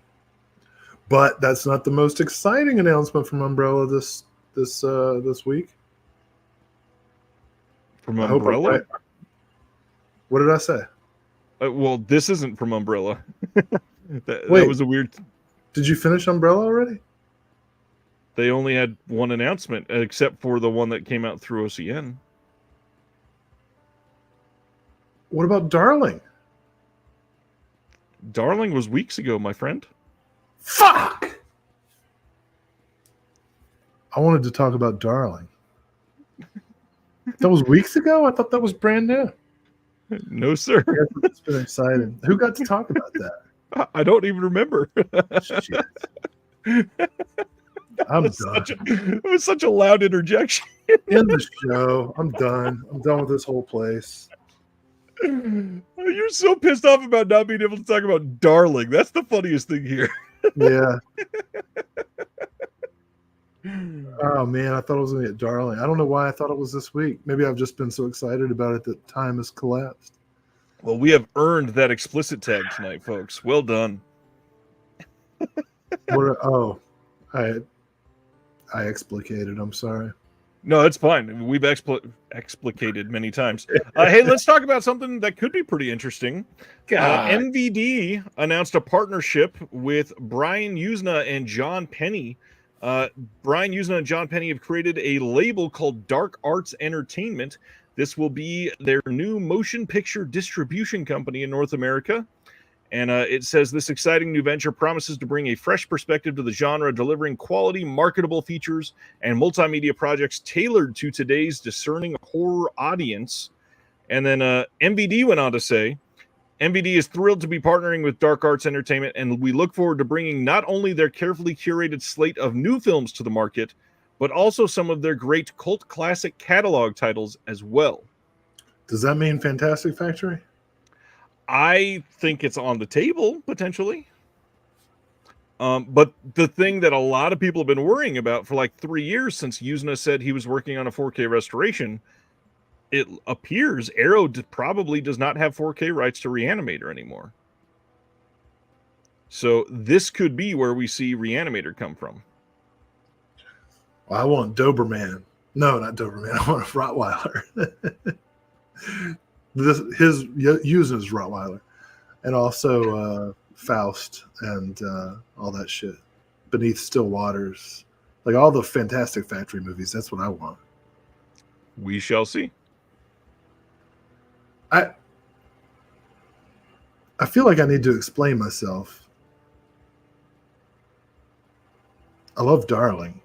But that's not the most exciting announcement from Umbrella this week. From Umbrella? What did I say? Well, this isn't from Umbrella. that was a weird. Did you finish Umbrella already? They only had one announcement, except for the one that came out through OCN. What about Darling? Darling was weeks ago, my friend. Fuck! I wanted to talk about Darling. That was weeks ago? I thought that was brand new. No, sir. It's been exciting. Who got to talk about that? I don't even remember. Shit. I'm done. It was such a loud interjection. End the show. I'm done. I'm done with this whole place. You're so pissed off about not being able to talk about Darling. That's the funniest thing here. Yeah. Oh man, I thought it was going to get Darling. I don't know why I thought it was this week. Maybe I've just been so excited about it that time has collapsed. Well, we have earned that explicit tag tonight, folks. Well done. I explicated. I'm sorry. No, it's fine. We've explicated many times. Hey, let's talk about something that could be pretty interesting. MVD announced a partnership with Brian Usna and John Penny. Brian Usna and John Penny have created a label called Dark Arts Entertainment. This will be their new motion picture distribution company in North America. And it says this exciting new venture promises to bring a fresh perspective to the genre, delivering quality, marketable features and multimedia projects tailored to today's discerning horror audience. And then MVD went on to say, MVD is thrilled to be partnering with Dark Arts Entertainment, and we look forward to bringing not only their carefully curated slate of new films to the market, but also some of their great cult classic catalog titles as well. Does that mean Fantastic Factory? I think it's on the table, potentially. But the thing that a lot of people have been worrying about for like 3 years since Yuzna said he was working on a 4K restoration, it appears Arrow probably does not have 4K rights to Reanimator anymore. So this could be where we see Reanimator come from. Well, I want Doberman. No, not Doberman. I want a Rottweiler. His Yuzna's Rottweiler. And also Faust and all that shit. Beneath Still Waters. Like all the Fantastic Factory movies. That's what I want. We shall see. I feel like I need to explain myself. I love Darling.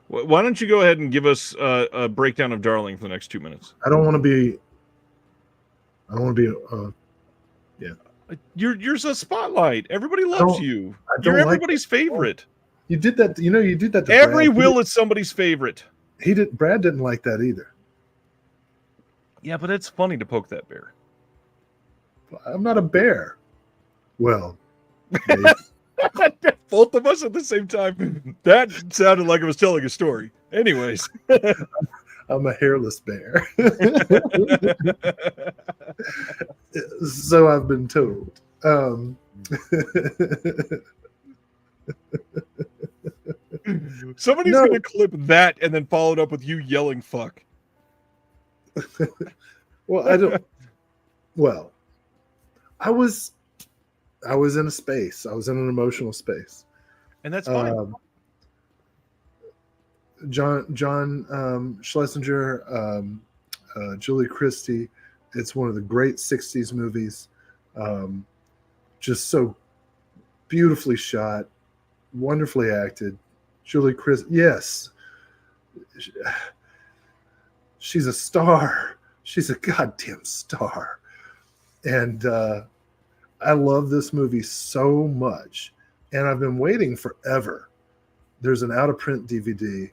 Why don't you go ahead and give us a breakdown of Darling for the next 2 minutes? I don't want to be. Yeah. You're a spotlight. Everybody loves you. You're everybody's favorite. You did that. You know, you did that to Every Brad. Will is somebody's favorite. Brad didn't like that either. Yeah, but it's funny to poke that bear. I'm not a bear. Well, both of us at the same time. That sounded like I was telling a story. Anyways, I'm a hairless bear. So I've been told. Somebody's going to clip that and then follow it up with you yelling "fuck." Well, I don't. Well, I was in a space. I was in an emotional space, and that's fine. John Schlesinger, Julie Christie. It's one of the great '60s movies. Just so beautifully shot, wonderfully acted. Julie Christie, yes, she's a star. She's a goddamn star. And I love this movie so much. And I've been waiting forever. There's an out-of-print DVD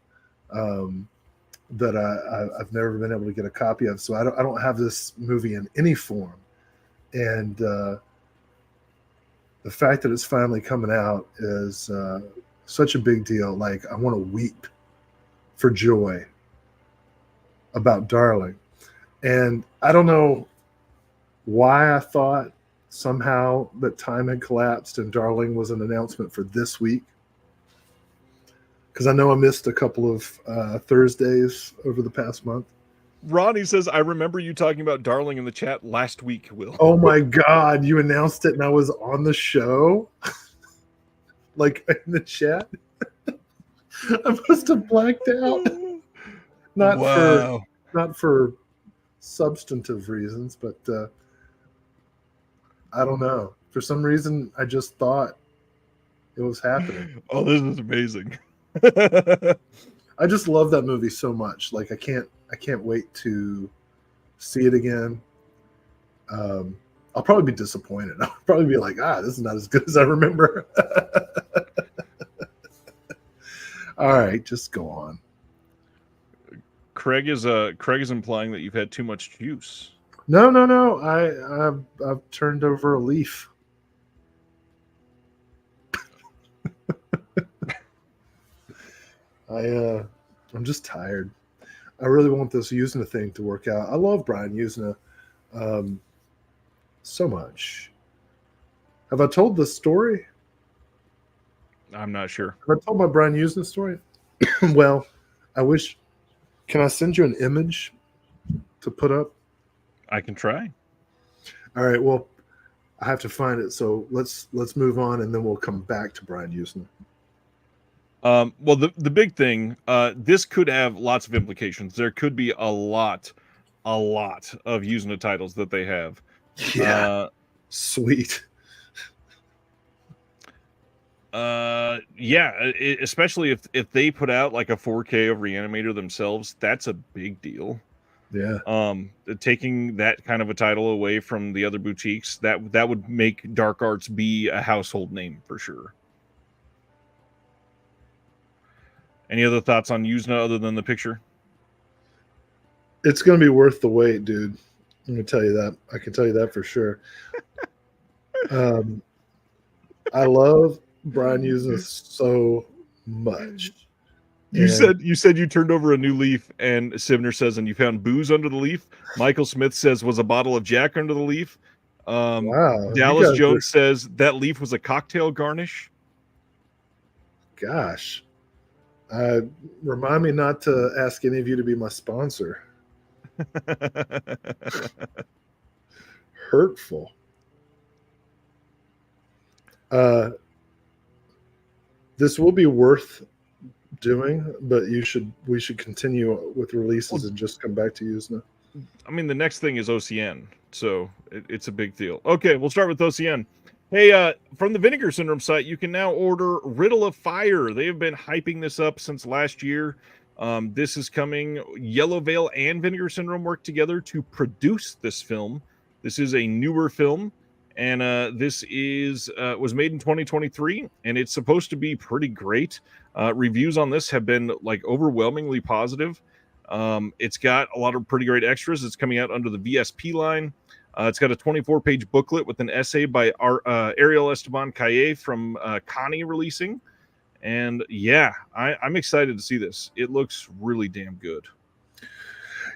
that I've never been able to get a copy of. So I don't have this movie in any form. And the fact that it's finally coming out is such a big deal. Like, I want to weep for joy about Darling. And I don't know why I thought somehow that time had collapsed and Darling was an announcement for this week. Because I know I missed a couple of Thursdays over the past month. Ronnie says, I remember you talking about Darling in the chat last week, Will. Oh my God, you announced it and I was on the show? Like in the chat? I must have blacked out. Not for substantive reasons, but I don't know. For some reason, I just thought it was happening. Oh, this is amazing. I just love that movie so much. Like, I can't wait to see it again. I'll probably be disappointed. I'll probably be like, this is not as good as I remember. All right, just go on. Craig is implying that you've had too much juice. No. I've turned over a leaf. I'm just tired. I really want this Yuzna thing to work out. I love Brian Yuzna so much. Have I told this story? I'm not sure. Have I told my Brian Yuzna story? Well, I wish. Can I send you an image to put up? I can try. All right. Well, I have to find it. So let's move on, and then we'll come back to Brian Yuzna. Well, the big thing, this could have lots of implications. There could be a lot of Yuzna titles that they have. Yeah. Sweet. Especially if they put out like a 4K of Reanimator themselves, that's a big deal. Yeah. Taking that kind of a title away from the other boutiques, that would make Dark Arts be a household name for sure. Any other thoughts on Yuzna other than the picture? It's going to be worth the wait, dude. I'm going to tell you that. I can tell you that for sure. I love Brian Yuzna so much. You said you turned over a new leaf, and Sivner says, and you found booze under the leaf. Michael Smith says, was a bottle of Jack under the leaf. Wow. Dallas Jones says that leaf was a cocktail garnish. Gosh. Remind me not to ask any of you to be my sponsor. Hurtful. This will be worth doing, but we should continue with releases and just come back to Yuzna. I mean, the next thing is OCN, so it's a big deal. Okay, we'll start with OCN. Hey, from the Vinegar Syndrome site, you can now order Riddle of Fire. They have been hyping this up since last year. This is coming. Yellow Veil and Vinegar Syndrome work together to produce this film. This is a newer film, and this was made in 2023, and it's supposed to be pretty great. Reviews on this have been like overwhelmingly positive. It's got a lot of pretty great extras. It's coming out under the VSP line. It's got a 24-page booklet with an essay by Ariel Esteban Calle from Connie releasing. And yeah, I'm excited to see this. It looks really damn good.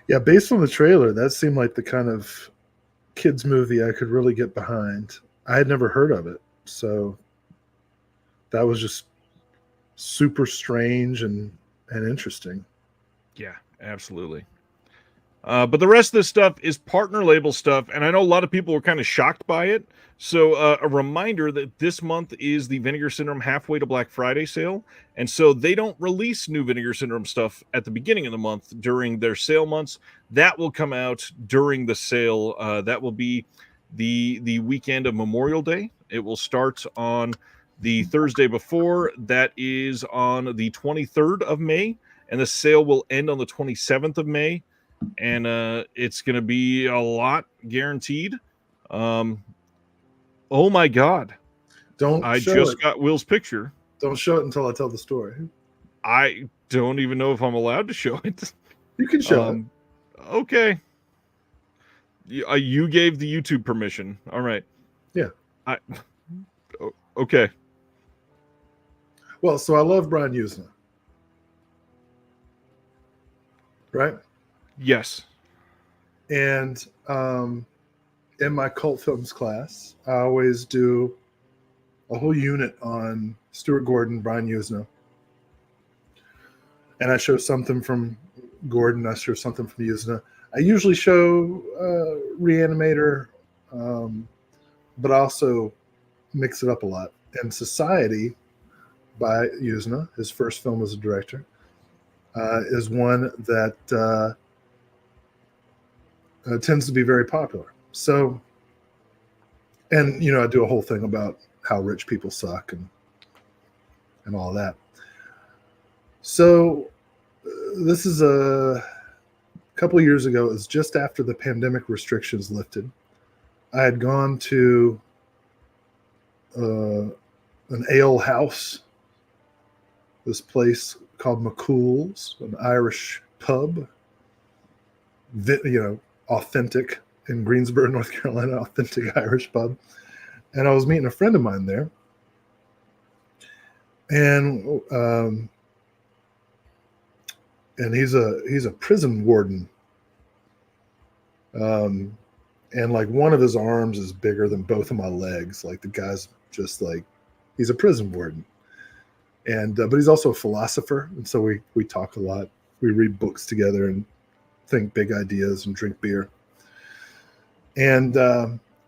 Yeah, based on the trailer, that seemed like the kind of kids movie I could really get behind. I had never heard of it, so that was just super strange and interesting. Yeah, absolutely. But the rest of this stuff is partner label stuff, and I know a lot of people were kind of shocked by it. So a reminder that this month is the Vinegar Syndrome Halfway to Black Friday sale, and so they don't release new Vinegar Syndrome stuff at the beginning of the month during their sale months. That will come out during the sale. That will be the weekend of Memorial Day. It will start on the Thursday before. That is on the 23rd of May, and the sale will end on the 27th of May. And it's going to be a lot guaranteed. Oh my God. I just got Will's picture. Don't show it until I tell the story. I don't even know if I'm allowed to show it. You can show it. Okay. You gave the YouTube permission. All right. Yeah. Okay. Well, so I love Brian Yuzna. Right? Yes. And in my cult films class, I always do a whole unit on Stuart Gordon, Brian Yuzna. And I show something from Gordon, I show something from Yuzna. I usually show Reanimator, but I also mix it up a lot. And Society by Yuzna, his first film as a director, is one that tends to be very popular. So, and I do a whole thing about how rich people suck and all that. So this is a couple of years ago. It was just after the pandemic restrictions lifted. I had gone to an ale house, this place called McCool's, an Irish pub, authentic in Greensboro, North Carolina, authentic Irish pub. And I was meeting a friend of mine there. And he's a prison warden. And like one of his arms is bigger than both of my legs. Like the guy's just like, he's a prison warden. And but he's also a philosopher. And so we talk a lot. We read books together and think big ideas and drink beer. And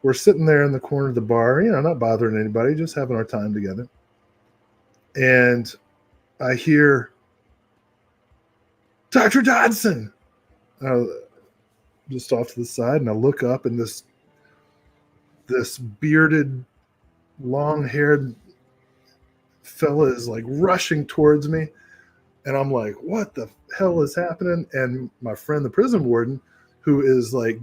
we're sitting there in the corner of the bar, not bothering anybody, just having our time together. And I hear, Dr. Dodson, just off to the side, and I look up, and this bearded, long-haired fella is like rushing towards me. And I'm like, what the hell is happening? And my friend, the prison warden, who is like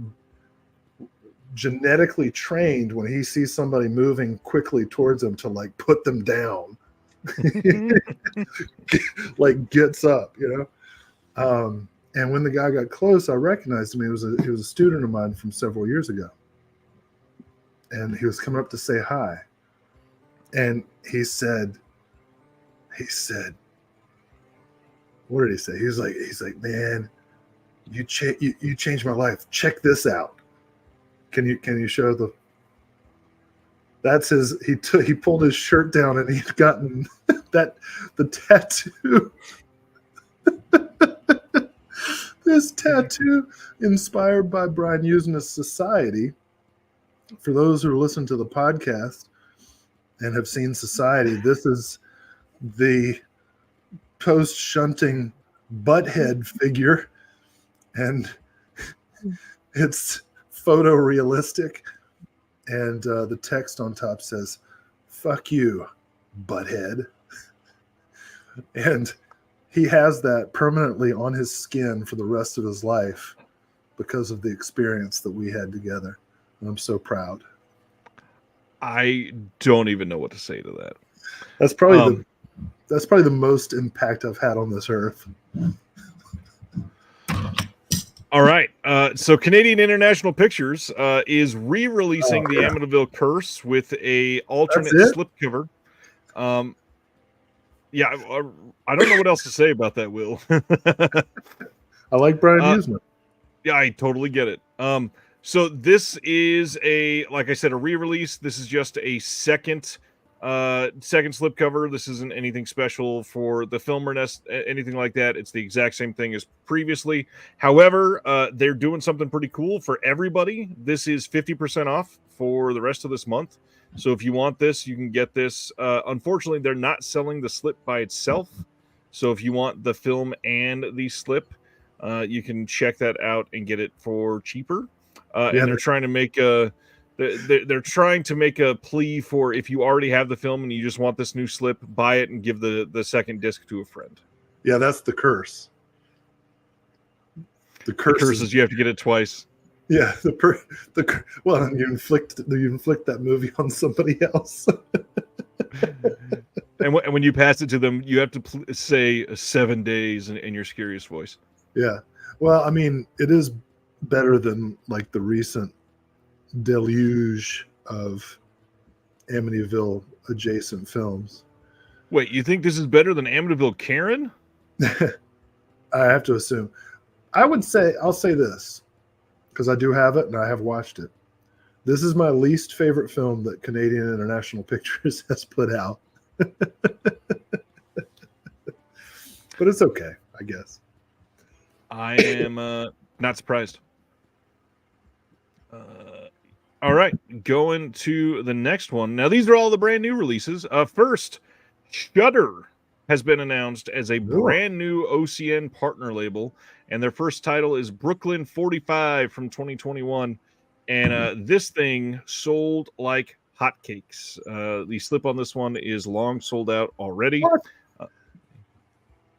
genetically trained when he sees somebody moving quickly towards him to like put them down. Like gets up, and when the guy got close, I recognized him. He was a student of mine from several years ago, and he was coming up to say hi, and he said, what did he say? He's like, man, you changed my life. Check this out. Can you show the? That's his. He pulled his shirt down and he'd gotten the tattoo. This tattoo inspired by Brian Usna's Society. For those who listen to the podcast and have seen Society, this is the post-shunting butthead figure, and it's photorealistic, and the text on top says, "Fuck you, butthead." And he has that permanently on his skin for the rest of his life because of the experience that we had together. And I'm so proud. I don't even know what to say to that. That's probably the most impact I've had on this earth. All right. So Canadian International Pictures is re-releasing the Amityville Curse with a alternate slipcover. Yeah, I don't know what else to say about that, Will. I like Brian Usna. Yeah, I totally get it. So this is like I said, a re-release. This is just a second slipcover. This isn't anything special for the film or anything like that. It's the exact same thing as previously. However, they're doing something pretty cool for everybody. This is 50% off for the rest of this month. So if you want this, you can get this. Unfortunately, they're not selling the slip by itself. So if you want the film and the slip, you can check that out and get it for cheaper. And they're trying to make they're trying to make a plea for if you already have the film and you just want this new slip, buy it and give the second disc to a friend. Yeah, that's the curse. The curse is you have to get it twice. Yeah, well, you inflict that movie on somebody else. And when you pass it to them, you have to say 7 days in your scariest voice. Yeah, well, I mean, it is better than like the recent deluge of Amityville adjacent films. Wait, you think this is better than Amityville Karen? I have to assume. I'll say this, because I do have it and I have watched it. This is my least favorite film that Canadian International Pictures has put out. But it's okay, I guess. I am not surprised. All right, going to the next one. Now, these are all the brand new releases. First, Shudder has been announced as a brand new OCN partner label, and their first title is Brooklyn 45 from 2021. And this thing sold like hotcakes. The slip on this one is long sold out already.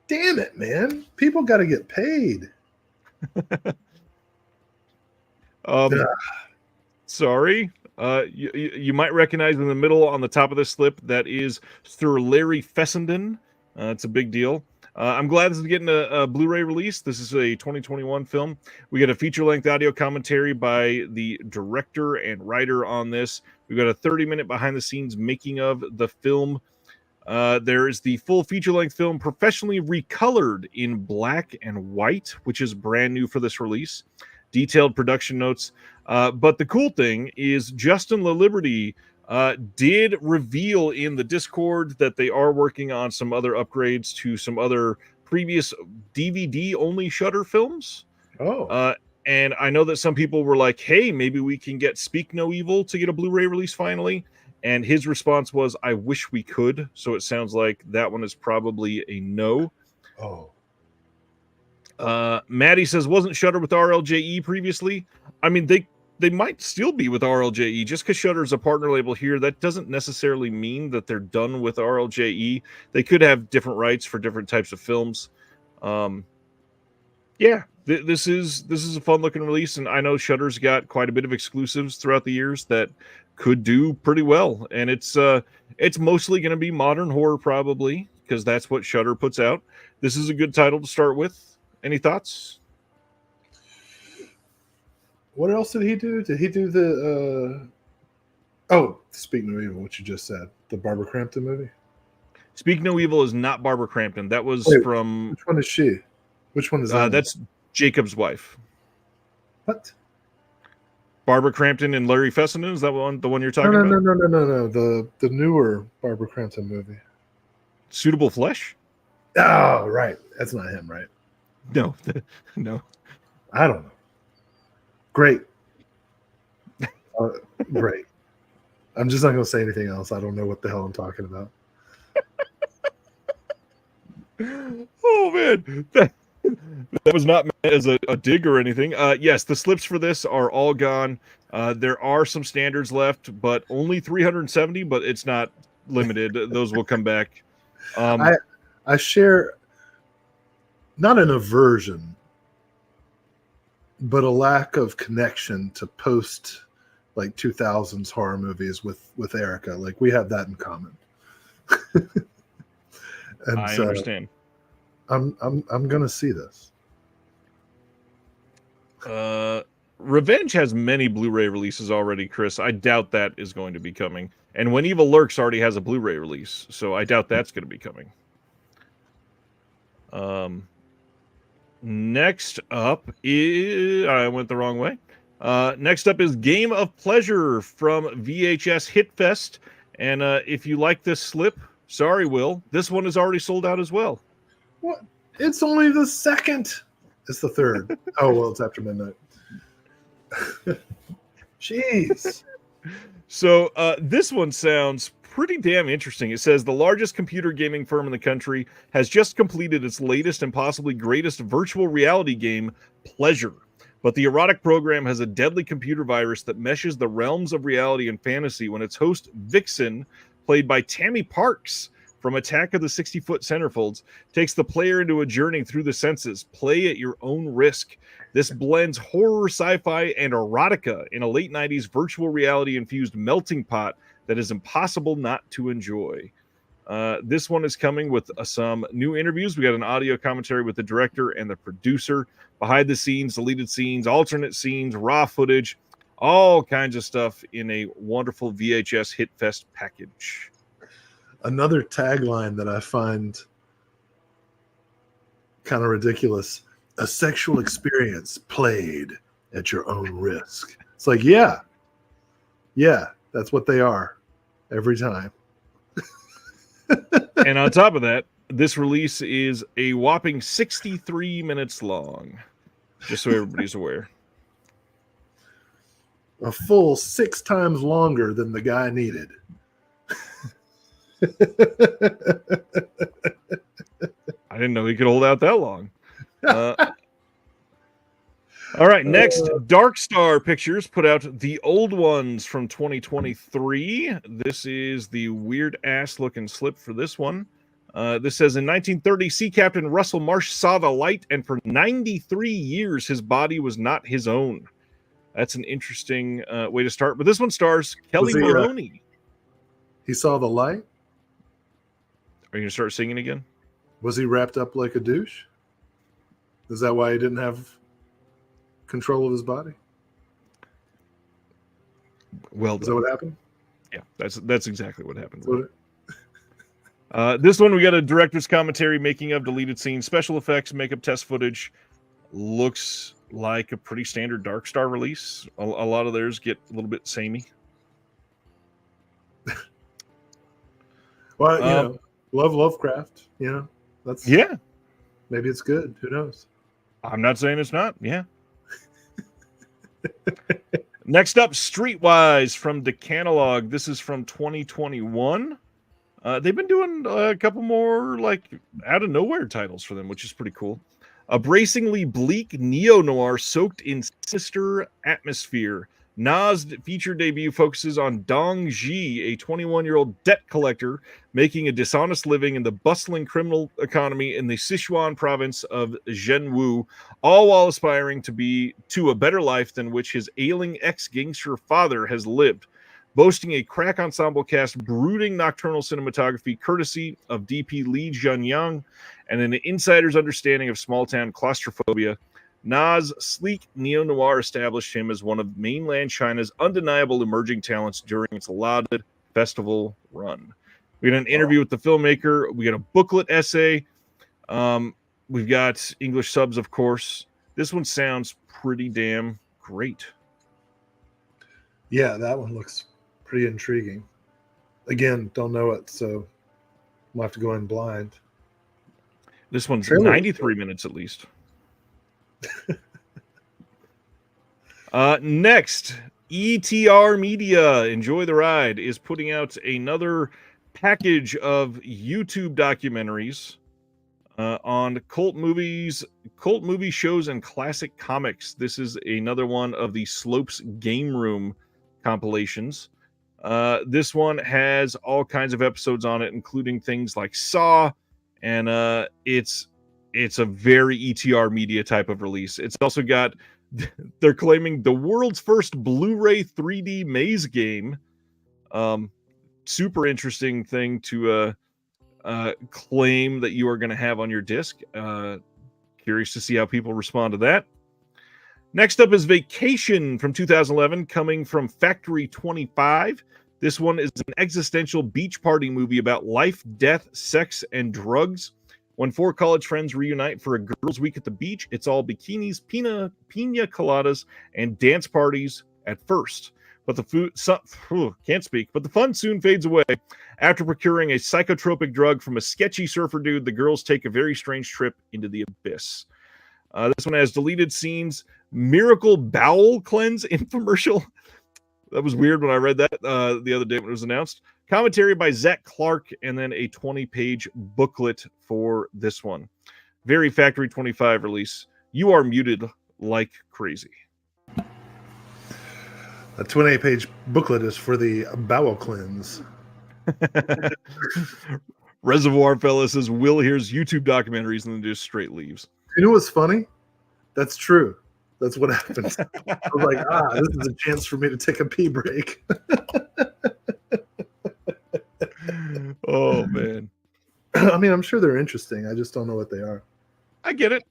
Damn it, man. People got to get paid. Sorry. You might recognize in the middle on the top of this slip, that is Sir Larry Fessenden. It's a big deal. I'm glad this is getting a Blu-ray release. This is a 2021 film. We get a feature-length audio commentary by the director and writer on this. We've got a 30-minute behind-the-scenes making of the film. There is the full feature-length film professionally recolored in black and white, which is brand new for this release. Detailed production notes. But the cool thing is Justin LaLiberty did reveal in the Discord that they are working on some other upgrades to some other previous DVD-only Shudder films. And I know that some people were like, hey, maybe we can get Speak No Evil to get a Blu-ray release finally. And his response was, I wish we could. So it sounds like that one is probably a no. Maddie says, wasn't Shudder with RLJE previously? I mean, they might still be with RLJE. Just because Shudder is a partner label here, that doesn't necessarily mean that they're done with RLJE. They could have different rights for different types of films. Yeah, this is a fun looking release, and I know Shudder's got quite a bit of exclusives throughout the years that could do pretty well. And it's mostly going to be modern horror probably because that's what Shudder puts out. This is a good title to start with. Any thoughts? What else did he do? Did he do the? Oh, Speak No Evil, what you just said, the Barbara Crampton movie. Speak No Evil is not Barbara Crampton. That was from. Which one is she? Which one is that? That's Jacob's wife. What? Barbara Crampton and Larry Fessenden, is that the one you're talking about? No. The newer Barbara Crampton movie. Suitable Flesh? Oh, right. That's not him, right? No. No. I don't know. Great. Great. I'm just not going to say anything else. I don't know what the hell I'm talking about. Oh, man. That was not meant as a dig or anything. Yes, the slips for this are all gone. There are some standards left, but only 370, but it's not limited. Those will come back. I share not an aversion, but a lack of connection to post like 2000s horror movies with Erica. Like we have that in common. And I understand. I'm gonna see this. Revenge has many Blu-ray releases already, Chris. I doubt that is going to be coming. And When Evil Lurks already has a Blu-ray release, so I doubt that's going to be coming. Next up is... I went the wrong way. Next up is Game of Pleasure from VHS Hitfest. And if you like this slip, sorry, Will, this one is already sold out as well. What? It's only the second. It's the third. Oh, well, it's after midnight. Jeez. So this one sounds pretty damn interesting. It says the largest computer gaming firm in the country has just completed its latest and possibly greatest virtual reality game, Pleasure. But the erotic program has a deadly computer virus that meshes the realms of reality and fantasy when its host, Vixen, played by Tammy Parks from Attack of the 60-Foot Centerfolds, takes the player into a journey through the senses. Play at your own risk. This blends horror, sci-fi, and erotica in a late 90s virtual reality-infused melting pot that is impossible not to enjoy. This one is coming with some new interviews. We got an audio commentary with the director and the producer, behind the scenes, deleted scenes, alternate scenes, raw footage, all kinds of stuff in a wonderful VHS Hitfest package. Another tagline that I find kind of ridiculous: a sexual experience played at your own risk. It's like, yeah, that's what they are every time. And on top of that, this release is a whopping 63 minutes long, just so everybody's aware. A full 6 times longer than the guy needed. I didn't know he could hold out that long. All right, next, Dark Star Pictures put out The Old Ones from 2023. This is the weird-ass looking slip for this one. This says, in 1930, Sea Captain Russell Marsh saw the light, and for 93 years, his body was not his own. That's an interesting way to start. But this one stars Kelly Maroney. He saw the light? Are you going to start singing again? Was he wrapped up like a douche? Is that why he didn't have control of his body? Well, is that what happened? Yeah, that's exactly what happened. This one, we got a director's commentary, making of, deleted scenes, special effects, makeup test footage. Looks like a pretty standard Dark Star release. A lot of theirs get a little bit samey. Well, you know, love Lovecraft. You know, that's maybe it's good. Who knows? I'm not saying it's not. Yeah. Next up, Streetwise from Decanalog. This is from 2021. They've been doing a couple more like out of nowhere titles for them, which is pretty cool. A bracingly bleak neo-noir soaked in sinister atmosphere. Na's feature debut focuses on Dong Ji, a 21-year-old debt collector making a dishonest living in the bustling criminal economy in the Sichuan province of Zhenwu, all while aspiring to a better life than which his ailing ex-gangster father has lived. Boasting a crack ensemble cast, brooding nocturnal cinematography courtesy of DP Li Jianyang, and an insider's understanding of small-town claustrophobia, Na's sleek neo-noir established him as one of mainland China's undeniable emerging talents during its lauded festival run. We got an interview with the filmmaker. We got a booklet essay. We've got English subs, of course. This one sounds pretty damn great. Yeah, that one looks pretty intriguing. Again, don't know it, so we'll have to go in blind. This one's 93 minutes at least. Next, ETR Media, Enjoy the Ride, is putting out another package of YouTube documentaries on cult movies, cult movie shows, and classic comics. This is another one of the Slopes Game Room compilations. This one has all kinds of episodes on it, including things like Saw, and it's a very ETR Media type of release. It's also got, they're claiming, the world's first Blu-ray 3D maze game. Super interesting thing to claim that you are going to have on your disc. Curious to see how people respond to that. Next up is Vacation from 2011, coming from Factory 25. This one is an existential beach party movie about life, death, sex, and drugs. When four college friends reunite for a girls' week at the beach, it's all bikinis, pina coladas, and dance parties at first. But the But the fun soon fades away. After procuring a psychotropic drug from a sketchy surfer dude, the girls take a very strange trip into the abyss. This one has deleted scenes, miracle bowel cleanse infomercial. That was weird when I read that the other day when it was announced. Commentary by Zach Clark, and then a 20-page booklet for this one. Very Factory 25 release. You are muted like crazy. A 28-page booklet is for the bowel cleanse. Reservoir Fella says Will hears YouTube documentaries and then just straight leaves. You know what's funny? That's true. That's what happens. I was like, this is a chance for me to take a pee break. Oh, man. I mean, I'm sure they're interesting. I just don't know what they are. I get it.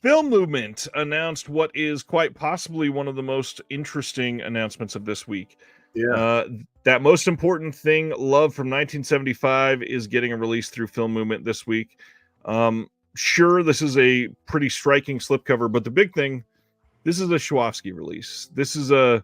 Film Movement announced what is quite possibly one of the most interesting announcements of this week. Yeah. That Most Important Thing, Love from 1975, is getting a release through Film Movement this week. Sure, this is a pretty striking slipcover, but the big thing, this is a Schwafsky release. This is the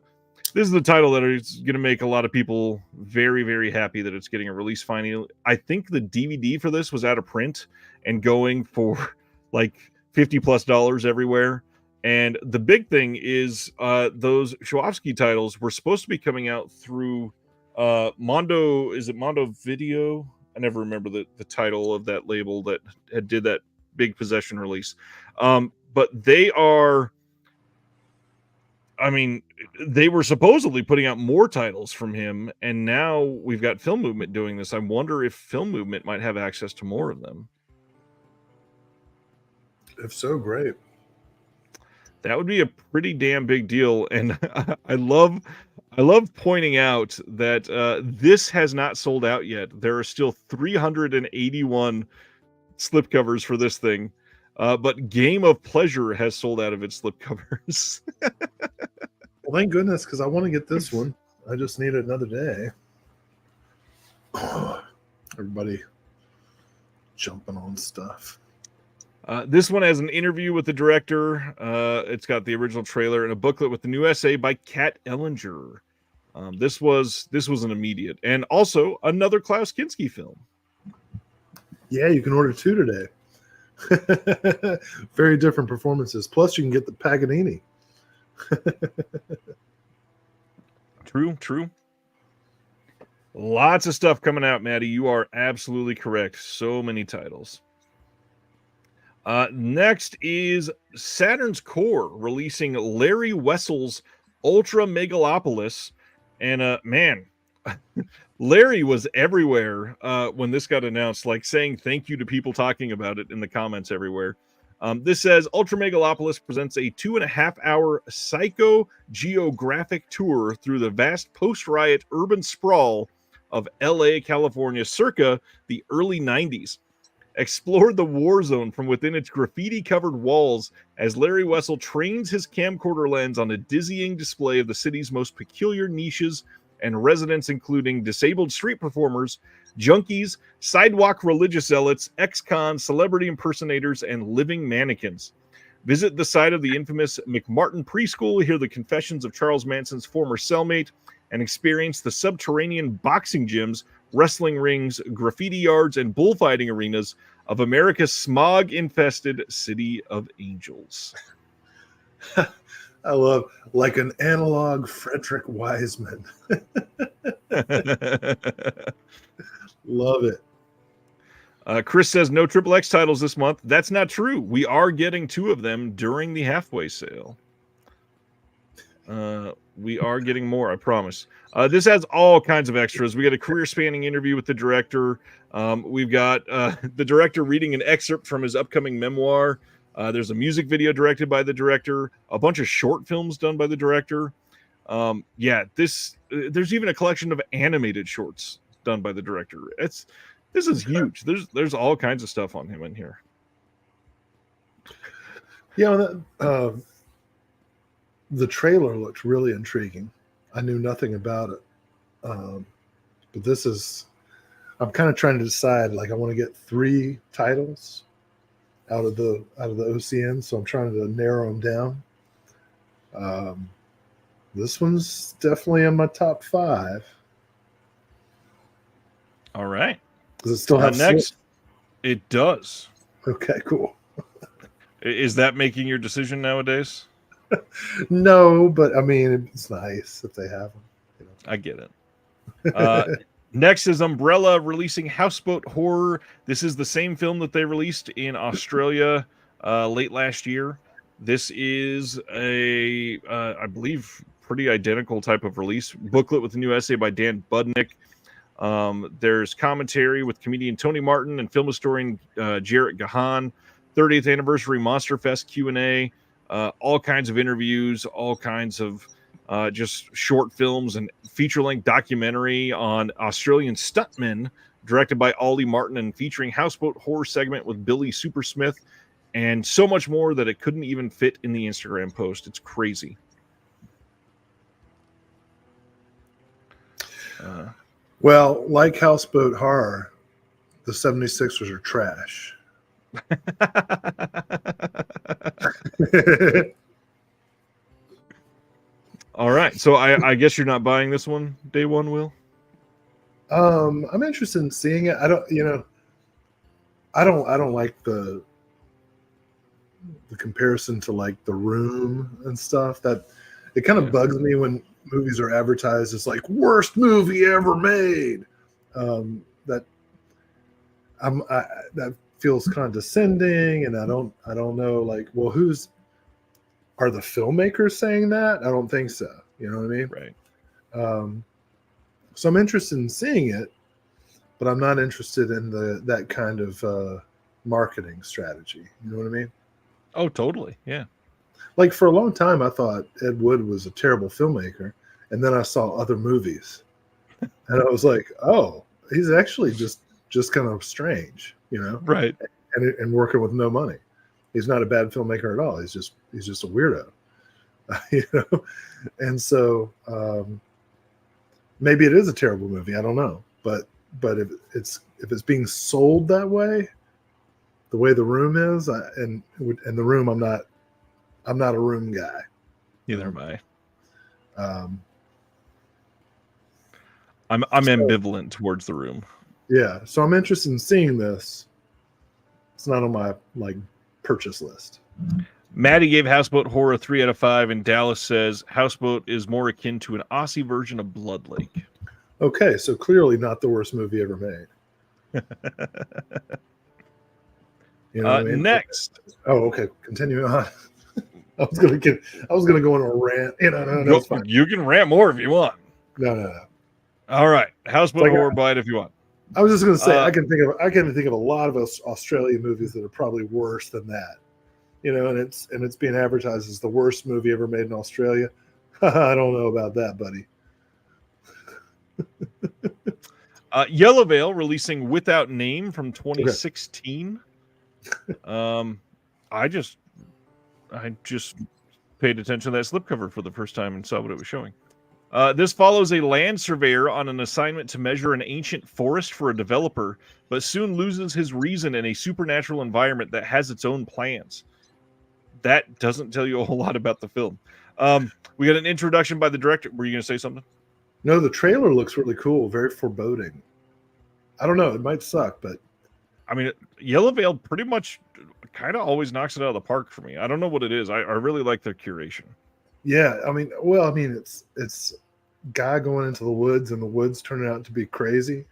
title that is going to make a lot of people very, very happy that it's getting a release finally. I think the DVD for this was out of print and going for like $50+ everywhere. And the big thing is those Schwafsky titles were supposed to be coming out through Mondo. Is it Mondo Video? I never remember the title of that label that did that big Possession release. But they are... I mean, they were supposedly putting out more titles from him, and now we've got Film Movement doing this. I wonder if Film Movement might have access to more of them. If so, great. That would be a pretty damn big deal, and I love pointing out that this has not sold out yet. There are still 381 slipcovers for this thing, but Game of Pleasure has sold out of its slipcovers. Well, thank goodness, because I want to get this one. I just need it another day. Everybody jumping on stuff. This one has an interview with the director. It's got the original trailer and a booklet with the new essay by Kat Ellinger. This was an immediate, and also another Klaus Kinski film. Yeah, you can order 2 today. Very different performances. Plus, you can get the Paganini. True. Lots of stuff coming out, Maddie. You are absolutely correct. So many titles. Next is Saturn's Core releasing Larry Wessel's Ultra Megalopolis. And man, Larry was everywhere when this got announced, like saying thank you to people talking about it in the comments everywhere. This says Ultra Megalopolis presents a 2.5-hour psychogeographic tour through the vast post-riot urban sprawl of LA, California, circa the early 90s. Explore the war zone from within its graffiti-covered walls as Larry Wessel trains his camcorder lens on a dizzying display of the city's most peculiar niches and residents, including disabled street performers, junkies, sidewalk religious zealots, ex-cons, celebrity impersonators, and living mannequins. Visit the site of the infamous McMartin Preschool, hear the confessions of Charles Manson's former cellmate, and experience the subterranean boxing gyms, wrestling rings, graffiti yards, and bullfighting arenas of America's smog-infested City of Angels. I love, like an analog Frederick Wiseman. Love it. Chris says no XXX titles this month. That's not true. We are getting 2 of them during the halfway sale. We are getting more, I promise. This has all kinds of extras. We got a career-spanning interview with the director. We've got the director reading an excerpt from his upcoming memoir. There's a music video directed by the director, a bunch of short films done by the director. There's even a collection of animated shorts done by the director. This is huge. There's all kinds of stuff on him in here. Yeah, the trailer looked really intriguing. I knew nothing about it, but this is. I'm kind of trying to decide. Like, I want to get 3 titles out of the OCN, so I'm trying to narrow them down. This one's definitely in my top 5. All right. Does it still have next? It does. Okay, cool. Is that making your decision nowadays? No, but I mean, it's nice if they have them. You know. I get it. Next is Umbrella releasing Houseboat Horror. This is the same film that they released in Australia late last year. This is a, I believe, pretty identical type of release. Booklet with a new essay by Dan Budnick. There's commentary with comedian Tony Martin and film historian Jarrett Gahan. 30th anniversary Monster Fest Q&A. All kinds of interviews, all kinds of just short films and feature-length documentary on Australian stuntmen directed by Ollie Martin and featuring Houseboat Horror segment with Billy Supersmith and so much more that it couldn't even fit in the Instagram post. It's crazy. Well, like Houseboat Horror, the 76ers are trash. All right, so I guess you're not buying this one day one, Will? I'm interested in seeing it. I don't like the comparison to like The Room and stuff. That it kind of bugs me when movies are advertised as like worst movie ever made. That feels condescending, and I don't know, like, well, are the filmmakers saying that? I don't think so. You know what I mean? Right. So I'm interested in seeing it, but I'm not interested in that kind of marketing strategy. You know what I mean? Oh, totally. Yeah. Like, for a long time, I thought Ed Wood was a terrible filmmaker, and then I saw other movies, and I was like, oh, he's actually just kind of strange, you know? Right. And working with no money. He's not a bad filmmaker at all. He's just a weirdo, you know? And so maybe it is a terrible movie. I don't know. But if it's being sold that way, the way The Room is, and The Room, I'm not a Room guy. Neither am I. I'm So, ambivalent towards The Room. Yeah, so I'm interested in seeing this. It's not on my purchase list. Maddie gave Houseboat Horror 3 out of 5, and Dallas says Houseboat is more akin to an Aussie version of Blood Lake. Okay, so clearly not the worst movie ever made. You know what I mean? Next. Oh, okay. Continuing on. I was gonna go on a rant. No, it's fine. You can rant more if you want. No. All right, houseboat Like, horror bite if you want. I was just gonna say I can think of a lot of Australian movies that are probably worse than that. And it's being advertised as the worst movie ever made in Australia. I don't know about that, buddy. Yellow Veil releasing Without Name from 2016. Okay. I just paid attention to that slipcover for the first time and saw what it was showing. This follows a land surveyor on an assignment to measure an ancient forest for a developer, but soon loses his reason in a supernatural environment that has its own plans. That doesn't tell you a whole lot about the film. We got an introduction by the director. Were you going to say something? No, the trailer looks really cool, very foreboding. I don't know, it might suck, but I mean, Yellow Veil pretty much kind of always knocks it out of the park for me. I don't know what it is. I really like their curation. Yeah, it's guy going into the woods and the woods turning out to be crazy,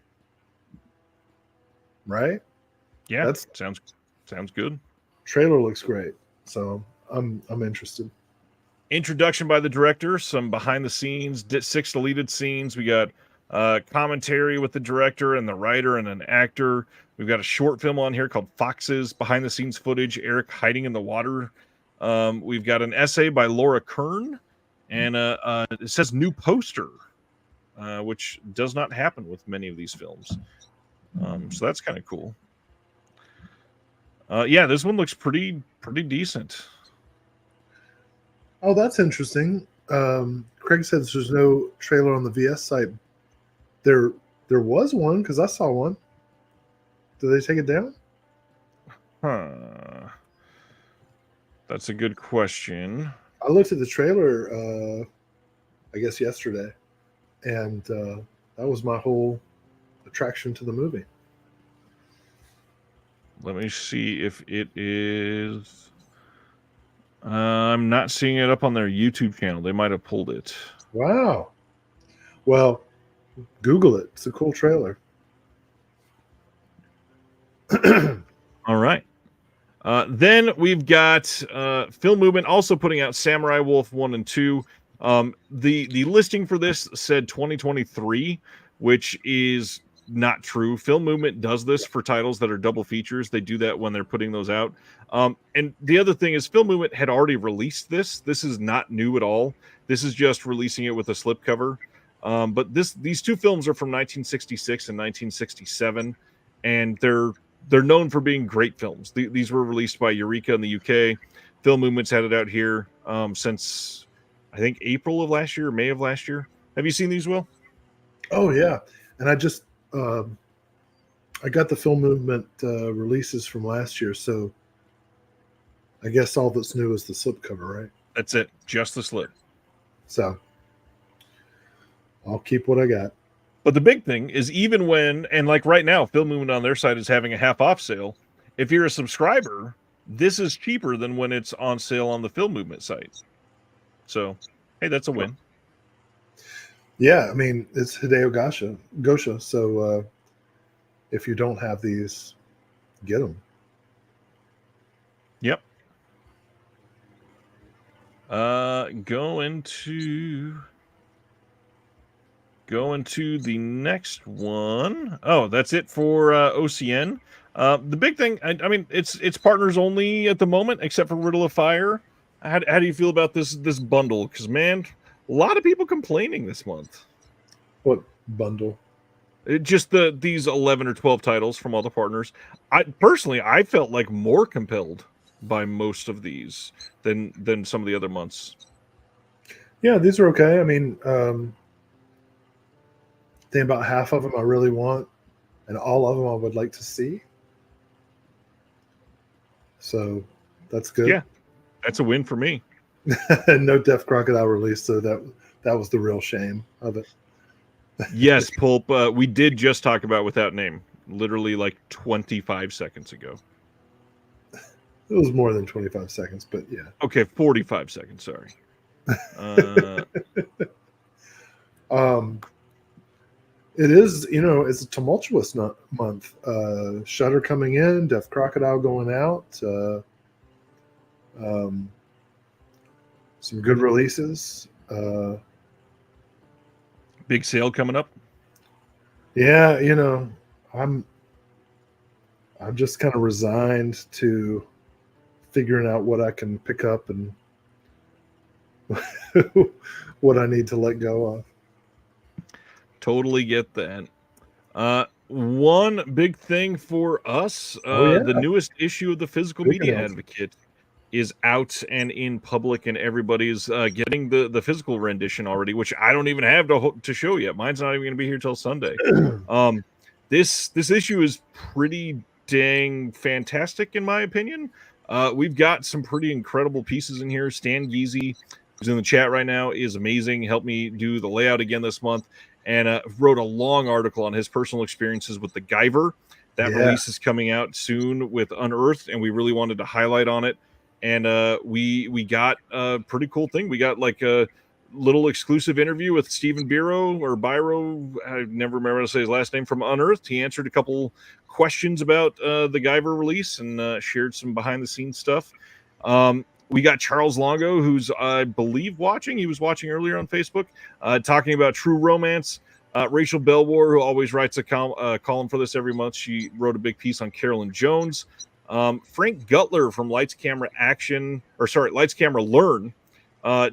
right? Yeah, that sounds good. Trailer looks great, so I'm interested. Introduction by the director, some behind the scenes, 6 deleted scenes. We got commentary with the director and the writer and an actor. We've got a short film on here called Foxes, behind the scenes footage, Eric hiding in the water. We've got an essay by Laura Kern, and it says new poster, which does not happen with many of these films. So that's kind of cool. Yeah, this one looks pretty decent. Oh, that's interesting. Craig says there's no trailer on the VS site. There was one because I saw one. Did they take it down? That's a good question. I looked at the trailer, I guess yesterday, and that was my whole attraction to the movie. Let me see if it is. I'm not seeing it up on their YouTube channel. They might have pulled it. Wow. Well, Google it. It's a cool trailer. All right. Then we've got Film Movement also putting out Samurai Wolf 1 and 2. The listing for this said 2023, which is not true. Film Movement does this for titles that are double features. They do that when they're putting those out. And the other thing is Film Movement had already released this. This is not new at all. This is just releasing it with a slipcover. But these two films are from 1966 and 1967, and they're known for being great films. These were released by Eureka in the UK. Film Movement's had it out here since, I think, April of last year or May of last year. Have you seen these, Will? Oh, yeah. And I just I got the Film Movement releases from last year, so I guess all that's new is the slipcover, right? That's it. Just the slip. So I'll keep what I got. But the big thing is even when, and like right now, Film Movement on their side is having a half off sale. If you're a subscriber, this is cheaper than when it's on sale on the Film Movement site. So, hey, that's a win. Yeah, I mean, it's Hideo Gosha. So if you don't have these, get them. Yep. Going to the next one. Oh, that's it for OCN. The big thing, I mean, it's partners only at the moment, except for Riddle of Fire. How do you feel about this bundle? Because, man, a lot of people complaining this month. What bundle? Just these 11 or 12 titles from all the partners. I felt like more compelled by most of these than some of the other months. Yeah, these are okay. I mean, I think about half of them I really want, and all of them I would like to see. So that's good. Yeah, that's a win for me. No Deaf Crocodile release, so that was the real shame of it. Yes, Pulp. We did just talk about Without Name, literally like 25 seconds ago. It was more than 25 seconds, but yeah. Okay, 45 seconds. Sorry. It is, it's a tumultuous month. Shudder coming in, Deaf Crocodile going out. some good releases. Big sale coming up. Yeah, I'm just kind of resigned to figuring out what I can pick up and what I need to let go of. Totally get that. One big thing for us, the newest issue of the Physical Media Advocate is out and in public, and everybody's getting the physical rendition already, which I don't even have to show yet. Mine's not even going to be here till Sunday. This issue is pretty dang fantastic, in my opinion. We've got some pretty incredible pieces in here. Stan Geezy, who's in the chat right now, is amazing. Helped me do the layout again this month, and wrote a long article on his personal experiences with the Guyver. That release is coming out soon with Unearthed, and we really wanted to highlight on it. And we got a pretty cool thing. We got like a little exclusive interview with Stephen Biro. I never remember how to say his last name, from Unearthed. He answered a couple questions about the Guyver release and shared some behind the scenes stuff. We got Charles Longo, who's, I believe, watching. He was watching earlier on Facebook, talking about True Romance. Rachel Belwar, who always writes a column for this every month. She wrote a big piece on Carolyn Jones. Frank Gutler from Lights Camera Learn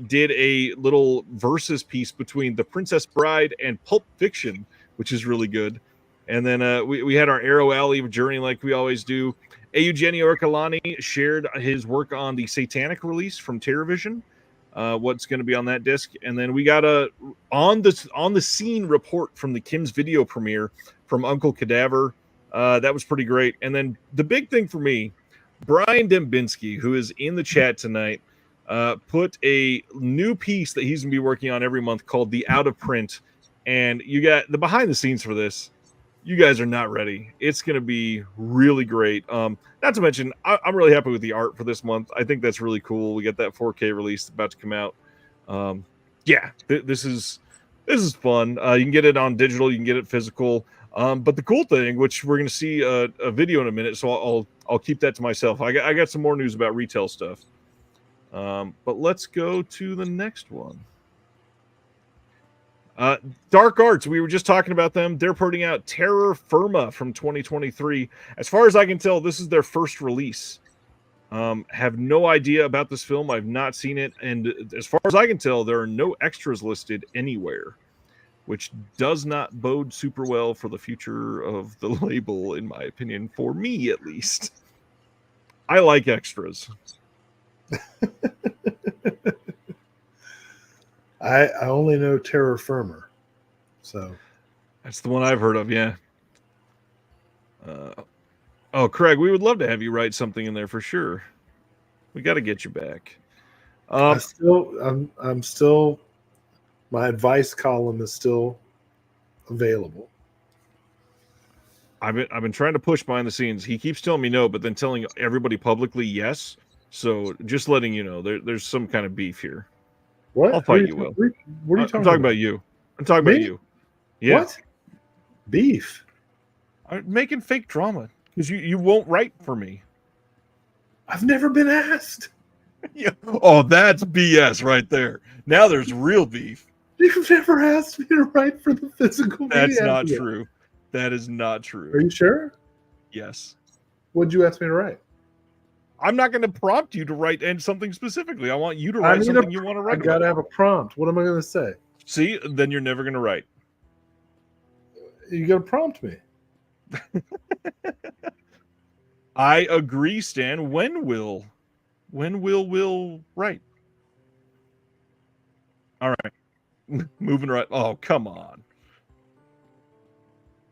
did a little versus piece between The Princess Bride and Pulp Fiction, which is really good. And then we had our Arrow Alley journey like we always do. Eugenio Ercolani shared his work on the Satanic release from TerrorVision, what's going to be on that disc. And then we got a on the scene report from the Kim's video premiere from Uncle Cadaver. That was pretty great. And then the big thing for me, Brian Dembinski, who is in the chat tonight, put a new piece that he's going to be working on every month called The Out of Print. And you got the behind the scenes for this. You guys are not ready. It's going to be really great. Not to mention, I'm really happy with the art for this month. I think that's really cool. We got that 4K release about to come out. This is fun. You can get it on digital. You can get it physical. But the cool thing, which we're going to see a video in a minute, so I'll keep that to myself. I got some more news about retail stuff. But let's go to the next one. Dark Arts, we were just talking about them. They're putting out Terror Firma from 2023. As far as I can tell, this is their first release. Have no idea about this film. I've not seen it. And as far as I can tell, there are no extras listed anywhere, which does not bode super well for the future of the label, in my opinion, for me at least. I like extras. I only know Terror Firma, so that's the one I've heard of. Yeah. Craig, we would love to have you write something in there for sure. We got to get you back. I'm still. My advice column is still available. I've been trying to push behind the scenes. He keeps telling me no, but then telling everybody publicly yes. So just letting you know, there's some kind of beef here. What? I'll fight you, Will. What are you talking about? I'm talking about you. I'm talking about you. Yeah. What? Beef? I'm making fake drama because you won't write for me. I've never been asked. Yeah. Oh, that's BS right there. Now there's real beef. You've never asked me to write for the Physical Media. That's not true. That is not true. Are you sure? Yes. What'd you ask me to write? I'm not going to prompt you to write something specifically. I want you to write something you want to write. I got to have a prompt. What am I going to say? See, then you're never going to write. You got to prompt me. I agree, Stan. When will Will write? All right. Moving right. Oh, come on.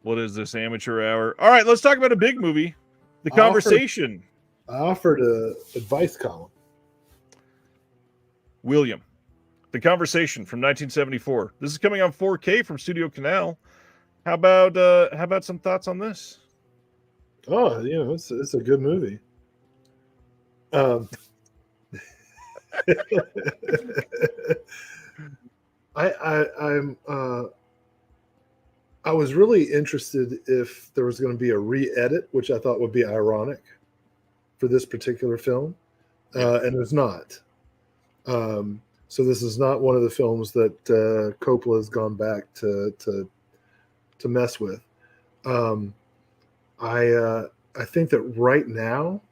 What is this, amateur hour? All right, let's talk about a big movie. The Conversation. I offered a advice column. William. The Conversation from 1974. This is coming on 4K from Studio Canal. How about some thoughts on this? Oh, it's a good movie. I was really interested if there was going to be a re-edit, which I thought would be ironic for this particular film, and it was not. So this is not one of the films that Coppola has gone back to mess with. I think that right now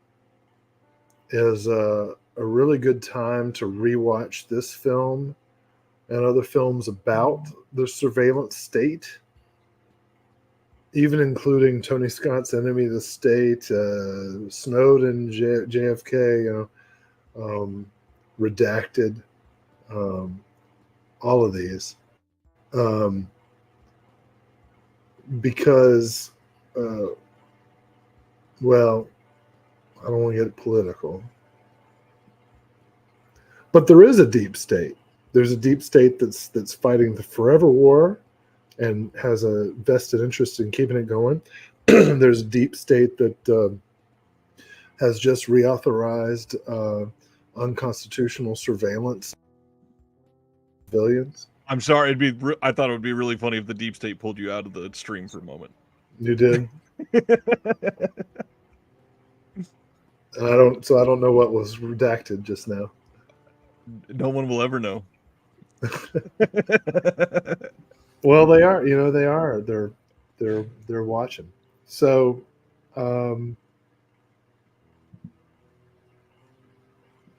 is a really good time to rewatch this film and other films about the surveillance state, even including Tony Scott's Enemy of the State, Snowden, JFK, Redacted, all of these, because, well, I don't want to get political, but there is a deep state. There's a deep state that's fighting the forever war and has a vested interest in keeping it going. There's a deep state that has just reauthorized unconstitutional surveillance of civilians. I'm sorry. I thought it would be really funny if the deep state pulled you out of the stream for a moment. You did. I don't know what was redacted just now. No one will ever know. Well, they are. They are. They're watching. So,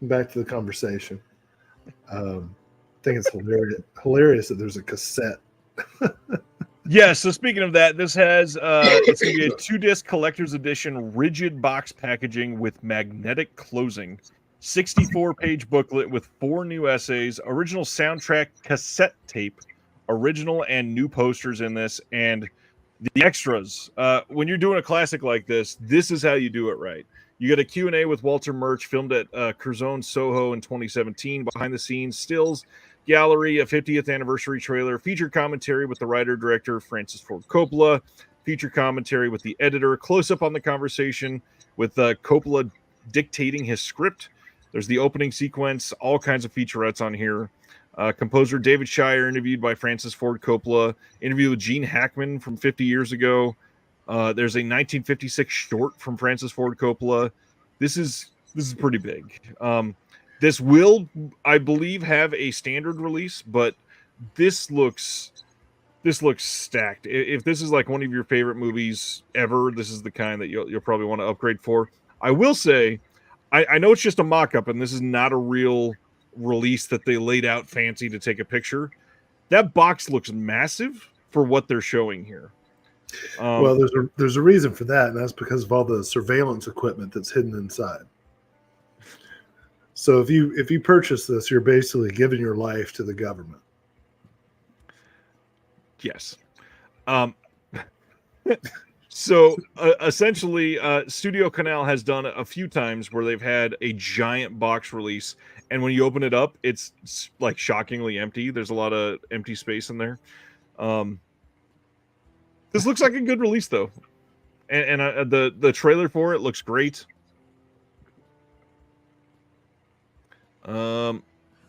back to the conversation. I think it's hilarious that there's a cassette. Yeah, so speaking of that, this has it's going to be a 2-disc collector's edition, rigid box packaging with magnetic closing, 64-page booklet with 4 new essays, original soundtrack cassette tape, original and new posters in this, and the extras. When you're doing a classic like this is how you do it right. You get a Q&A with Walter Murch, filmed at Curzon, Soho in 2017, behind the scenes, stills, gallery, a 50th anniversary trailer, feature commentary with the writer-director Francis Ford Coppola, feature commentary with the editor, close-up on the conversation with Coppola dictating his script. There's the opening sequence, all kinds of featurettes on here. Composer David Shire interviewed by Francis Ford Coppola, interview with Gene Hackman from 50 years ago. There's a 1956 short from Francis Ford Coppola. This is pretty big. This will, I believe, have a standard release, but this looks stacked. If this is like one of your favorite movies ever, this is the kind that you'll probably want to upgrade for. I will say, I know it's just a mock-up, and this is not a real release that they laid out fancy to take a picture. That box looks massive for what they're showing here. Well, there's a reason for that, and that's because of all the surveillance equipment that's hidden inside. So if you purchase this, you're basically giving your life to the government. Yes. So essentially, Studio Canal has done a few times where they've had a giant box release, and when you open it up, it's like shockingly empty. There's a lot of empty space in there. This looks like a good release, though, and the trailer for it looks great.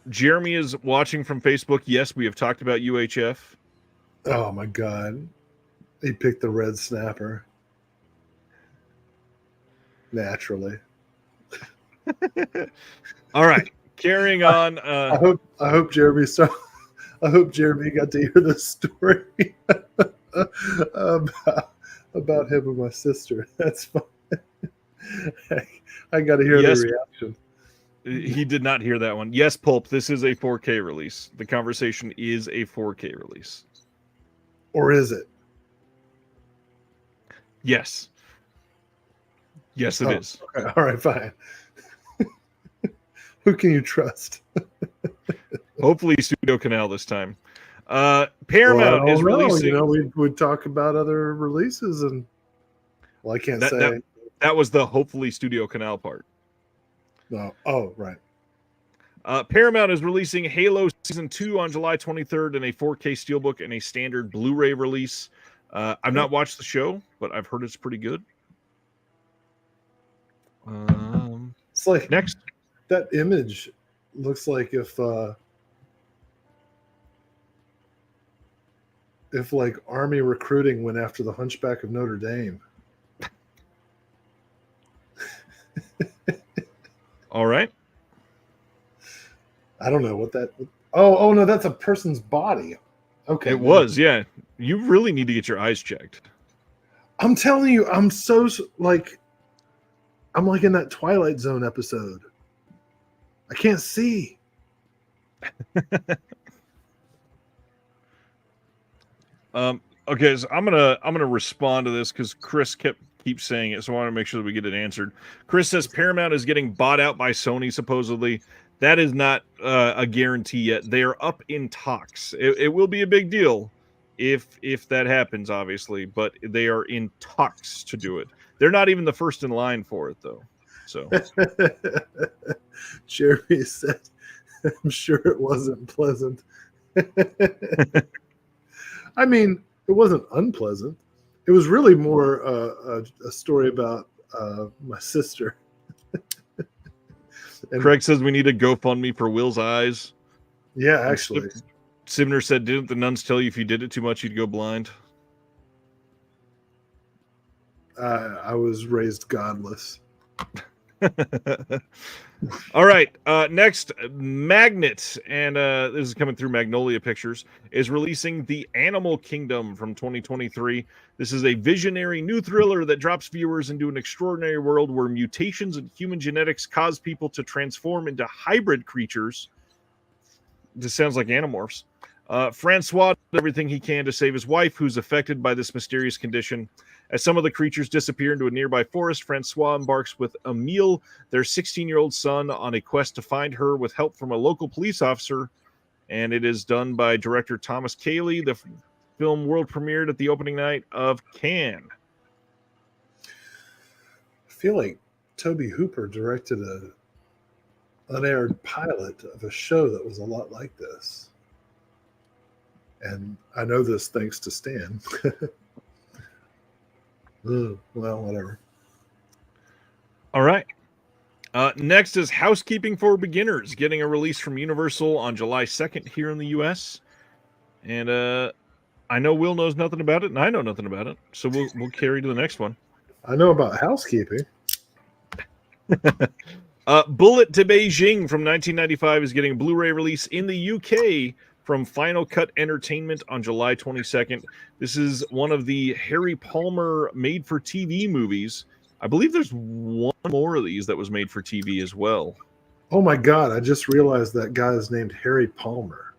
Jeremy is watching from Facebook. Yes, we have talked about UHF. Oh my God. He picked the red snapper. Naturally. All right. Carrying on. I hope Jeremy saw I hope Jeremy got to hear the story about him and my sister. That's fine. I got to hear the reaction. He did not hear that one. Yes, Pulp, this is a 4K release. The conversation is a 4K release. Or is it? Yes. Yes, it is. Okay. All right, fine. Who can you trust? Hopefully Studio Canal this time. Paramount is releasing... we would talk about other releases, and I can't say. That was the hopefully Studio Canal part. No. Oh, right. Paramount is releasing Halo Season 2 on July 23rd in a 4K Steelbook and a standard Blu-ray release. I've not watched the show, but I've heard it's pretty good. It's like next. That image looks like if like Army recruiting went after the Hunchback of Notre Dame. All right. I don't know what that. Oh no, that's a person's body. Okay, It was, yeah. You really need to get your eyes checked. I'm telling you, I'm like in that Twilight Zone episode. I can't see. Okay, so I'm gonna respond to this because Chris keeps saying it, so I want to make sure that we get it answered. Chris says Paramount is getting bought out by Sony, supposedly. That is not a guarantee yet. They are up in talks. It will be a big deal if that happens, obviously, but they are in talks to do it. They're not even the first in line for it, though. So Jeremy said, I'm sure it wasn't pleasant. I mean, it wasn't unpleasant. It was really more a story about my sister. And Craig says we need a GoFundMe for Will's eyes. Yeah, actually. Sivner said, didn't the nuns tell you if you did it too much, you'd go blind? I was raised godless. All right. Next, Magnet, and this is coming through Magnolia Pictures, is releasing The Animal Kingdom from 2023. This is a visionary new thriller that drops viewers into an extraordinary world where mutations in human genetics cause people to transform into hybrid creatures. This sounds like Animorphs. Francois does everything he can to save his wife, who's affected by this mysterious condition. As some of the creatures disappear into a nearby forest, Francois embarks with Emile, their 16-year-old son, on a quest to find her with help from a local police officer. And it is done by director Thomas Cayley. The film world premiered at the opening night of Cannes. I feel like Toby Hooper directed an unaired pilot of a show that was a lot like this. And I know this thanks to Stan. Well, whatever. All right. Next is Housekeeping for Beginners, getting a release from Universal on July 2nd here in the U.S. And I know Will knows nothing about it, and I know nothing about it. So we'll carry to the next one. I know about housekeeping. Bullet to Beijing from 1995 is getting a Blu-ray release in the UK from Final Cut Entertainment on July 22nd. This is one of the Harry Palmer made-for-TV movies. I believe there's one more of these that was made for TV as well. Oh my God, I just realized that guy is named Harry Palmer.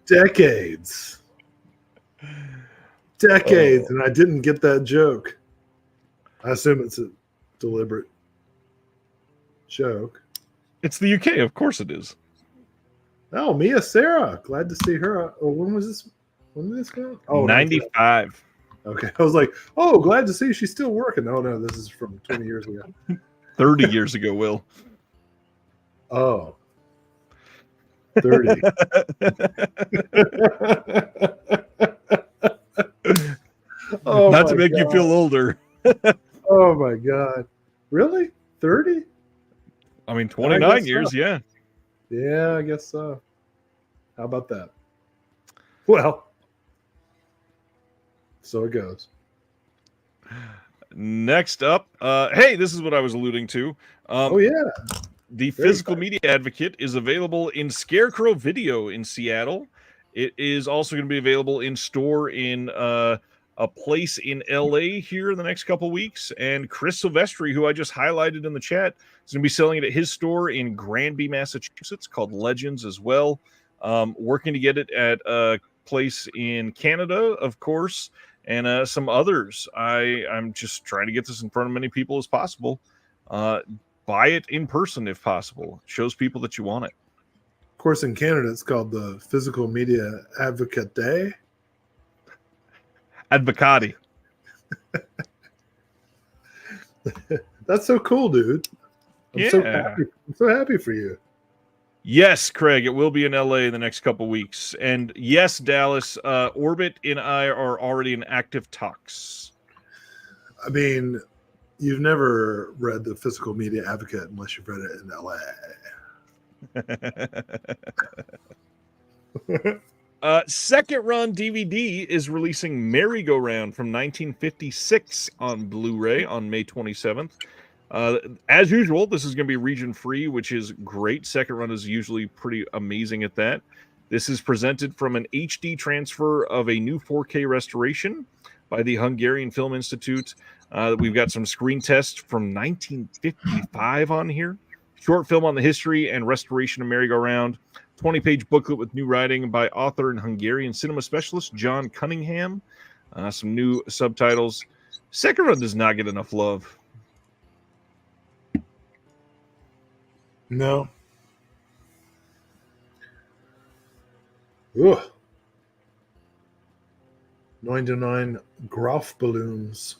Decades. And I didn't get that joke. I assume it's a deliberate joke. It's the UK, of course it is. Oh, Mia Sarah. Glad to see her. Oh, when was this? When did this go? Oh, 95. Okay. I was like, oh, glad to see she's still working. Oh, no, this is from 20 years ago. 30 years ago, Will. Oh. 30. Oh, not to make you feel older. Oh, my God. Really? 30? I mean, 29 years, so. Yeah. Yeah, I guess so. How about that? Well, so it goes. Next up, hey, this is what I was alluding to. Oh, yeah. The Physical Media Advocate is available in Scarecrow Video in Seattle. It is also going to be available in store in a place in LA here in the next couple weeks. And Chris Silvestri, who I just highlighted in the chat, is going to be selling it at his store in Granby, Massachusetts, called Legends as well. Working to get it at a place in Canada, of course, and some others. I'm just trying to get this in front of many people as possible. Buy it in person if possible. It shows people that you want it. Of course, in Canada, it's called the Physical Media Advocate Day. Advocati. That's so cool, dude. I'm so happy for you. Yes, Craig, it will be in LA in the next couple weeks. And yes, Dallas, Orbit and I are already in active talks. I mean, you've never read the Physical Media Advocate unless you've read it in LA. Second Run DVD is releasing Merry-Go-Round from 1956 on Blu-ray on May 27th. As usual, this is going to be region free, which is great. Second run is usually pretty amazing at that. This is presented from an HD transfer of a new 4K restoration by the Hungarian Film Institute. We've got some screen tests from 1955 on here. Short film on the history and restoration of merry-go-round. 20-page booklet with new writing by author and Hungarian cinema specialist John Cunningham. Some new subtitles. Second run does not get enough love. No. Ugh. 99 Groff balloons.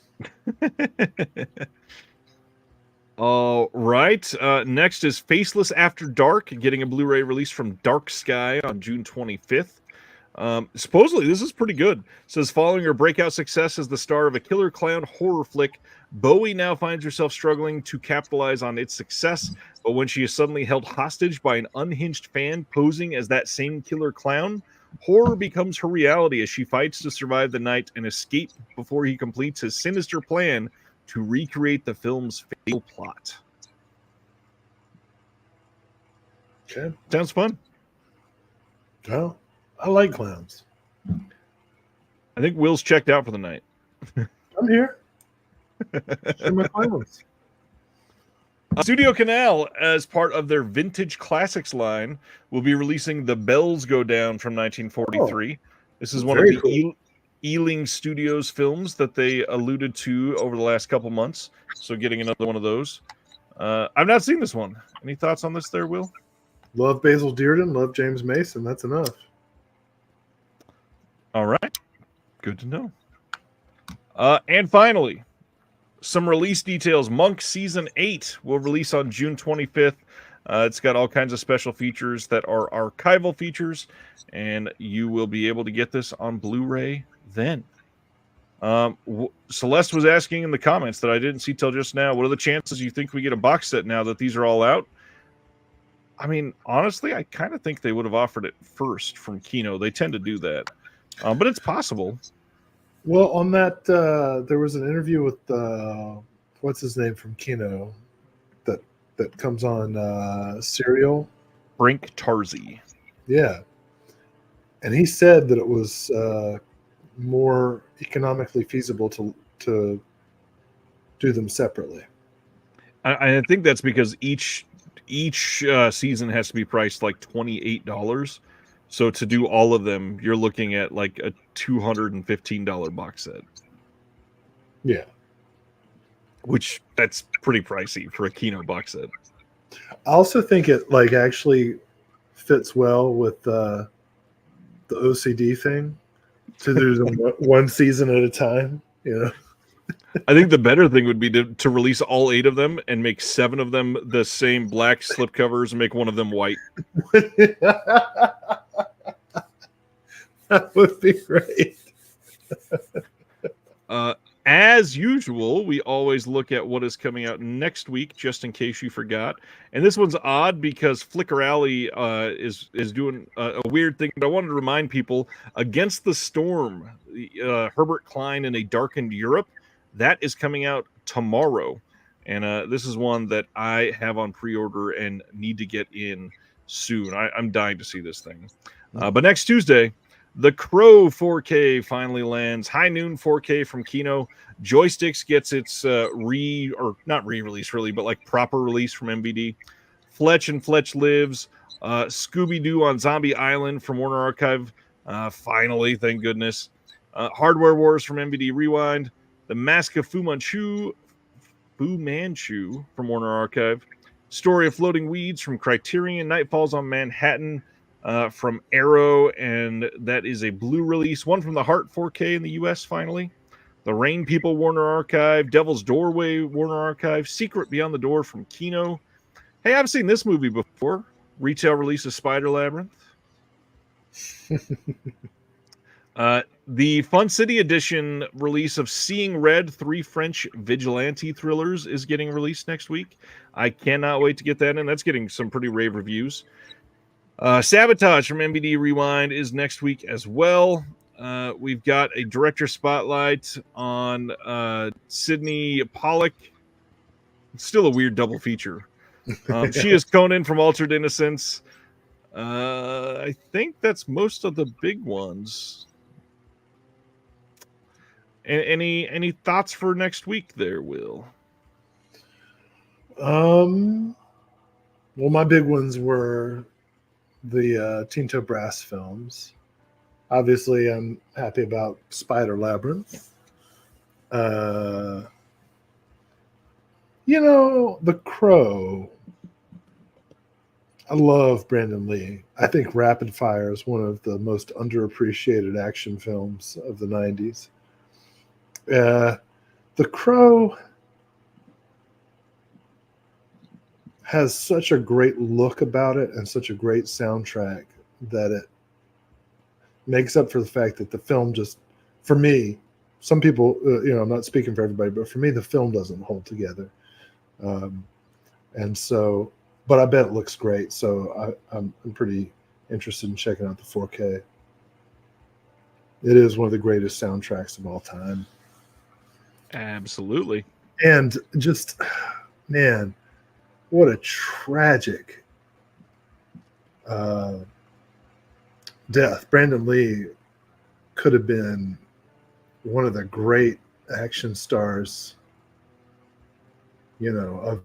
All right. Next is Faceless After Dark, getting a Blu-ray release from Dark Sky on June 25th. Supposedly, this is pretty good. It says, following her breakout success as the star of a killer clown horror flick, Bowie now finds herself struggling to capitalize on its success. But when she is suddenly held hostage by an unhinged fan posing as that same killer clown, horror becomes her reality as she fights to survive the night and escape before he completes his sinister plan to recreate the film's fatal plot. Okay. Sounds fun. Well, I like clowns. I think Will's checked out for the night. I'm here. Show my clowns. Studio Canal, as part of their Vintage Classics line, will be releasing The Bells Go Down from 1943. This is one of the cool. Ealing Studios films that they alluded to over the last couple months. So getting another one of those. I've not seen this one. Any thoughts on this there, Will? Love Basil Dearden, love James Mason. That's enough. All right. Good to know. And finally, some release details. Monk Season 8 will release on June 25th. It's got all kinds of special features that are archival features, and you will be able to get this on Blu-ray then. Celeste was asking in the comments that I didn't see till just now, what are the chances you think we get a box set now that these are all out? I mean, honestly, I kind of think they would have offered it first from Kino. They tend to do that. But it's possible. Well, on that, there was an interview with what's his name from Kino that comes on Serial. Brink Tarzi. Yeah, and he said that it was more economically feasible to do them separately. I think that's because each season has to be priced like $28. So to do all of them, you're looking at like a $215 box set. Yeah. Which that's pretty pricey for a Kino box set. I also think it like actually fits well with the OCD thing to do them one season at a time, you know. I think the better thing would be to release all 8 of them and make 7 of them the same black slipcovers and make one of them white. That would be great. As usual, we always look at what is coming out next week, just in case you forgot. And this one's odd because Flickr Alley is doing a weird thing. But I wanted to remind people, Against the Storm, Herbert Klein in a Darkened Europe, that is coming out tomorrow. And this is one that I have on pre-order and need to get in soon. I'm dying to see this thing. But next Tuesday, The Crow 4K finally lands. High Noon 4K from Kino. Joysticks gets its not re-release really, but like proper release from MVD. Fletch and Fletch Lives. Scooby-Doo on Zombie Island from Warner Archive. Finally, thank goodness. Hardware Wars from MVD Rewind. The Mask of Fu Manchu from Warner Archive. Story of Floating Weeds from Criterion. Nightfalls on Manhattan from Arrow, and that is a blue release. One from the Heart 4K in the US finally. The Rain People Warner Archive. Devil's Doorway Warner Archive. Secret Beyond the Door from Kino. Hey, I've seen this movie before. Retail release of Spider Labyrinth. The Fun City Edition release of Seeing Red, 3 French vigilante thrillers is getting released next week. I cannot wait to get that in. That's getting some pretty rave reviews. Sabotage from MVD Rewind is next week as well. We've got a director spotlight on Sidney Pollack. It's still a weird double feature. She is Conan from Altered Innocence. I think that's most of the big ones. Any thoughts for next week there, Will? Well, my big ones were the Tinto Brass films. Obviously, I'm happy about Spider Labyrinth. The Crow. I love Brandon Lee. I think Rapid Fire is one of the most underappreciated action films of the 90s. The Crow has such a great look about it and such a great soundtrack that it makes up for the fact that the film just, for me, some people, I'm not speaking for everybody, but for me, the film doesn't hold together. And so, but I bet it looks great. So I'm pretty interested in checking out the 4K. It is one of the greatest soundtracks of all time. Absolutely. And just, man, what a tragic death. Brandon Lee could have been one of the great action stars, of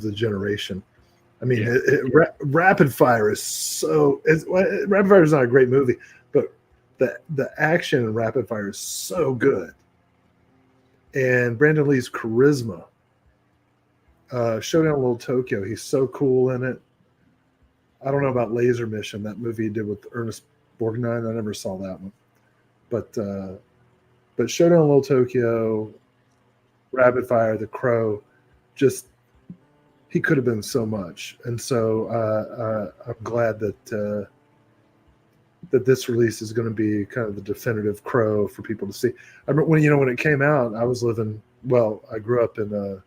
the generation. I mean, Rapid Fire is so. Rapid Fire is not a great movie, but the action in Rapid Fire is so good, and Brandon Lee's charisma. Showdown Little Tokyo, he's so cool in it. I don't know about Laser Mission, that movie he did with Ernest Borgnine. I never saw that one, but Showdown Little Tokyo, Rapid Fire, The Crow, just he could have been so much. And so I'm glad that this release is going to be kind of the definitive Crow for people to see. I remember when it came out, I was I grew up in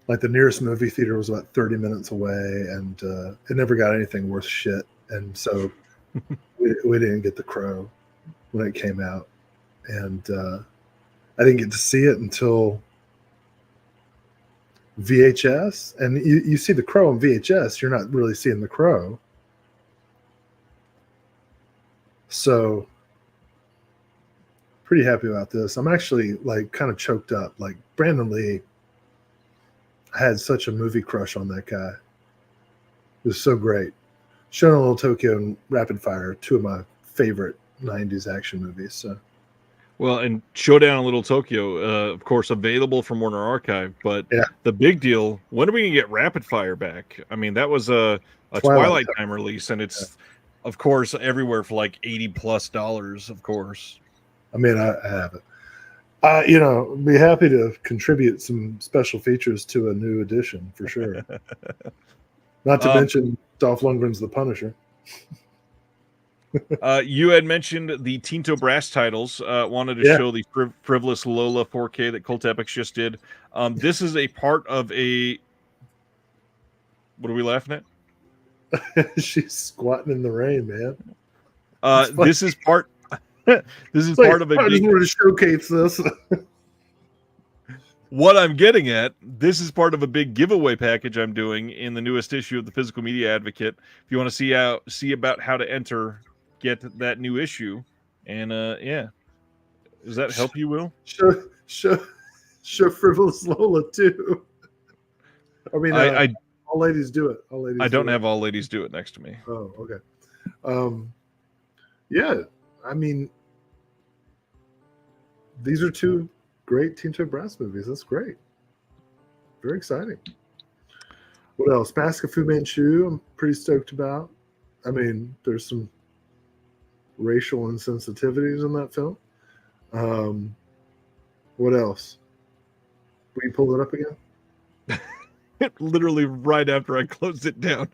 like the nearest movie theater was about 30 minutes away, and it never got anything worth shit. And so we didn't get The Crow when it came out. And I didn't get to see it until VHS. And you see The Crow on VHS, you're not really seeing The Crow. So pretty happy about this. I'm actually kind of choked up. Like Brandon Lee, I had such a movie crush on that guy. It was so great. Showdown Little Tokyo and Rapid Fire, two of my favorite 90s action movies. So. Well, and Showdown Little Tokyo, of course, available from Warner Archive. But the big deal, when are we going to get Rapid Fire back? I mean, that was a Twilight Time release, and it's, of course, everywhere for like $80+, of course. I mean, I have it. Be happy to contribute some special features to a new edition for sure. Not to mention Dolph Lundgren's The Punisher. You had mentioned the Tinto Brass titles. Wanted to show the Frivolous Lola 4K that Cult Epics just did. This is a part of a. What are we laughing at? She's squatting in the rain, man. This is part. This is part of a. I just wanted to showcase this. What I'm getting at, this is part of a big giveaway package I'm doing in the newest issue of the Physical Media Advocate. If you want to see about how to enter, get that new issue, and does that help you, Will? Show Frivolous Lola too. I mean, all ladies do it. All ladies. I don't have All Ladies Do It next to me. Oh, okay. Yeah, I mean, these are two great Tinto Brass movies. That's great. Very exciting. What else? Mask of Fu Manchu, I'm pretty stoked about. I mean, there's some racial insensitivities in that film. What else? Will you pull it up again? Literally right after I closed it down.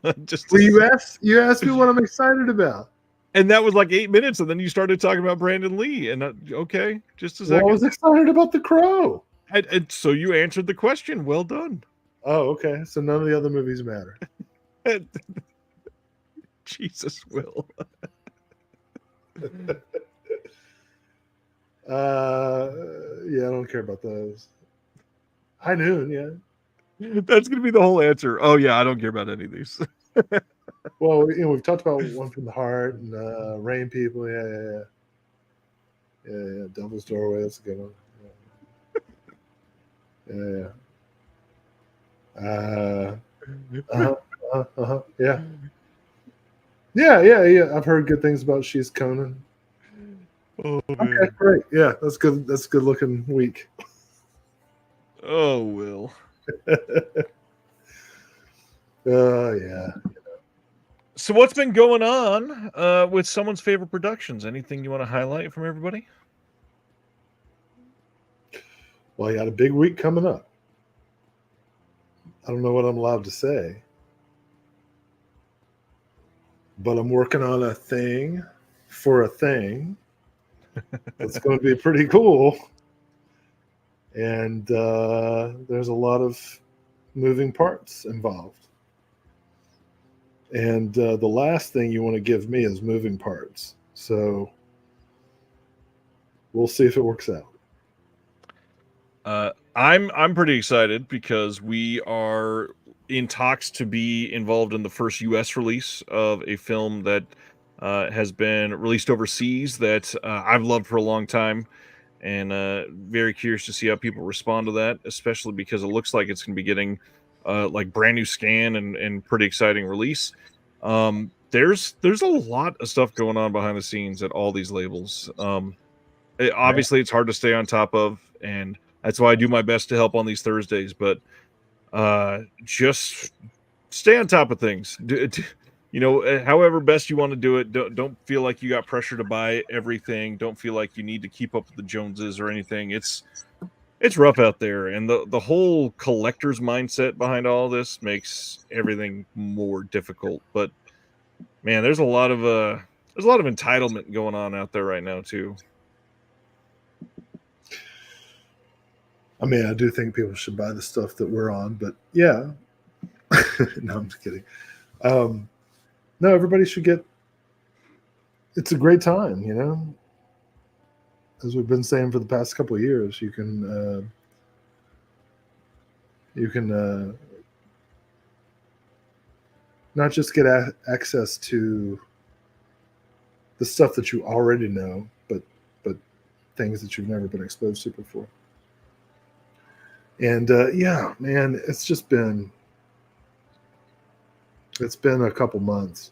You asked me what I'm excited about. And that was like 8 minutes, and then you started talking about Brandon Lee. And okay, just a second. Well, I was excited about The Crow. And so you answered the question. Well done. Oh, okay. So none of the other movies matter. Jesus, Will. Yeah, I don't care about those. High Noon, yeah. That's going to be the whole answer. Oh, yeah, I don't care about any of these. Well, we've talked about One from the Heart and Rain People. Yeah. Devil's Doorway. That's a good one. Yeah. Yeah. Yeah. I've heard good things about She's Conan. Oh, Okay, man. great. Yeah, that's good. That's a good looking week. Oh, Will. Yeah. So what's been going on with someone's favorite productions? Anything you want to highlight from everybody? Well, you got a big week coming up. I don't know what I'm allowed to say, but I'm working on a thing for a thing that's going to be pretty cool. And there's a lot of moving parts involved. And the last thing you want to give me is moving parts. So we'll see if it works out. I'm pretty excited because we are in talks to be involved in the first U.S. release of a film that has been released overseas that I've loved for a long time, and very curious to see how people respond to that, especially because it looks like it's going to be getting like brand new scan and pretty exciting release. There's a lot of stuff going on behind the scenes at all these labels. Obviously, it's hard to stay on top of, and that's why I do my best to help on these Thursdays. But just stay on top of things. However best you want to do it. Don't feel like you got pressure to buy everything. Don't feel like you need to keep up with the Joneses or anything. It's rough out there, and the whole collector's mindset behind all this makes everything more difficult. But man, there's a lot of entitlement going on out there right now too. I mean, I do think people should buy the stuff that we're on, but yeah. No, I'm just kidding. No, everybody should get. It's a great time, as we've been saying for the past couple of years. You can not just get access to the stuff that you already know, but things that you've never been exposed to before. And yeah, man, it's been a couple months.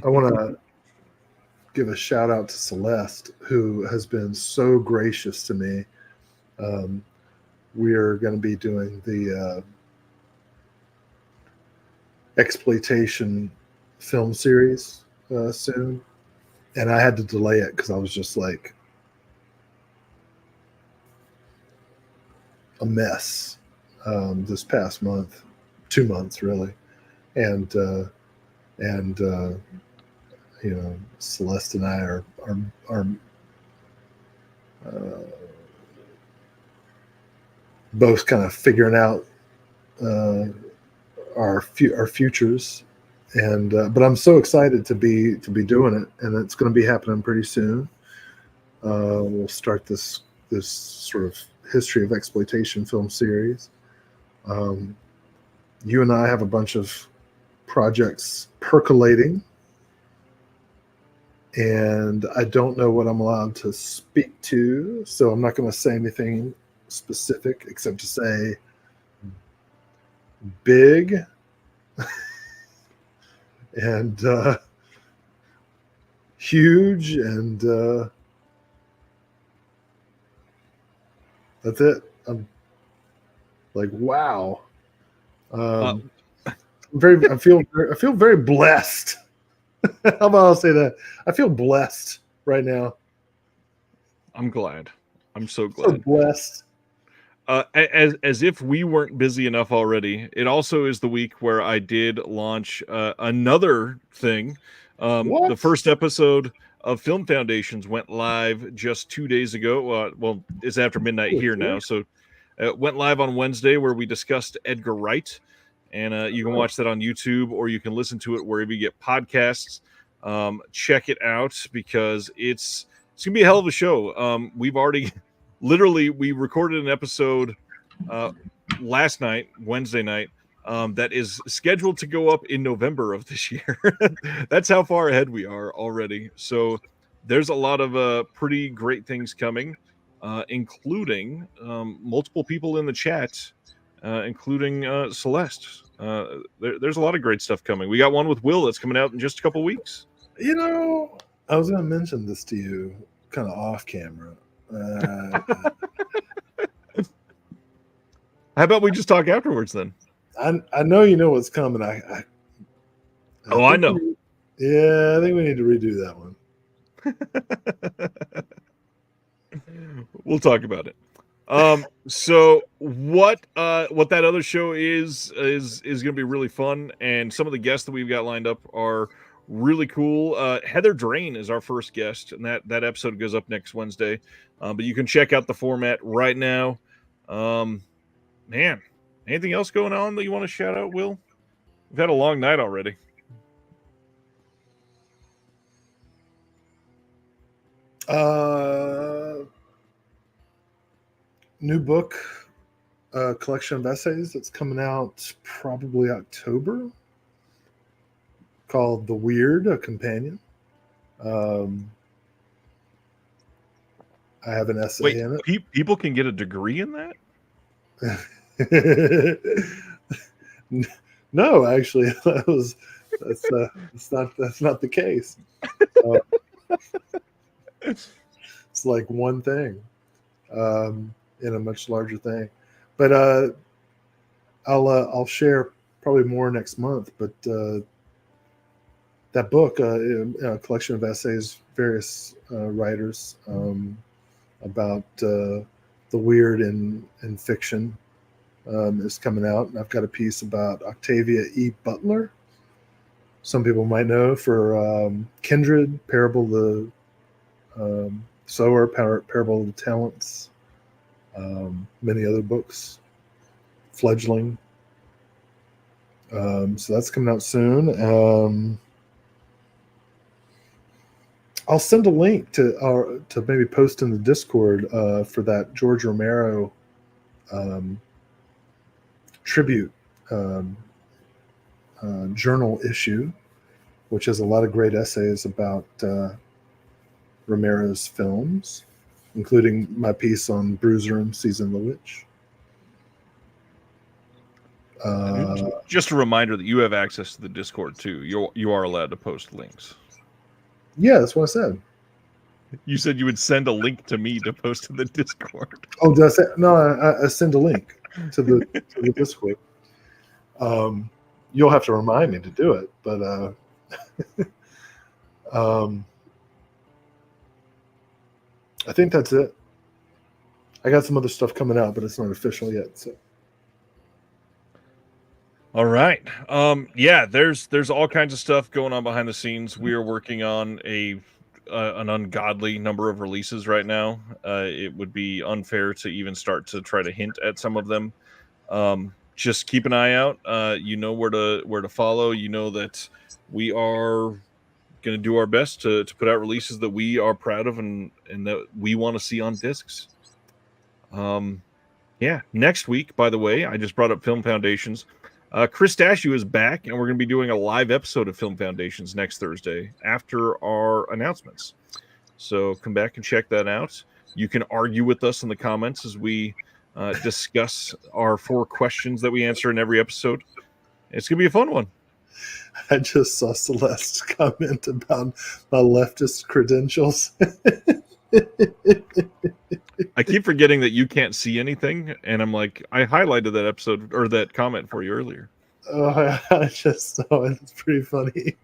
I want to give a shout out to Celeste, who has been so gracious to me. We are going to be doing the exploitation film series soon, and I had to delay it because I was just like a mess this past month, 2 months really, and Celeste and I are both kind of figuring out our futures, and but I'm so excited to be doing it, and it's going to be happening pretty soon. We'll start this sort of history of exploitation film series. You and I have a bunch of projects percolating, and I don't know what I'm allowed to speak to, so I'm not going to say anything specific except to say big and huge, and that's it. I'm like, wow. I feel very blessed. How about I'll say that? I feel blessed right now. I'm glad. I'm so glad. So blessed. As if we weren't busy enough already, it also is the week where I did launch another thing. The first episode of Film Foundations went live just 2 days ago. Well, it's after midnight here now, so it went live on Wednesday, where we discussed Edgar Wright, and you can watch that on YouTube, or you can listen to it wherever you get podcasts. Check it out, because it's gonna be a hell of a show. We've already literally, we recorded an episode last night, Wednesday night, that is scheduled to go up in November of this year. That's how far ahead we are already. So there's a lot of pretty great things coming, including multiple people in the chat, including Celeste. There's a lot of great stuff coming. We got one with Will that's coming out in just a couple weeks. You know, I was going to mention this to you kind of off camera. How about we just talk afterwards then? I know you know what's coming. I know. I think we need to redo that one. We'll talk about it. So what that other show is going to be really fun, and some of the guests that we've got lined up are really cool. Heather Drain is our first guest, and that episode goes up next Wednesday. But you can check out the format right now. Man, anything else going on that you want to shout out, Will? We've had a long night already. New book, collection of essays that's coming out probably October, called The Weird, a Companion. I have an essay in it. People can get a degree in that? No, actually, that's not the case. It's like one thing in a much larger thing, but I'll share probably more next month. But that book, a collection of essays, various writers about the weird in fiction, is coming out. And I've got a piece about Octavia E. Butler. Some people might know for Kindred, Parable of the Sower, Parable of the Talents, many other books, Fledgling. So that's coming out soon. I'll send a link to maybe post in the Discord for that George Romero tribute journal issue, which has a lot of great essays about Romero's films, including my piece on Bruiser and Season the Witch. Just a reminder that you have access to the Discord too. You are allowed to post links. Yeah, that's what I said. You said you would send a link to me to post to the Discord. Oh, did I say? No, I send a link to the Discord. You'll have to remind me to do it, but I think that's it. I got some other stuff coming out, but it's not official yet. So. All right. Yeah, there's all kinds of stuff going on behind the scenes. We are working on an ungodly number of releases right now. It would be unfair to even start to try to hint at some of them. Just keep an eye out. You know where to follow. You know that we are going to do our best to put out releases that we are proud of and that we want to see on discs. Yeah. Next week, by the way, I just brought up Film Foundations. Chris Dashew is back, and we're going to be doing a live episode of Film Foundations next Thursday after our announcements. So come back and check that out. You can argue with us in the comments as we discuss our 4 questions that we answer in every episode. It's going to be a fun one. I just saw Celeste's comment about my leftist credentials. I keep forgetting that you can't see anything, and I'm like, I highlighted that episode or that comment for you earlier. Oh, I just saw it. It's pretty funny.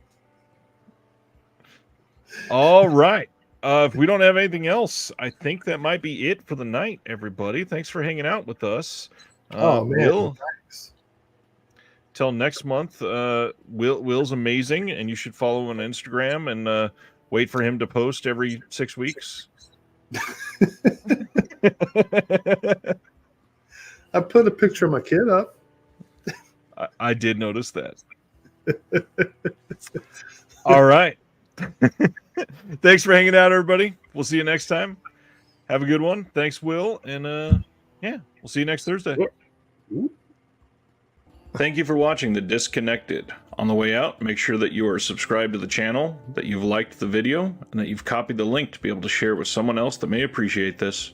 All right. If we don't have anything else, I think that might be it for the night, everybody. Thanks for hanging out with us. Oh, man. Thanks. Till next month, Will's amazing, and you should follow him on Instagram and wait for him to post every 6 weeks. I put a picture of my kid up. I did notice that. All right. Thanks for hanging out, everybody. We'll see you next time. Have a good one. Thanks, Will. And yeah, we'll see you next Thursday. Ooh. Thank you for watching The Disconnected. On the way out, make sure that you are subscribed to the channel, that you've liked the video, and that you've copied the link to be able to share it with someone else that may appreciate this.